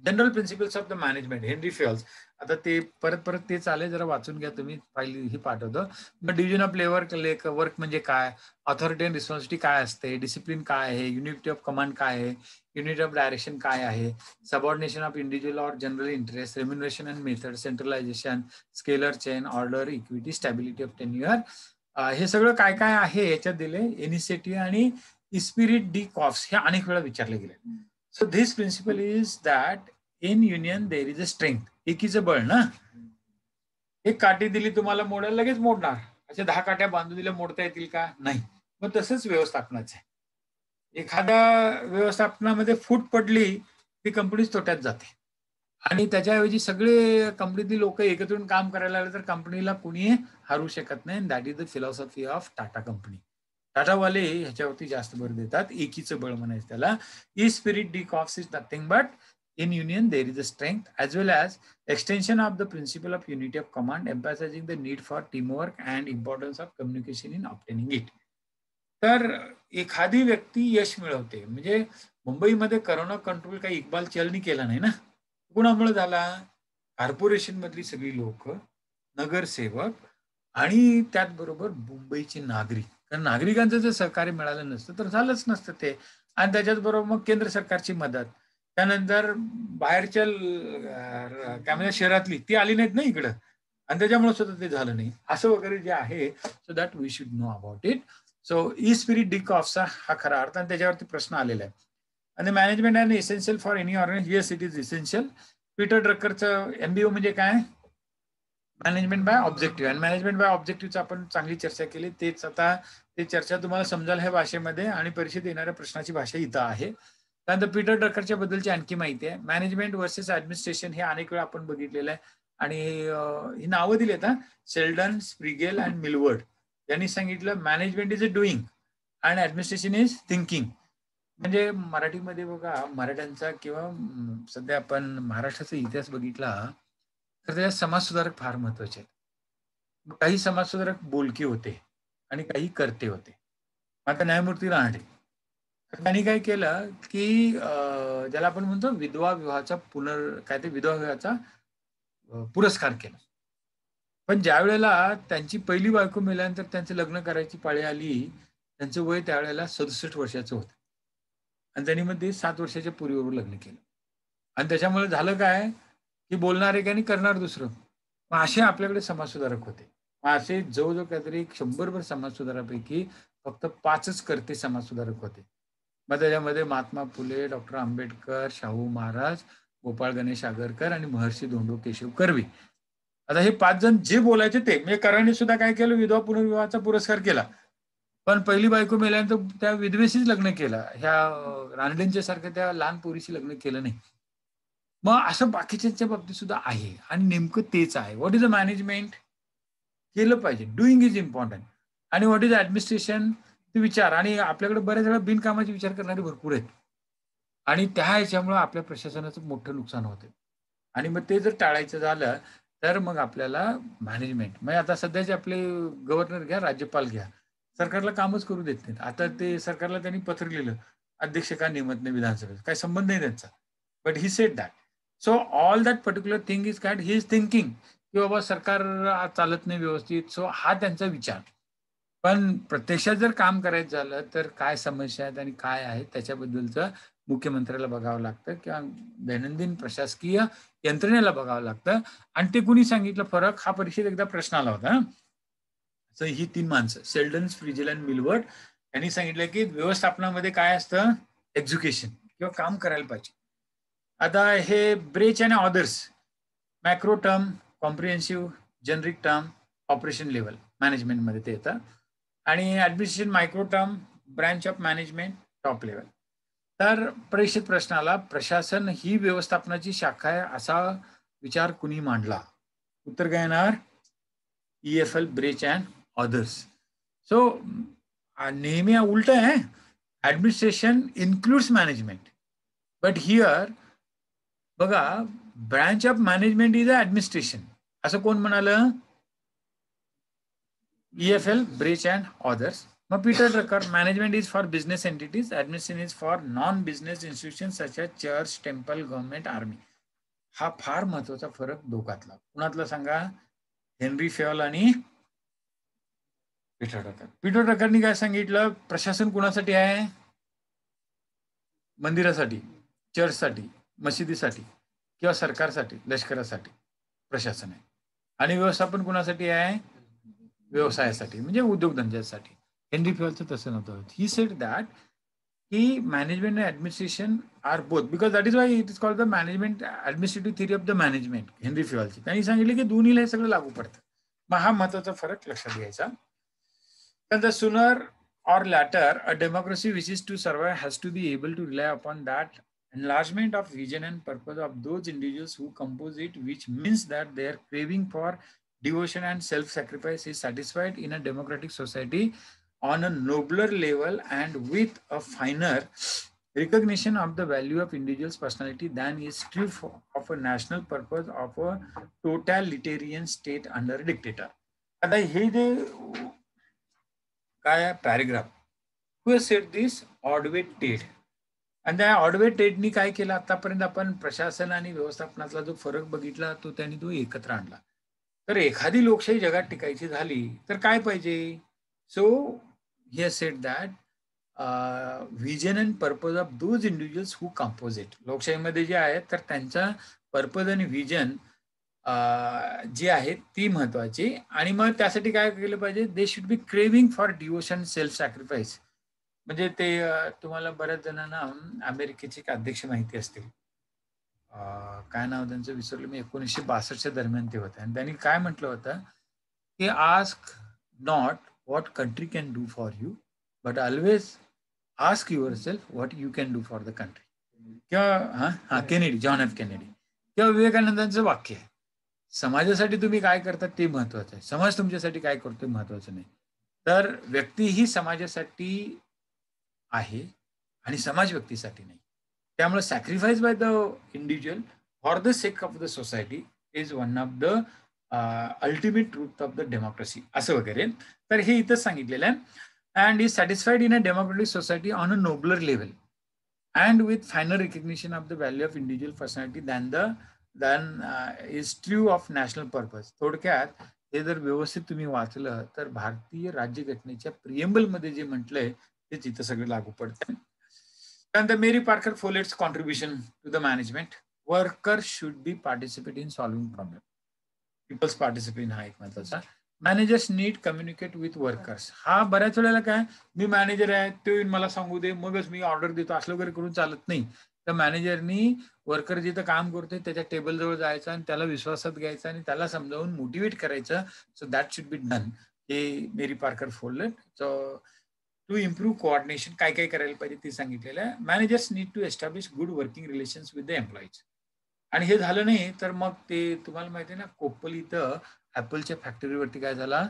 General principles of the management, Henry Fayol's. आता ते परत तेच आले, जरा वाचून घ्या तुम्ही, फाईल ही पाठवतो. मग डिव्हिजन ऑफ लेबर वर्क म्हणजे काय, ऑथॉरिटी अँड रिस्पॉन्सिबिलिटी काय असते, डिसिप्लिन काय आहे, युनिटी ऑफ कमांड काय आहे, युनिट ऑफ डायरेक्शन काय आहे, subordination of individual or general interest, remuneration and method, centralisation, scalar chain, order, equity, stability of tenure. हे सगळं काय काय आहे याच्यात दिले. इनिशिएटिव्ह आणि इस्पिरिट डी कॉफ्स हे अनेक वेळा विचारले गेले. So this principle is that in union there is a strength. एकीचं बळ ना. एक काठी दिली तुम्हाला मोडायला लगेच मोडणार. अशा 10 काठ्या बांधून दिल्या मोडता येतील का. नाही. मग तसंच व्यवस्थापनाचं आहे. एखाद्या व्यवस्थापनामध्ये फूट पडली ती कंपनीच तोट्यात जाते आणि त्याच्याऐवजी सगळे कंपनीतली लोक एकत्र येऊन काम करायला लागले तर कंपनीला कुणी हरू शकत नाही. That is the philosophy of Tata company. टाटावाले ह्याच्यावरती जास्त भर देतात. एकीचं बळ म्हणायचं त्याला. Esprit de corps is nothing but in union there is a strength as well as extension of the principle of unity of command, emphasizing the need for teamwork and importance of communication in obtaining it. तर एखादी व्यक्ती यश मिळवते म्हणजे मुंबईमध्ये corona control काही इक्बाल चलनी केला नाही ना. कुणामुळे झाला. कॉर्पोरेशन मधली सगळी लोक, नगरसेवक आणि त्याचबरोबर मुंबईचे नागरिक. कारण नागरिकांचं जर सहकार्य मिळालं नसतं तर झालंच नसतं ते. आणि त्याच्याच बरोबर मग केंद्र सरकारची मदत, त्यानंतर बाहेरच्या काय म्हणजे शहरातली ती आली नाहीत ना इकडं आणि त्याच्यामुळे सुद्धा ते झालं नाही असं वगैरे जे आहे. So that we should know about it. So esprit de कॉफ्सचा हा खरा अर्थ आणि त्याच्यावरती प्रश्न आलेला आहे. आणि management and essential for any organisation. Yes it is essential. Peter ड्रकरचं MBO म्हणजे काय. Management by objective. आणि मॅनेजमेंट बाय ऑब्जेक्टिव्हचं आपण चांगली चर्चा केली. तेच आता ते चर्चा तुम्हाला समजाल ह्या भाषेमध्ये आणि परीक्षेत येणाऱ्या प्रश्नाची भाषा इथं आहे. त्यानंतर पीटर ड्रकरच्या बद्दलची आणखी माहिती आहे. मॅनेजमेंट वर्सेस ऍडमिनिस्ट्रेशन हे अनेक वेळा आपण बघितलेलं आहे आणि ही नावं दिली आहेत. शेल्डन, स्प्रिगेल अँड मिलवर्ड यांनी सांगितलं management is a doing and administration is thinking. म्हणजे मराठीमध्ये बघा, मराठ्यांचा किंवा सध्या आपण महाराष्ट्राचा इतिहास बघितला तर त्याच्यात समाजसुधारक फार महत्वाचे आहेत. काही समाजसुधारक बोलके होते आणि काही करते होते. आता न्यायमूर्ती रानडे त्यांनी काय केलं की ज्याला आपण म्हणतो विधवा विवाहाचा विधवा विवाहाचा पुरस्कार केला. पण ज्या वेळेला त्यांची पहिली बायको मेल्यानंतर त्यांचं लग्न करायची पाळी आली, त्यांचं वय त्यावेळेला 67 वर्षाचं होतं आणि त्यांनी मग ते 7 वर्षाच्या पूर्वीवर लग्न केलं. आणि त्याच्यामुळे झालं काय की बोलणार एक आणि करणार दुसरं. मग असे आपल्याकडे समाजसुधारक होते. असे जवळजवळ काहीतरी 100 समाज सुधारकापैकी फक्त 5च कर्ते समाज सुधारक होते. मग त्याच्यामध्ये महात्मा फुले, डॉक्टर आंबेडकर, शाहू महाराज, गोपाळ गणेश आगरकर आणि महर्षी धोंडो केशव कर्वे. आता हे 5 जण जे बोलायचे ते, म्हणजे कर्वेने सुद्धा काय केलं, विधवा पुनर्विवाहाचा पुरस्कार केला. पण पहिली बायको मेल्यानंतर त्या विधवेशीच लग्न केलं. ह्या रानडेंच्या सारख्या त्या लहान पोरीशी लग्न केलं नाही. मग असं बाकीच्यांच्या बाबतीत सुद्धा आहे आणि नेमकं तेच आहे. What is a management? केलं पाहिजे. Doing is important. आणि व्हॉट इज ऍडमिनिस्ट्रेशन? ते विचार. आणि आपल्याकडे बऱ्याच वेळा बिनकामाचे विचार करणारे भरपूर आहेत. आणि त्या ह्याच्यामुळे आपल्या प्रशासनाचं मोठं नुकसान होतं. आणि मग ते जर टाळायचं झालं, तर मग आपल्याला मॅनेजमेंट, म्हणजे आता सध्याचे आपले गव्हर्नर घ्या, राज्यपाल घ्या, सरकारला कामच करू देत नाहीत. आता ते सरकारला त्यांनी पत्र लिहिलं, अध्यक्ष का नियमत नाही विधानसभेत, काही संबंध नाही त्यांचा. But he said that. So all that particular thing is that he is thinking की बाबा सरकार चालत नाही व्यवस्थित. सो हा त्यांचा विचार. पण प्रत्यक्षात जर काम करायचं झालं तर काय समस्या आहेत आणि काय आहेत त्याच्याबद्दलचं मुख्यमंत्र्याला बघावं लागतं किंवा दैनंदिन प्रशासकीय यंत्रणेला बघावं लागतं. आणि ते कुणी सांगितलं फरक, हा परीक्षेत एकदा प्रश्न आला होता. ही 3 माणसं शेल्डन, फ्रिजेल आणि मिलवर्ड यांनी सांगितलं की व्यवस्थापनामध्ये काय असतं, एज्युकेशन किंवा काम करायला पाहिजे. आता हे ब्रेच आणि others, macro term, comprehensive, generic term, operation level मॅनेजमेंटमध्ये ते येतं. आणि administration micro term, branch of management, top level. तर परीक्षेत प्रश्न आला, प्रशासन ही व्यवस्थापनाची शाखा आहे असा विचार कुणी मांडला? उत्तर काय येणार? EFL, Brech and others. So नेहमी उलट आहे. Administration includes management. But here बघा, branch of management is administration असं कोण म्हणालं? EFL, Brech and others. मग Peter Drucker, management is for business entities, administration is for non business institution such as church, temple, government, army. हा फार महत्वाचा फरक दोघातला. कुणातला सांगा? हेनरी फेल आणि पीटर ड्रकर. पीटर ड्रकरनी काय सांगितलं? प्रशासन कुणासाठी आहे? मंदिरासाठी, चर्चसाठी, मशिदीसाठी किंवा सरकारसाठी, लष्करासाठी प्रशासन आहे. आणि व्यवस्थापन कुणासाठी आहे? व्यवसायासाठी, म्हणजे उद्योगधंद्यासाठी. हेनरी फेलचं तसं नव्हतं. ही सेड दॅट की management and administration are both, because that is why it is called the management administrative theory of the management. Henry फेलची त्यांनी सांगितलं की दोन्हीला हे सगळं लागू पडतं. मग हा महत्वाचा फरक लक्षात घ्यायचा. तर sooner or later, a democracy wishes to survive has to be able to rely upon that enlargement of vision and purpose of those individuals who compose it, which means that their craving for devotion and self-sacrifice is satisfied in a democratic society on a nobler level and with a finer recognition of the value of individual's personality than is true of a national purpose of a totalitarian state under a dictator. आता हे जे काय paragraph, हु sed दिस? ऑडवे Ted. आणि त्या ऑडवे टेडनी काय केलं? आतापर्यंत आपण प्रशासन आणि व्यवस्थापनातला जो फरक बघितला तो त्यांनी तो एकत्र आणला. तर एखादी लोकशाही जगात टिकायची झाली तर काय पाहिजे? So he said that vision and purpose of those individuals who compose it. लोकशाहीमध्ये जे आहेत तर त्यांचा पर्पज आणि व्हिजन जी आहे ती महत्वाची. आणि मग त्यासाठी काय केलं पाहिजे? They should be craving for devotion, self sacrifice. म्हणजे ते तुम्हाला बऱ्याच जणांना अमेरिकेचे एक अध्यक्ष माहिती असतील, काय नाव त्यांचं विसरलं मी, 1962च्या दरम्यान ते होते. आणि त्यांनी काय म्हटलं होतं की ask not what country can do for you, but always ask your self what you can do for the country. किंवा केनेडी, जॉन एफ केनेडी किंवा विवेकानंदांचं वाक्य आहे, समाजासाठी तुम्ही काय करता ते महत्वाचं आहे, समाज तुमच्यासाठी काय करतोय महत्वाचं नाही. तर व्यक्ती ही समाजासाठी आहे आणि समाज व्यक्तीसाठी नाही. त्यामुळे sacrifice by the individual for the sake of the society is one of the ultimate truth of the democracy असं वगैरे. तर हे इथंच सांगितलेलं आहे. And is satisfied in a democratic society on a नोबलर level and with finer recognition of the value of individual personality than is true of national purpose. थोडक्यात हे जर व्यवस्थित तुम्ही वाचलं तर भारतीय राज्यघटनेच्या प्रिएम्बल मध्ये जे म्हटलंय ते तिथं सगळं लागू पडतं. त्यानंतर Mary Parker Follett's contribution to the management. Worker should be participate in solving problem. Peoples participate हा एक महत्वाचा. Managers need communicate with workers. हा बऱ्याच वेळेला काय, मी मॅनेजर आहे, तो येऊन मला सांगू दे मगच मी ऑर्डर देतो असलं वगैरे करून चालत नाही. तर मॅनेजरनी वर्कर जिथं काम करतोय त्याच्या टेबल जवळ जायचं आणि त्याला विश्वासात घ्यायचं आणि त्याला समजावून मोटिवेट करायचं. So that should be done. हे Mary Parker Follett. So to improve coordination काय काय करायला पाहिजे ते सांगितलेलं आहे. Managers need to establish good working relations with the employees. आणि हे झालं नाही तर मग ते तुम्हाला माहिती आहे ना, कोप्पल इथं ऍपलच्या फॅक्टरीवरती काय झाला,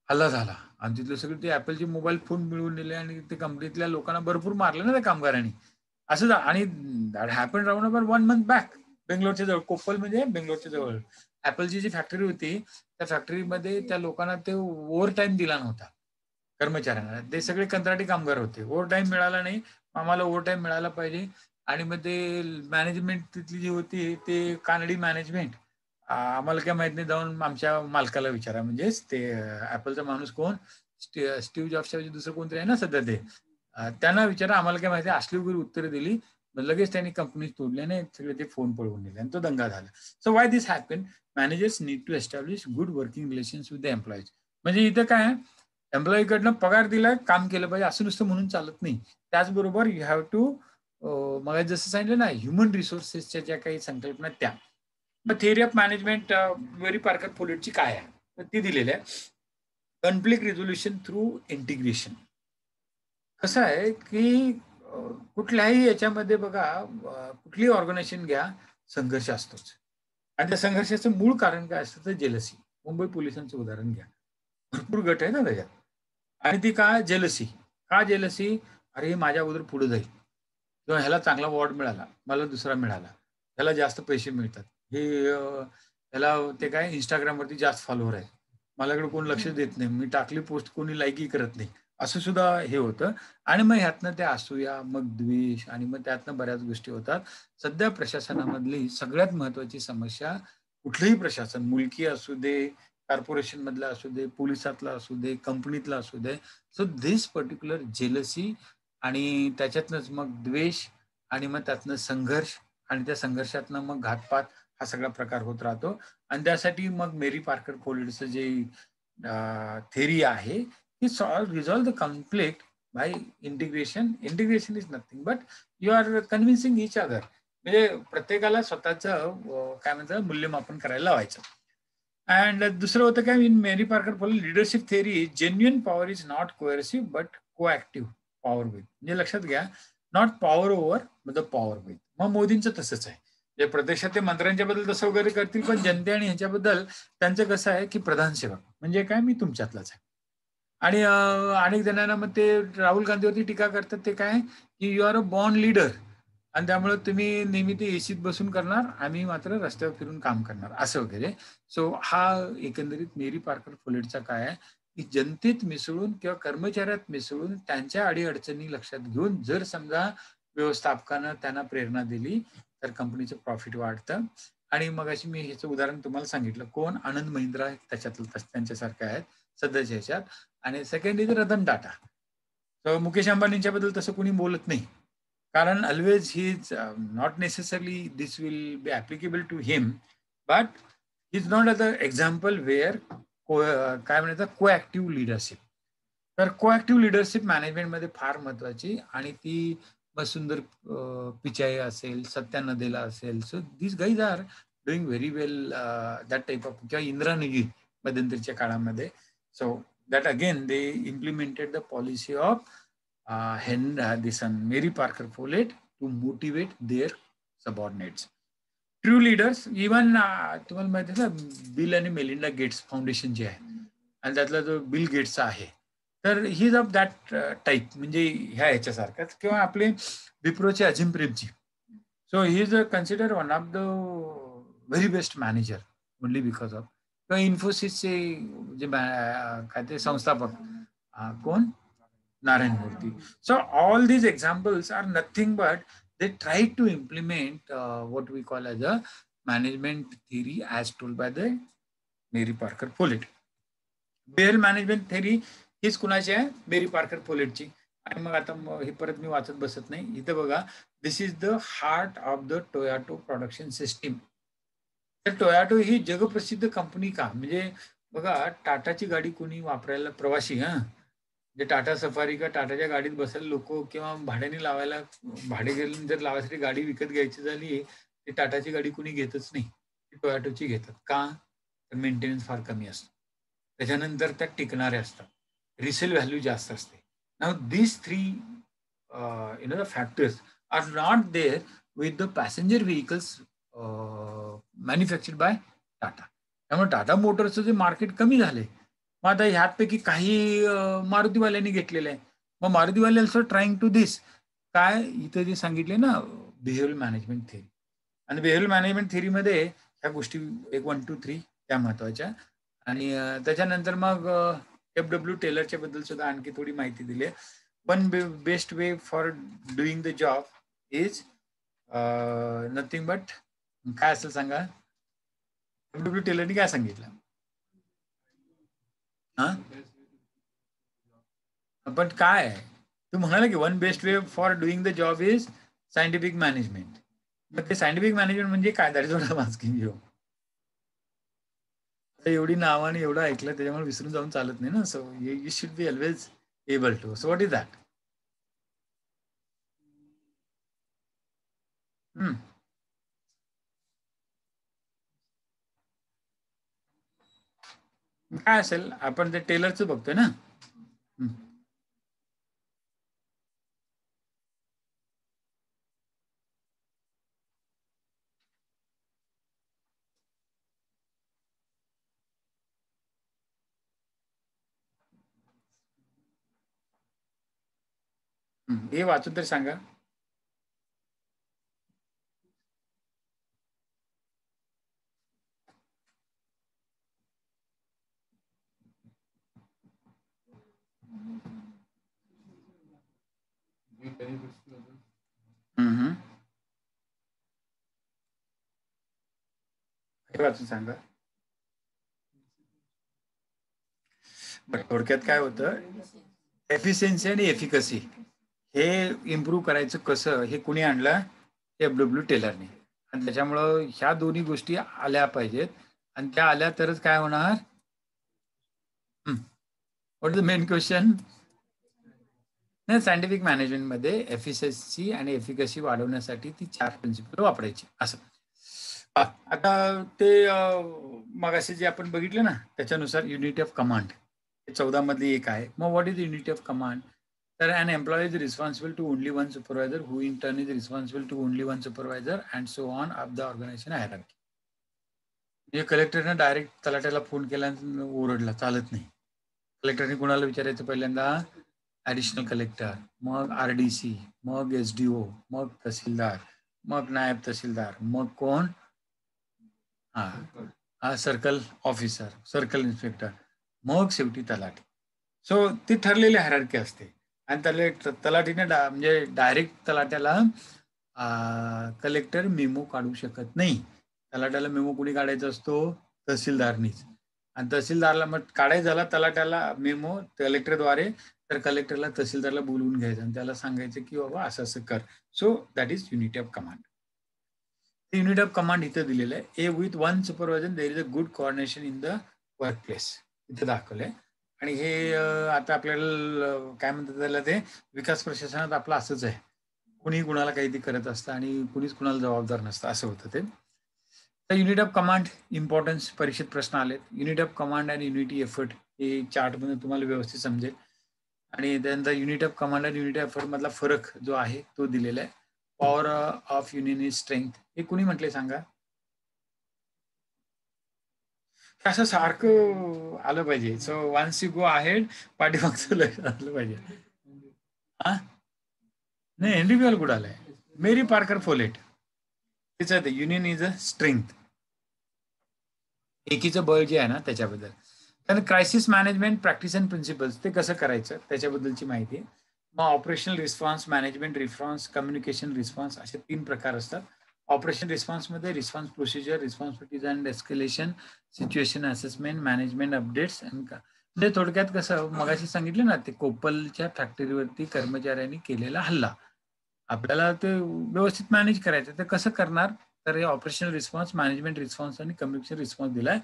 हल्ला झाला आणि तिथले सगळे ते ऍपलचे मोबाईल फोन मिळवून नेले आणि ते कंपनीतल्या लोकांना भरपूर मारलं ना त्या कामगारांनी. असं आणि that happen round about 1 month back. बेंगलोरच्या जवळ, कोप्पल म्हणजे बेंगलोरच्या जवळ ऍपलची जी फॅक्टरी होती, त्या फॅक्टरीमध्ये त्या लोकांना ते ओव्हर टाइम दिला नव्हता कर्मचाऱ्यांना. ते सगळे कंत्राटी कामगार होते. ओव्हर टाइम मिळाला नाही, आम्हाला ओव्हर टाइम मिळाला पाहिजे. आणि मग ते मॅनेजमेंट तिथली जी होती ते कानडी मॅनेजमेंट, आम्हाला काय माहित नाही, जाऊन आमच्या मालकाला विचारा. म्हणजेच ते ऍपलचा माणूस कोण, स्टीव्ह जॉब्सच्या दुसरं कोणतरी आहे ना सध्या ते, त्यांना विचारा, आम्हाला काय माहिती. असली वगैरे उत्तरं दिली. लगेच त्यांनी कंपनी तोडल्याने सगळे ते फोन पळवून दिले आणि तो दंगा झाला. So why this happen, managers need to establish good working relations with the employees. म्हणजे इथं काय, एम्प्लॉईकडनं पगार दिलाय, काम केलं पाहिजे असं नुसतं म्हणून चालत नाही. त्याचबरोबर यू हॅव टू, मग जसं सांगितलं ना, ह्युमन रिसोर्सेसच्या ज्या काही संकल्पना त्या. मग theory of management Mary Parker फोलिटची काय आहे, तर ती दिलेली आहे. Conflict resolution through integration. कसं आहे की कुठल्याही याच्यामध्ये बघा, कुठलीही ऑर्गनायझेशन घ्या, संघर्ष असतोच. आणि त्या संघर्षाचं मूळ कारण काय असतं तर जेलसी. मुंबई पोलिसांचं उदाहरण घ्या, भरपूर गट आहे ना त्याच्यात. आणि ती काय जेलसी, का जेलसी, अरे माझ्या अगोदर पुढे जाईल, किंवा ह्याला चांगला वॉर्ड मिळाला, मला दुसरा मिळाला, ह्याला जास्त पैसे मिळतात, हे ह्याला ते काय इंस्टाग्रामवरती जास्त फॉलोअर आहे, माझ्याकडे कोण लक्ष देत नाही, मी टाकली पोस्ट कोणी लाईकही करत नाही, असं सुद्धा हे होतं. आणि मग ह्यातनं ते असूया, मग द्वेष, आणि मग त्यातनं बऱ्याच गोष्टी होतात. सध्या प्रशासनामधली सगळ्यात महत्वाची समस्या, कुठलंही प्रशासन, मुलकी असू दे, कॉर्पोरेशन मधला असू दे, पोलिसातला असू दे, कंपनीतला असू दे, सो धिस पर्टिक्युलर जेलसी, आणि त्याच्यातनंच मग द्वेष, आणि मग त्यातनं संघर्ष, आणि त्या संघर्षातनं मग घातपात, हा सगळा प्रकार होत राहतो. आणि त्यासाठी मग मेरी पार्कर फोलिटचं जे थेरी आहे, की resolve the conflict by integration. Integration is nothing but you are convincing each other. म्हणजे प्रत्येकाला स्वतःचं काय म्हणतात मूल्यमापन करायला लावायचं. अँड दुसरं होतं काय, in Mary Parker Follett leadership theory, genuine power is not coercive but coactive power with. म्हणजे लक्षात घ्या, not power over the power with. मग मोदींचं तसंच आहे. जे प्रदेशात ते मंत्र्यांच्या बद्दल तसं वगैरे करतील, पण जनते आणि ह्याच्याबद्दल त्यांचं कसं आहे की प्रधान सेवक म्हणजे काय, मी तुमच्यातलाच आहे. आणि अनेक जणांना मग ते राहुल गांधीवरती टीका करतात, ते काय की you are a born leader, आणि त्यामुळे तुम्ही नेहमी ते एसीत बसून करणार, आम्ही मात्र रस्त्यावर फिरून काम करणार, असं वगैरे. सो हा एकंदरीत मेरी पार्कर फोलिटचा काय आहे, की जनतेत मिसळून किंवा कर्मचाऱ्यात मिसळून त्यांच्या अडीअडचणी लक्षात घेऊन, जर समजा व्यवस्थापकानं त्यांना प्रेरणा दिली तर कंपनीचं प्रॉफिट वाढतं. आणि मग अशी मी ह्याचं उदाहरण तुम्हाला सांगितलं, कोण, आनंद महिंद्रा त्याच्यातलं त्यांच्यासारखे आहेत सध्याच्या ह्याच्यात. आणि सेकंड इज रतन टाटा. तर मुकेश अंबानींच्या बद्दल तसं कोणी बोलत नाही, कारण always he is not necessarily this will be applicable to him, but he is not a the example where काय म्हणायचं को ऍक्टिव्ह लिडरशिप. तर को ऍक्टिव्ह लिडरशिप मॅनेजमेंटमध्ये फार महत्वाची, आणि ती सुंदर पिचाई असेल, सत्या नदेला असेल, so this guys are doing very well that type of, किंवा इंदिरा नगी मध्यंतरीच्या काळामध्ये. So that again they implemented the policy of Mary Parker Follett to motivate their subordinates. True leaders, even तुम्हाला माहिती आहे ना, बिल आणि मेलिंडा गेट्स फाउंडेशन जे आहे, आणि त्यातला जो बिल गेट्सचा आहे, तर he is of that type, म्हणजे ह्या ह्याच्यासारखाच. किंवा आपले विप्रोचे Azim Premji, so he is consider one of the very best manager only because of. किंवा इन्फोसिसचे जे काय ते संस्थापक, कोण, नारायण मूर्ती. So all these examples are nothing but they try to implement what we call as a management theory as told by the Mary Parker Follett. Bell management theory हीच कुणाची आहे, मेरी पार्कर फोलेटची. आणि मग आता हे परत मी वाचत बसत नाही, इथं बघा, this is the heart of the Toyota production system. तर टोयोटो ही जगप्रसिद्ध कंपनी का, म्हणजे बघा, टाटाची गाडी कोणी वापरायला प्रवासी जे टाटा सफारी का टाटाच्या गाडीत बसायला लोक किंवा भाड्याने लावायला भाडे घेऊन जर लावायसाठी गाडी विकत घ्यायची झाली ती टाटाची गाडी कोणी घेतच नाही. ती टोयोटाची घेतात. का? तर मेंटेनन्स फार कमी असतो. त्याच्यानंतर त्या टिकणाऱ्या असतात. रिसेल व्हॅल्यू जास्त असते. Now these three the factors are not there with the passenger vehicles manufactured by Tata. त्यामुळे टाटा मोटर्सचं जे मार्केट कमी झाले. मग आता ह्यापैकी काही मारुतीवाल्यांनी घेतलेले आहे. मग मारुतीवाले ऑल्सो ट्राईंग टू दिस. काय इथं जे सांगितले ना बिहेवियर मॅनेजमेंट थेरी. आणि बिहेवियर मॅनेजमेंट थेरीमध्ये ह्या गोष्टी 1, 2, 3 त्या महत्वाच्या. आणि त्याच्यानंतर मग FW टेलरच्या बद्दल सुद्धा आणखी थोडी माहिती दिली आहे. One best way for doing the job is nothing but काय असेल सांगा. FW टेलरनी काय सांगितलं? हा, पण काय आहे? तू म्हणाला की one best way for doing the job is scientific management. मग ते सायंटिफिक मॅनेजमेंट म्हणजे काय? That is what I am asking you. एवढी नावाने एवढं ऐकलं त्याच्यामुळे विसरून जाऊन चालत नाही ना. So you should be always able to. So what is that? काय असेल? आपण ते टेलरचं बघतोय ना. हे वाचून तरी सांगा. हे वाचून सांगा. थोडक्यात काय होतं, एफिशियन्सी आणि एफिकसी हे इम्प्रूव्ह करायचं कसं हे कुणी आणलं? FW टेलरने. आणि त्याच्यामुळं ह्या दोन्ही गोष्टी आल्या पाहिजेत. आणि त्या आल्या तरच काय होणार? What is the main question? नाही, सायंटिफिक मॅनेजमेंटमध्ये एफिशियन्सी आणि एफिकसी वाढवण्यासाठी ती 4 प्रिन्सिपल वापरायची असं. आता ते मगाशी जे आपण बघितलं ना त्याच्यानुसार युनिटी ऑफ कमांड 14 मधली एक आहे. मग what is unity of command? तर an employee is responsible to only one supervisor who in turn is responsible to only one supervisor and so on of the organisation hierarchy. म्हणजे कलेक्टरने direct तलाट्याला phone केला ओरडला चालत नाही. कलेक्टरने कोणाला विचारायचं? पहिल्यांदा ऍडिशनल कलेक्टर, मग RDC, मग SDO, मग तहसीलदार, मग नायब तहसीलदार, मग कोण? हा सर्कल ऑफिसर, सर्कल इन्स्पेक्टर, मग शेवटी तलाठी. सो ती ठरलेली हायरार्की असते. आणि तलाठीने म्हणजे डायरेक्ट तलाट्याला कलेक्टर मेमो काढू शकत नाही. तलाट्याला मेमो कुणी काढायचा असतो? तहसीलदारनीच. आणि तहसीलदारला मग काढायचा झाला तलाट्याला मेमो कलेक्टरद्वारे, तर कलेक्टरला तहसीलदारला बोलवून घ्यायचं आणि त्याला सांगायचं की बाबा असं असं कर. So that is unity of command. Unit of command इथं दिलेलं आहे. A with one supervisor there is a good coordination in the work place इथं दाखवलंय. आणि हे आता आपल्याला काय म्हणतात त्याला ते विकास प्रशासनात आपलं असंच आहे. कुणी कुणाला काही ते करत असतं आणि कुणीच कुणाला जबाबदार नसतं असं होतं ते. तर युनिट ऑफ कमांड इम्पॉर्टन्स परीक्षेत प्रश्न आलेत. युनिट ऑफ कमांड आणि युनिटी एफर्ट हे चार्टमध्ये तुम्हाला व्यवस्थित समजेल. आणि त्यानंतर युनिट ऑफ कमांड आणि युनिट ऑफ एफर्ट मधला फरक जो आहे तो दिलेला आहे. Power of union is strength हे कुणी म्हटले सांगा? असं सारखं आलं पाहिजे. So once you go ahead पाठीमागचं लक्ष आलं पाहिजे. हा नाही, हेनरी बियल कुठं आलाय? Mary Parker Follett. तिचं ते युनियन इज अ स्ट्रेंथ. एकीचं बळ जे आहे ना त्याच्याबद्दल. त्यानंतर crisis management practice and principles ते कसं करायचं त्याच्याबद्दलची माहिती आहे. मग operational response, management response, communication response असे 3 प्रकार असतात. ऑपरेशन रिस्पॉन्समध्ये response procedure, responsibilities and escalation, situation assessment, management updates. म्हणजे थोडक्यात कसं मगाशी सांगितलं ना ते कोपलच्या फॅक्टरीवरती कर्मचाऱ्यांनी केलेला हल्ला. आपल्याला ते व्यवस्थित मॅनेज करायचं. ते कसं करणार? तर हे ऑपरेशनल रिस्पॉन्स, मॅनेजमेंट रिस्पॉन्स आणि कम्युनिकेशन रिस्पॉन्स दिलाय.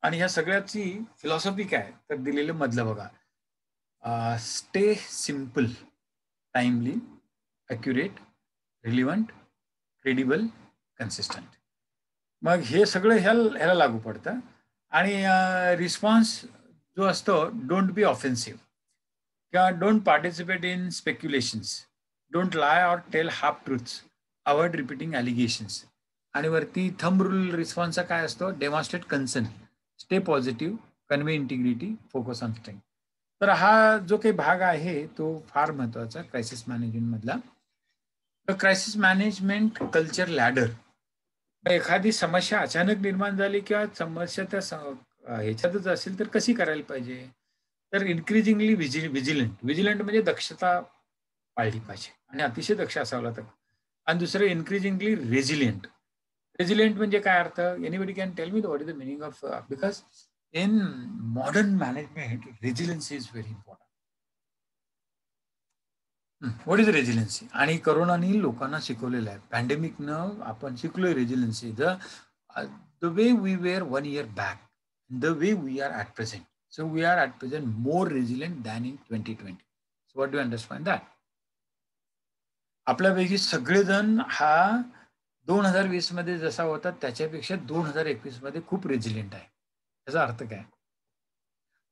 आणि ह्या सगळ्याची फिलॉसॉफी काय तर दिलेलं मधलं बघा, stay simple, timely, accurate, relevant, credible, consistent. मग हे सगळं ह्याला लागू पडतं. आणि रिस्पॉन्स जो असतो, डोंट बी ऑफेन्सिव्ह किंवा don't participate in speculations, don't lie or tell half truths, avoid repeating allegations. आणि वरती थंब रूल रिस्पॉन्सचा काय असतो, demonstrate concern, stay positive, convey integrity, focus on strength. तर हा जो काही भाग आहे तो फार महत्वाचा क्रायसिस मॅनेजमेंट मधला. तर क्रायसिस मॅनेजमेंट कल्चर लॅडर, एखादी समस्या अचानक निर्माण झाली किंवा समस्या त्या ह्याच्यातच असेल तर कशी करायला पाहिजे. तर इन्क्रीजिंगली विजिलंट म्हणजे दक्षता पाळली पाहिजे आणि अतिशय दक्ष असावं लागतं. आणि दुसरं इन्क्रीजिंगली रेझिलियंट. रेझिलियंट म्हणजे काय अर्थ, anybody can tell me what is the meaning of, because in modern management resiliency is very important. What is resiliency? आणि करोनाने लोकांना शिकवलेलं आहे, पॅन्डेमिकनं आपण शिकलोय resiliency. The way we were 1 year back, the way we are at present. So we are at present more resilient than in 2020. So what do understand that? आपल्यापैकी सगळेजण हा 2020 मध्ये जसा होता त्याच्यापेक्षा 2021 मध्ये खूप रेझिलियंट आहे. त्याचा अर्थ काय?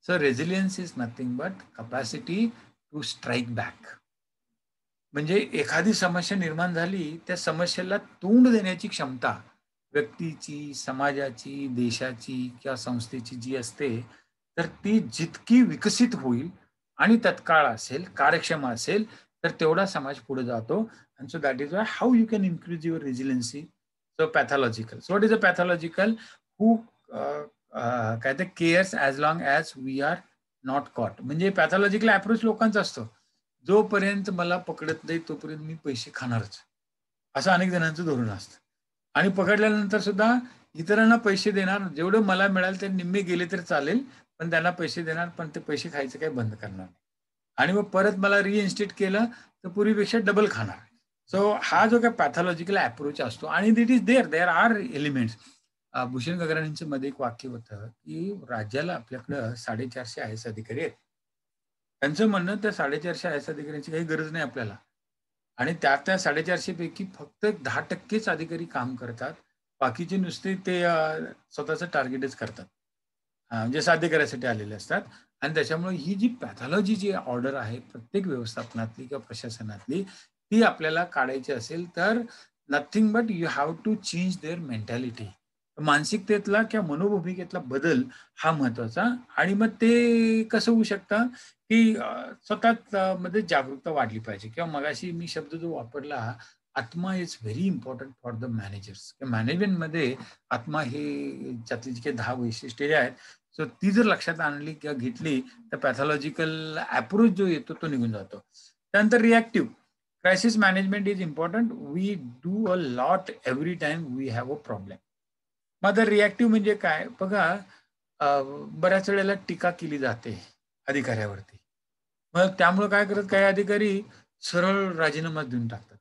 So resilience is nothing but capacity to strike back. म्हणजे एखादी समस्या निर्माण झाली, त्या समस्येला तोंड देण्याची क्षमता व्यक्तीची, समाजाची, देशाची किंवा संस्थेची जी असते, तर ती जितकी विकसित होईल आणि तत्काळ असेल, कार्यक्षम असेल, तर तेवढा समाज पुढे जातो. And so that is why how you can increase your resiliency. So pathological. So what is a pathological? Who काय ते cares as long as we are not caught. म्हणजे पॅथॉलॉजिकल अप्रोच लोकांचा असतो, जोपर्यंत मला पकडत नाही तोपर्यंत मी पैसे खाणारच, असं अनेक जणांचं धोरण असतं. आणि पकडल्यानंतर सुद्धा इतरांना पैसे देणार, जेवढं मला मिळाल ते निम्मे गेले तर चालेल, पण त्यांना पैसे देणार, पण ते पैसे खायचं काही बंद करणार नाही. आणि मग परत मला रिइन्स्टेट केलं तर पूर्वीपेक्षा डबल खाणार. सो हा जो काही पॅथॉलॉजिकल अप्रोच असतो, आणि it is there are elements. Bhushan गगरांच्या मध्ये एक वाक्य होतं की राज्याला आपल्याकडं 450 आय एस अधिकारी आहेत. त्यांचं म्हणणं, त्या 450 आय एस अधिकाऱ्यांची काही गरज नाही आपल्याला. आणि त्या 450 पैकी फक्त 10%च अधिकारी काम करतात. बाकीचे नुसते ते स्वतःचं टार्गेटच करतात. म्हणजे साध्य करायसाठी आलेले असतात. आणि त्याच्यामुळे ही जी पॅथॉलॉजी जी ऑर्डर आहे प्रत्येक व्यवस्थापनातली किंवा प्रशासनातली, ती आपल्याला काढायची असेल तर nothing but you have to change their mentality. मानसिकतेतला किंवा मनोभूमिकेतला बदल हा महत्वाचा. आणि मग ते कसं होऊ शकतं की स्वतःच मध्ये जागरूकता वाढली पाहिजे. किंवा मगाशी मी शब्द जो वापरला, atma is very important for the managers. मॅनेजमेंटमध्ये आत्मा हे त्यातली जी काही 10 वैशिष्ट्ये आहेत, सो ती जर लक्षात आणली किंवा घेतली तर पॅथॉलॉजिकल अप्रोच जो येतो तो निघून जातो. त्यानंतर reactive. Crisis management is important. We do a lot every time we have a problem. मग आता रिॲक्टिव्ह म्हणजे काय बघा, बऱ्याच वेळेला टीका केली जाते अधिकाऱ्यावरती. मग त्यामुळे काय करत काही अधिकारी सरळ राजीनामा देऊन टाकतात.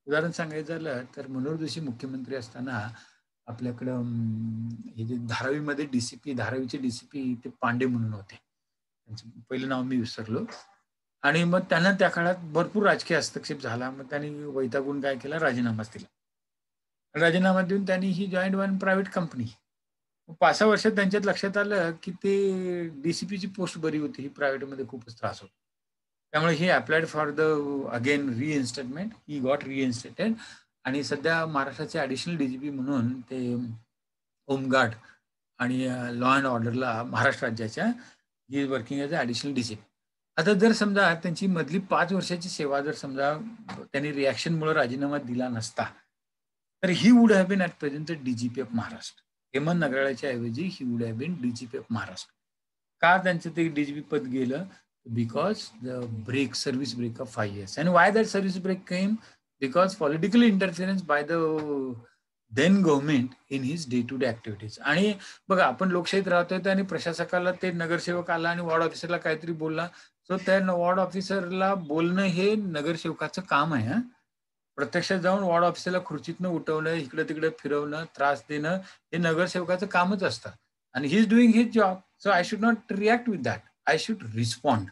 उदाहरण सांगायचं झालं तर मनोहर जोशी मुख्यमंत्री असताना आपल्याकडं हे जे धारावीमध्ये डीसीपी, धारावीचे डीसीपी ते पांडे म्हणून होते. त्यांचं पहिलं नाव मी विसरलो. आणि मग त्यांना त्या काळात भरपूर राजकीय हस्तक्षेप झाला. मग त्यांनी वैतागून काय केला, राजीनामाच दिला. राजीनामा देऊन त्यांनी ही जॉइंट वन प्रायव्हेट कंपनी. 5-6 वर्षात त्यांच्यात लक्षात आलं की ते डीसीपीची पोस्ट बरी होती, ही प्रायव्हेटमध्ये खूपच त्रास होतो. त्यामुळे he applied for the again reinstatement. He got reinstated. आणि सध्या महाराष्ट्राचे ॲडिशनल डीजीपी म्हणून ते होमगार्ड आणि लॉ अँड ऑर्डरला महाराष्ट्र राज्याच्या, he is working as a additional DGP. आता जर समजा त्यांची मधली 5 वर्षाची सेवा जर समजा त्यांनी रिॲक्शनमुळे राजीनामा दिला नसता, तर he would have been at present the DGP of Maharashtra. Hemant नगराळच्या ऐवजी he would have been DGP of Maharashtra. का त्यांचं ते डीजीपी पद गेलं? Because the break, service break of 5 years. And why that service break came? Because political interference by the then government in his day to day activities. आणि बघा, आपण लोकशाहीत राहतोय आणि प्रशासकाला ते नगरसेवक आला आणि वॉर्ड ऑफिसरला काहीतरी बोलला, सो त्या वॉर्ड ऑफिसरला बोलणं हे नगरसेवकाचं काम आहे. प्रत्यक्षात जाऊन वॉर्ड ऑफिसरला खुर्चीतनं उठवणं, इकडे तिकडे फिरवणं, त्रास देणं, हे नगरसेवकाचं कामच असतं. आणि he is doing his job, so I should not react with that, I should respond.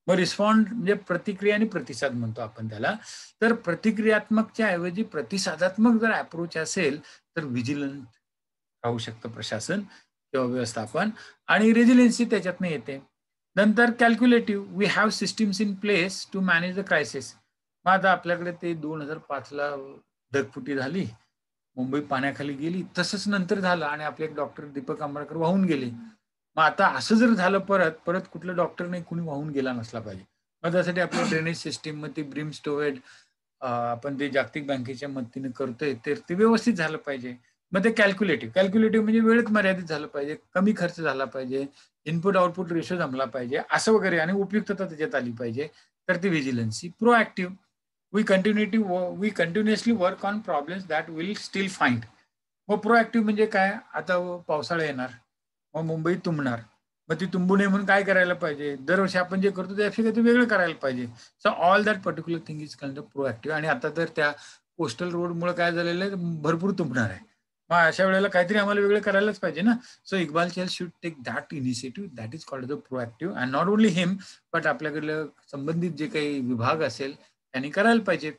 मग रिस्पॉन्ड म्हणजे प्रतिक्रिया आणि प्रतिसाद म्हणतो आपण त्याला. तर प्रतिक्रियात्मकच्या ऐवजी प्रतिसादात्मक जर अप्रोच असेल तर व्हिजिलंट राहू शकतं प्रशासन किंवा व्यवस्थापन, आणि रेजिलियन्सी त्याच्यातनं येते. नंतर calculative, we have systems in place to manage the crisis. मग आता आपल्याकडे ते 2005ला ढगफुटी झाली, मुंबई पाण्याखाली गेली, तसंच नंतर झालं आणि आपले एक डॉक्टर दीपक आंबेडकर वाहून गेले. मग आता असं जर झालं परत परत कुठलं डॉक्टर नाही कुणी वाहून गेला नसला पाहिजे. मग त्यासाठी आपल्या ड्रेनेज सिस्टीम मध्ये ब्रिम स्टोवेड आपण ते जागतिक बँकेच्या मदतीने करतोय तर ते व्यवस्थित झालं पाहिजे. मग ते कॅल्क्युलेटिव्ह म्हणजे वेळेत मर्यादित झालं पाहिजे, कमी खर्च झाला पाहिजे, इनपुट आउटपुट रेशो जमला पाहिजे असं वगैरे, आणि उपयुक्तता त्याच्यात आली पाहिजे. तर ती vigilancy. Proactive, we continuously work on problems that will still find. मग प्रोएक्टिव्ह म्हणजे काय, आता पावसाळा येणार, मग मुंबई तुंबणार, मग ती तुंबू नये म्हणून काय करायला पाहिजे, दरवर्षी आपण जे करतो त्यापेक्षा ते वेगळं करायला पाहिजे. So all that particular thing is kind of proactive. आणि आता तर त्या कोस्टल रोडमुळे काय झालेलं आहे, भरपूर तुंबणार आहे. मग अशा वेळेला काहीतरी आम्हाला वेगळं करायलाच पाहिजे ना. So Iqbal Chahal should take that initiative, that is called the proactive. And not only him but आपल्याकडलं संबंधित जे काही विभाग असेल त्यांनी करायला पाहिजे.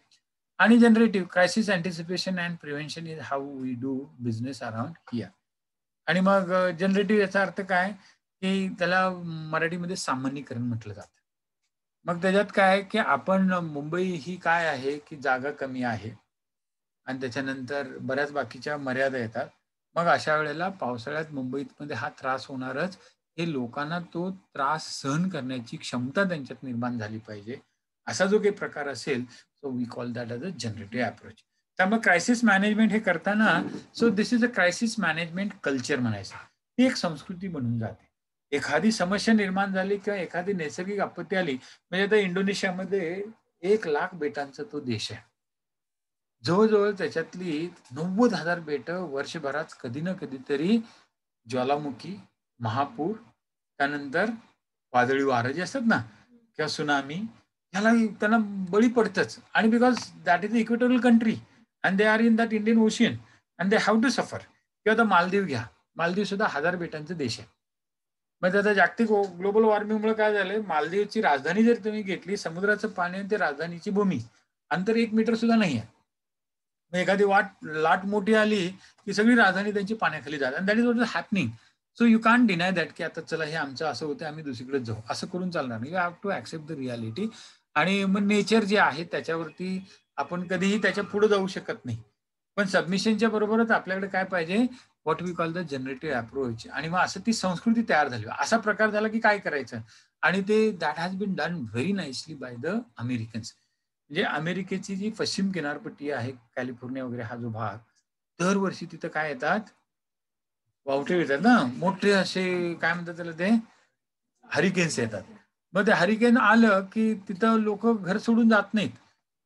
आणि generative, crisis anticipation and prevention is how we do business around here. आणि मग जनरेटिव्ह याचा अर्थ काय, की त्याला मराठीमध्ये सामान्यीकरण म्हटलं जातं. मग त्याच्यात काय की आपण मुंबई ही काय आहे की जागा कमी आहे आणि त्याच्यानंतर बऱ्याच बाकीच्या मर्यादा येतात. मग अशा वेळेला पावसाळ्यात मुंबईमध्ये हा त्रास होणारच, हे लोकांना तो त्रास सहन करण्याची क्षमता त्यांच्यात निर्माण झाली पाहिजे. असा जो काही प्रकार असेल, so we call that as a generative approach. त्यामुळे क्रायसिस मॅनेजमेंट हे करताना, so this is a crisis management culture म्हणायचं. ती एक संस्कृती बनून जाते. एखादी समस्या निर्माण झाली किंवा एखादी नैसर्गिक आपत्ती आली, म्हणजे आता इंडोनेशियामध्ये 1,00,000 बेटांचा तो देश आहे. जवळ-जवळ त्याच्यातली 90,000 बेटं वर्षभरात कधी ना कधीतरी ज्वालामुखी, महापूर, त्यानंतर वादळी वारं जे असतात ना किंवा सुनामी, ह्याला त्यांना बळी पडतंच. आणि because that is the equatorial country and they are in that Indian ocean and they have to suffer. किंवा आता मालदीव घ्या, मालदीव सुद्धा 1000 बेटांचा देश आहे. मग आता जागतिक ग्लोबल वॉर्मिंगमुळे काय झालंय, मालदीवची राजधानी जर तुम्ही घेतली, समुद्राचं पाणी आणि ते राजधानीची भूमी अंतर 1 मीटर सुद्धा नाही आहे. मग एखादी लाट मोठी आली की सगळी राजधानी त्यांची पाण्याखाली जाते. And that is what is happening. So you can't deny that की आता चला हे आमचं असं होतं, आम्ही दुसरीकडे जाऊ, असं करून चालणार नाही. You have to accept the reality. आणि मग नेचर जे आहे त्याच्यावरती आपण कधीही त्याच्या पुढे जाऊ शकत नाही. पण सबमिशनच्या बरोबरच आपल्याकडे काय पाहिजे, what we call the generative approach. आणि मग असं ती संस्कृती तयार झाली. असा प्रकार झाला की काय करायचं, आणि ते that has been done very nicely by the Americans. म्हणजे अमेरिकेची जी पश्चिम किनारपट्टी आहे, कॅलिफोर्निया वगैरे हा जो भाग, दरवर्षी तिथं काय येतात, वावटे येतात ना मोठे असे, काय म्हणतात त्याला ते, हरिकेन्स येतात. मग ते हरिकेन आलं की तिथं लोक घर सोडून जात नाहीत.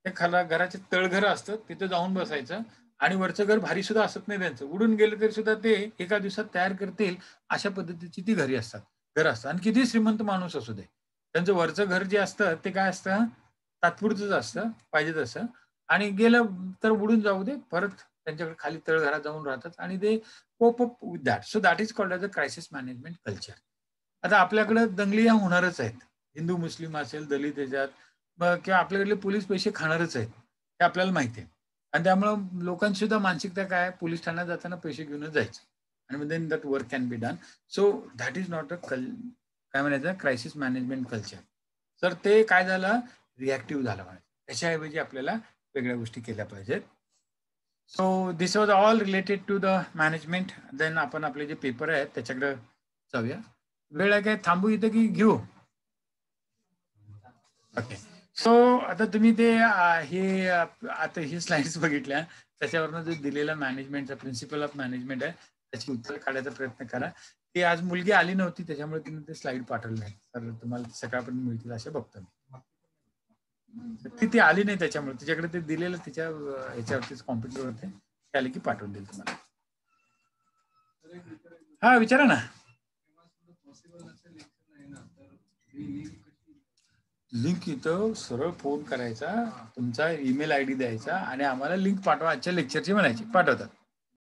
ते घराचे तळघर असतं, तिथं जाऊन बसायचं. आणि वरचं घर भारी सुद्धा असत नाही त्यांचं, उडून गेलं तरी सुद्धा ते एका दिवसात तयार करतील अशा पद्धतीची ती घर असतात. आणि किती श्रीमंत माणूस असू दे, त्यांचं वरचं घर जे असतं ते काय असतं, तात्पुरतच असतं, पाहिजे तसं. आणि गेलं तर उडून जाऊ दे, परत त्यांच्याकडे खाली तळघरात जाऊन राहतात आणि ते cope up with that. So that is called as a crisis management culture. आता आपल्याकडे दंगली या होणारच आहेत, हिंदू मुस्लिम असेल, दलित याच्यात, किंवा आपल्याकडले पोलीस पैसे खाणारच आहेत, हे आपल्याला माहिती आहे. आणि त्यामुळं लोकांची सुद्धा मानसिकता काय, पोलीस ठाण्यात जाताना पैसे घेऊनच जायचं, आणि मग then that work can be done. So that is not a काय म्हणायचं, क्रायसिस मॅनेजमेंट कल्चर. तर ते काय झालं, रिॲक्टिव्ह झालं म्हणायचं. त्याच्याऐवजी आपल्याला वेगळ्या गोष्टी केल्या पाहिजेत. So this was all related to the management. Then आपण आपले जे पेपर आहेत त्याच्याकडे जाऊया. वेळ आहे काय, थांबू इथं की घेऊ? ओके. सो आता तुम्ही ते हे आता ही स्लाइड्स बघितल्या, त्याच्यावरनं जो दिलेला मॅनेजमेंटचा प्रिन्सिपल ऑफ मॅनेजमेंट आहे त्याची उत्तर काढायचा प्रयत्न करा. ती आज मुलगी आली नव्हती त्याच्यामुळे तिने ते स्लाइड पाठवले नाही, तर तुम्हाला सकाळपर्यंत मिळतील असे बघतो मी. ती आली नाही त्याच्यामुळे, तिच्याकडे ते दिलेलं तिच्या ह्याच्यावरतीच कॉम्प्युटरवरती, ते आले की पाठवून देईल तुम्हाला. हा विचारा ना. लिंक इथं सरळ फोन करायचा, तुमचा ईमेल आयडी द्यायचा आणि आम्हाला लिंक पाठवा आजच्या लेक्चरची म्हणायची, पाठवतात.